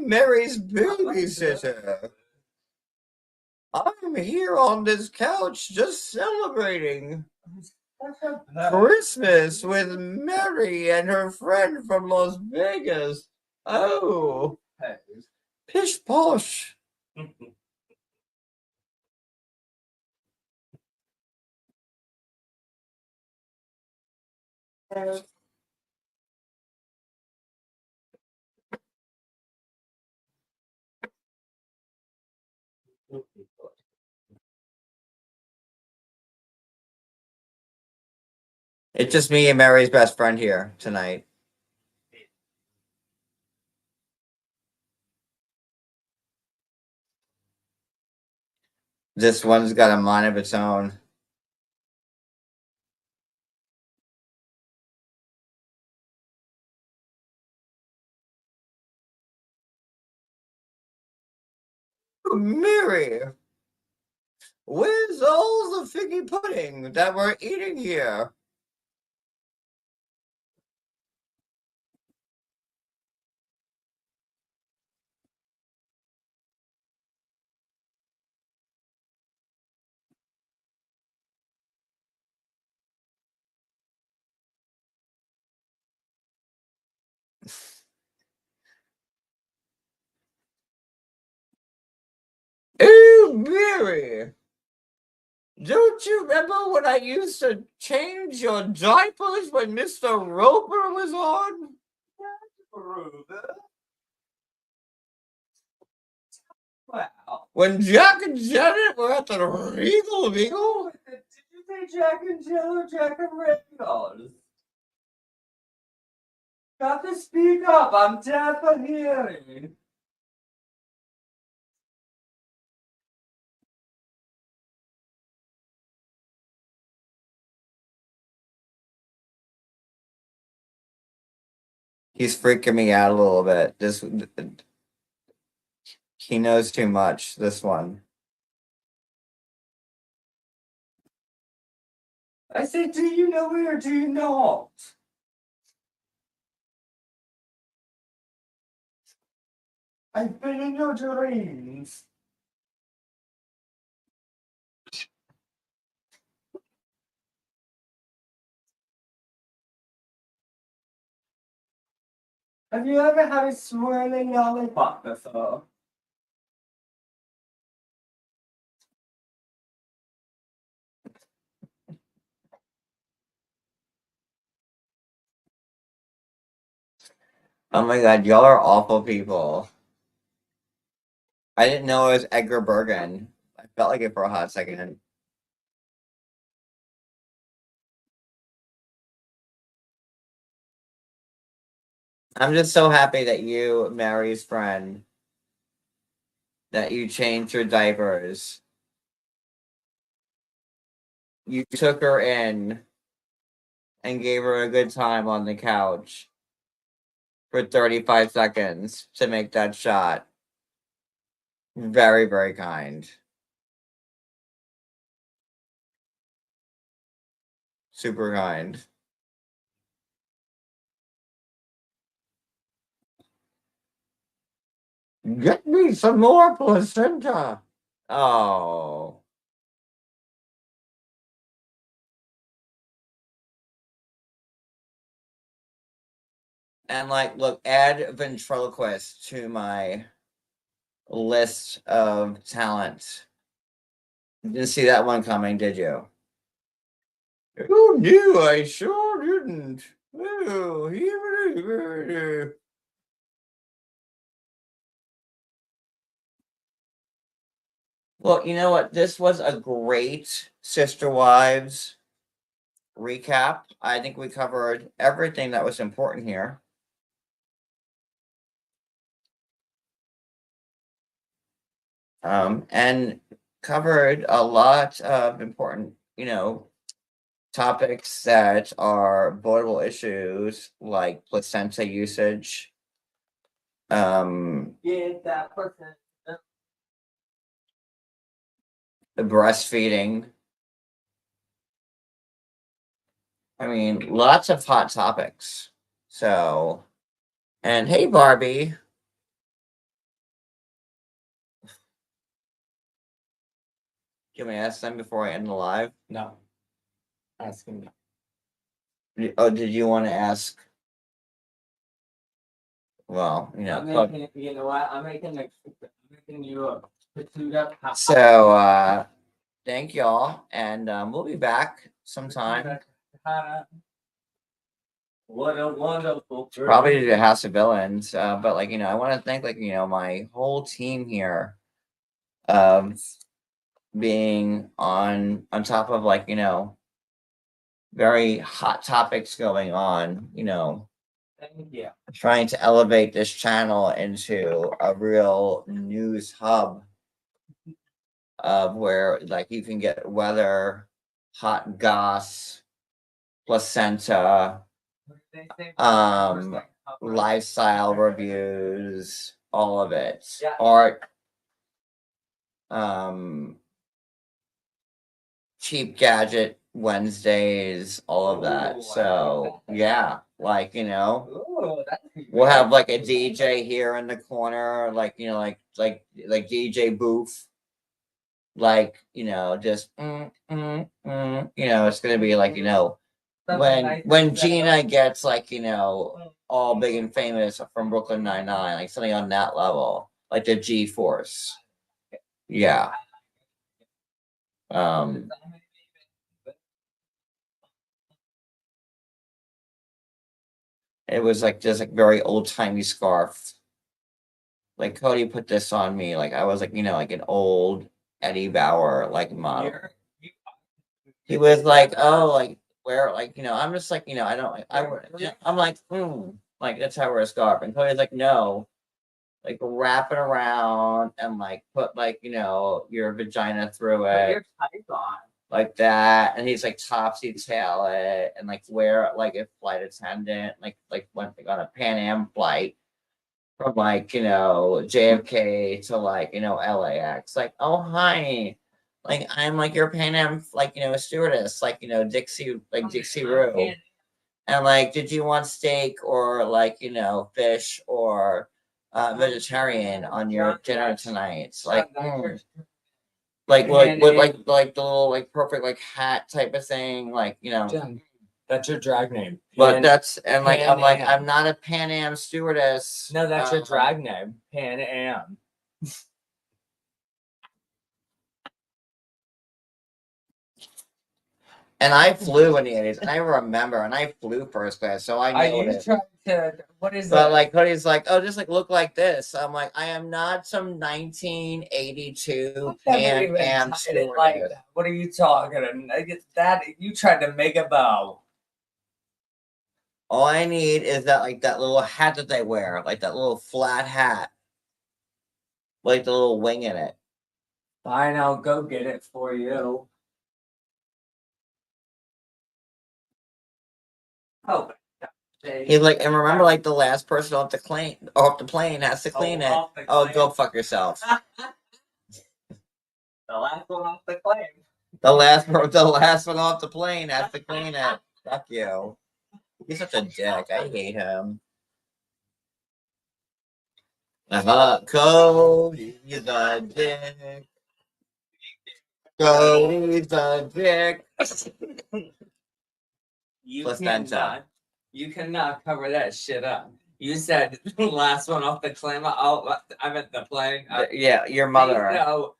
Mary's babysitter. I'm here on this couch just celebrating Christmas with Meri and her friend from Las Vegas. Oh, pish posh. It's just me and Meri's best friend here tonight. This one's got a mind of its own. Meri, where's all the figgy pudding that we're eating here? Oh, Meri, don't you remember when I used to change your diapers when Mr. Roper was on? Wow. When Jack and Janet were at the Regal Beagle? Did you say Jack and Jill or Jack and Regals? Got to speak up. I'm deaf of hearing. He's freaking me out a little bit. He knows too much, this one. I said, do you know me or do you not? I've been in your dreams. Have you ever had a swirling lollipop before? Oh my god, y'all are awful people. I didn't know it was Edgar Bergen. I felt like it for a hot second. I'm just so happy that you, Meri's friend, that you changed her diapers. You took her in and gave her a good time on the couch for 35 seconds to make that shot. Very, very kind. Super kind. Get me some more placenta. Oh. And like, look, add ventriloquist to my list of talent. Didn't see that one coming, did you? Oh no, I sure didn't. Oh, well, you know what? This was a great Sister Wives recap. I think we covered everything that was important here. And covered a lot of important, topics that are avoidable issues like placenta usage. Get that person. Breastfeeding. I mean, lots of hot topics. So, and hey, Barbie. Can we ask them before I end the live? No. Asking me. Oh, did you want to ask? Well, you know what? I'm making you a pursuit up. So, thank y'all, and we'll be back sometime. What a wonderful bird. Probably the House of Villains. But like, I want to thank like, my whole team here of being on top of like, very hot topics going on, Thank you. trying to elevate this channel into a real news hub of where like you can get weather, hot goss, placenta, lifestyle reviews, all of it, Yeah. art, cheap gadget Wednesdays, all of that. Ooh, I So like that. yeah, like Ooh, that's we'll have like a DJ here in the corner, like like DJ booth, like just it's gonna be like when Gina gets like all big and famous from Brooklyn Nine-Nine, like something on that level, like the G Force. Yeah. It was like just like very old timey scarf. Like Cody put this on me, like I was like like an old Eddie Bauer like model. He was like, oh, like where, like I'm just like I don't like I'm like like that's how I wear a scarf, and Cody's like no, like wrap it around and like put like your vagina through it. Your tights on. Like that, and he's like topsy tail it, and like wear it like a flight attendant, like went like, on a Pan Am flight from like JFK to like LAX. Like, oh hi, like I'm like your Pan Am like stewardess, like Dixie Rue, and like did you want steak or like fish or vegetarian on your dinner tonight? It's like. Like with like the little like perfect like hat type of thing, like That's your drag name. but that's and like Pan I'm like Am. I'm not a Pan Am stewardess. No, that's your drag name. Pan Am. And I flew in the 80s, and I remember, and I flew first class, so I know Are you it. trying to? What is But that? like Cody's like, oh, just like look like this. I'm like, I am not some 1982 Pan Am stewardess. Like that. What are you talking? That you tried to make a bow. All I need is that like that little hat that they wear, like that little flat hat, like the little wing in it. Fine, I'll go get it for you. Oh, He's like, and remember, like the last person off the plane has to clean it. Oh, go fuck yourself. The last one off the plane. The last one off the plane has to clean it. Fuck you. He's such a dick. I hate him. Cody's a dick. Cody's a dick. Placenta. You cannot cover that shit up. You said the last one off the claim. I meant the plane. Yeah, your mother. No,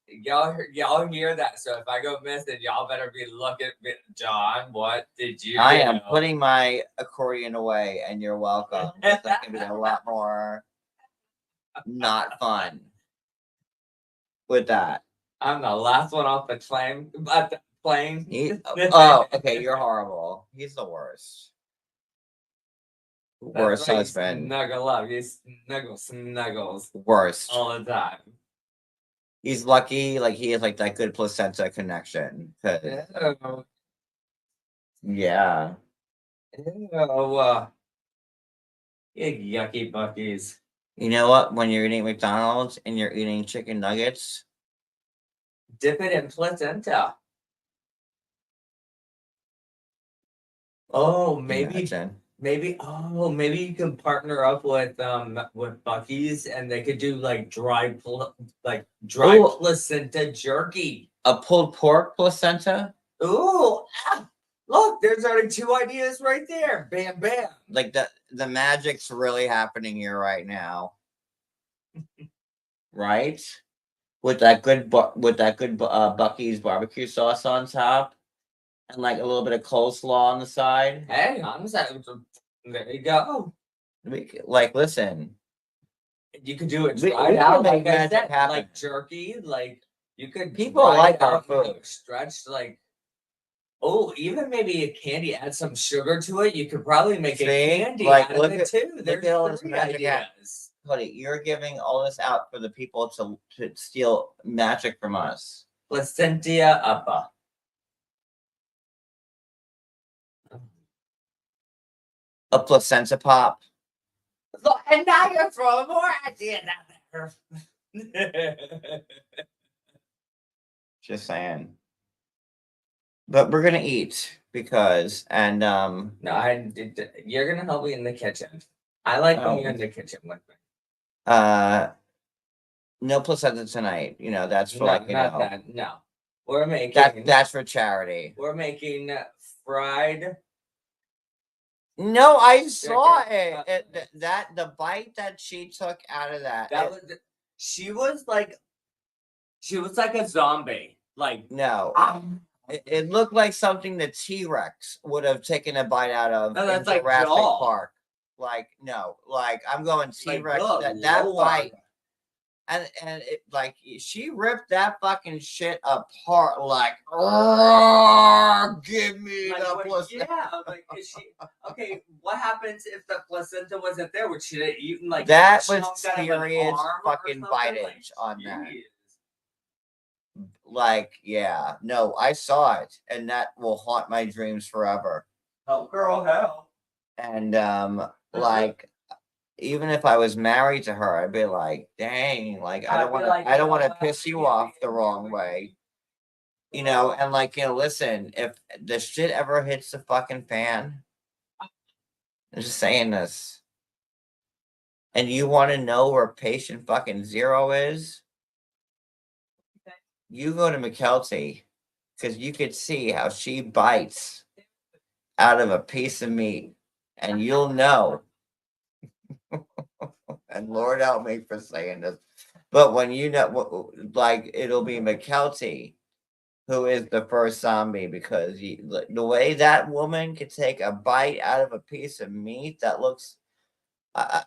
y'all hear that? So if I go missing, y'all better be looking. John, what did you? I am putting my accordion away, and you're welcome. That's gonna be a lot more not fun with that. I'm the last one off the claim, but the plane. Oh, okay, you're horrible. He's the worst. Worst husband. Snuggle up. You snuggles Worst. all the time. He's lucky, like he has like that good placenta connection. Ew. Yeah. Ew. You yucky buckies. You know what? When you're eating McDonald's and you're eating chicken nuggets, Dip it in placenta. Oh, maybe you can partner up with Bucky's and they could do like dry placenta jerky. a pulled pork placenta, Ooh, look, there's already 2 ideas right there. Bam, bam. like the magic's really happening here right now, right? With that good Bucky's barbecue sauce on top, and like a little bit of coleslaw on the side. Hey, I'm saying, there you go. Like, listen, You could do it We- dried we out, can like make I magic said, happen. like jerky, like you could People dry like it our out, you know, food. stretched like. Oh, even maybe a candy, add some sugar to it. You could probably make See? a candy Like, out look of it at- too. look There's at all this 3 magic ideas. Cody, you're giving all this out for the people to steal magic from us. Placentia uppa. A placenta pop. Look, and now you're throwing more ideas out there. Just saying. But we're gonna eat because No, you're gonna help me in the kitchen. I like when you're Oh. in the kitchen with me. No placenta tonight. You know, that's for No, like, you not know, that. No, we're making. that's for charity. We're making fried. No, I saw Chicken. it. That the bite that she took out of that. That was. She was like a zombie. Like No. It looked like something the T-Rex would have taken a bite out of No, in that's like Jurassic jaw. Park. Like, no, like I'm going T-Rex. good that Lord. bite, and it like she ripped that fucking shit apart. Like, "Roar, give me Like, the what- placenta." yeah, like is she okay? What happens if the placenta wasn't there? Would she have eaten like That a was chunk out of an serious arm or fucking something? Like, bitage on that. jeez. Like, yeah, no, I saw it, and that will haunt my dreams forever. Help, girl, help. And like, even if I was married to her, I'd be like, dang, like I I'd don't be want to, like, I don't you want know to what? piss you Yeah, off the yeah, wrong yeah. way, you know. And like, you know, listen, if the shit ever hits the fucking fan, I'm just saying this, and you want to know where patient fucking zero is, you go to McKelty, because you could see how she bites out of a piece of meat, and you'll know. And Lord help me for saying this, but when you know, like, it'll be McKelty who is the first zombie, because the way that woman could take a bite out of a piece of meat that looks, I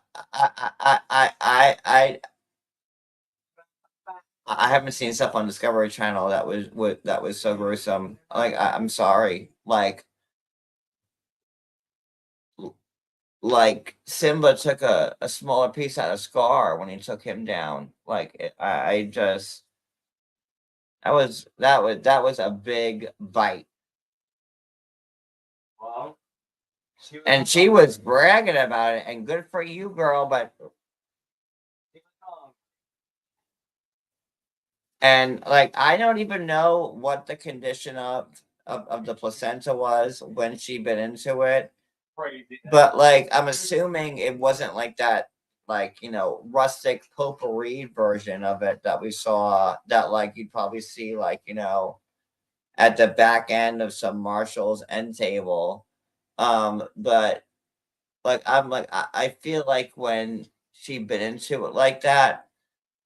haven't seen stuff on Discovery Channel that was so gruesome. Like, I'm sorry, like Simba took a smaller piece out of Scar when he took him down. Like, I just that was a big bite, Well, and she was bragging about it. And good for you, girl. But and like, I don't even know what the condition of the placenta was when she bit into it. crazy. But like, I'm assuming it wasn't like that, like, you know, rustic potpourri version of it that we saw, that like you'd probably see, like, you know, at the back end of some Marshall's end table. But like, I feel like when she bit into it like that,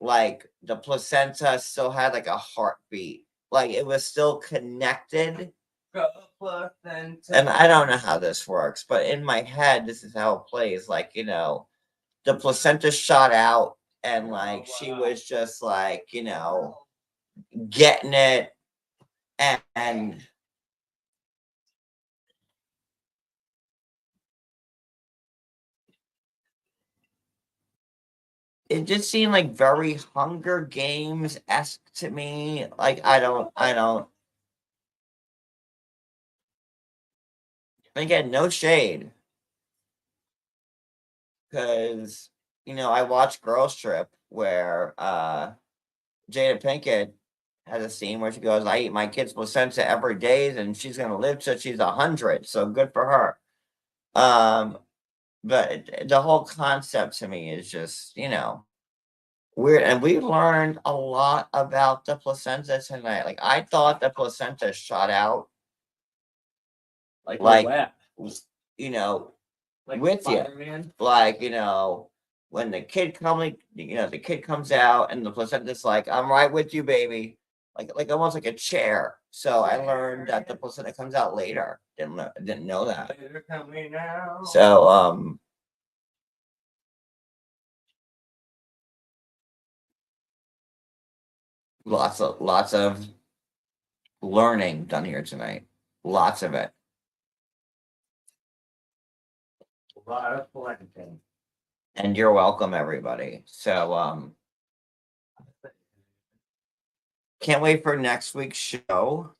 like the placenta still had like a heartbeat, like it was still connected. And I don't know how this works, but in my head, this is how it plays. Like, you know, the placenta shot out, and like she was just like, you know, getting it, and it just seemed like very Hunger Games-esque to me. Like, I don't. Again, no shade, because, you know, I watched Girls Trip where Jada Pinkett has a scene where she goes, "I eat my kid's placenta every day, and she's gonna live till she's 100. So good for her." But the whole concept to me is just, you know, weird. And we learned a lot about the placenta tonight. Like, I thought the placenta shot out, Like, like, you know, like with you. Spider-Man. Like, you know, when the kid comes out and the placenta's like, "I'm right with you, baby." like almost like a chair. So I learned that the placenta comes out later. Didn't know that. So lots of learning done here tonight. Lots of it. A lot of planting. And you're welcome, everybody. So can't wait for next week's show.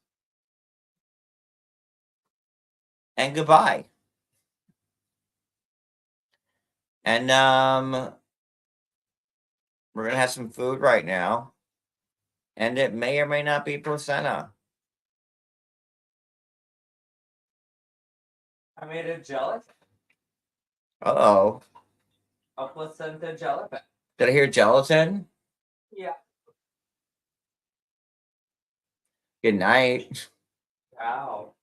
And goodbye. And we're gonna have some food right now. And it may or may not be placenta. I made a gelatin. Uh-oh. A placenta gelatin. Did I hear gelatin? Yeah. Good night. Wow.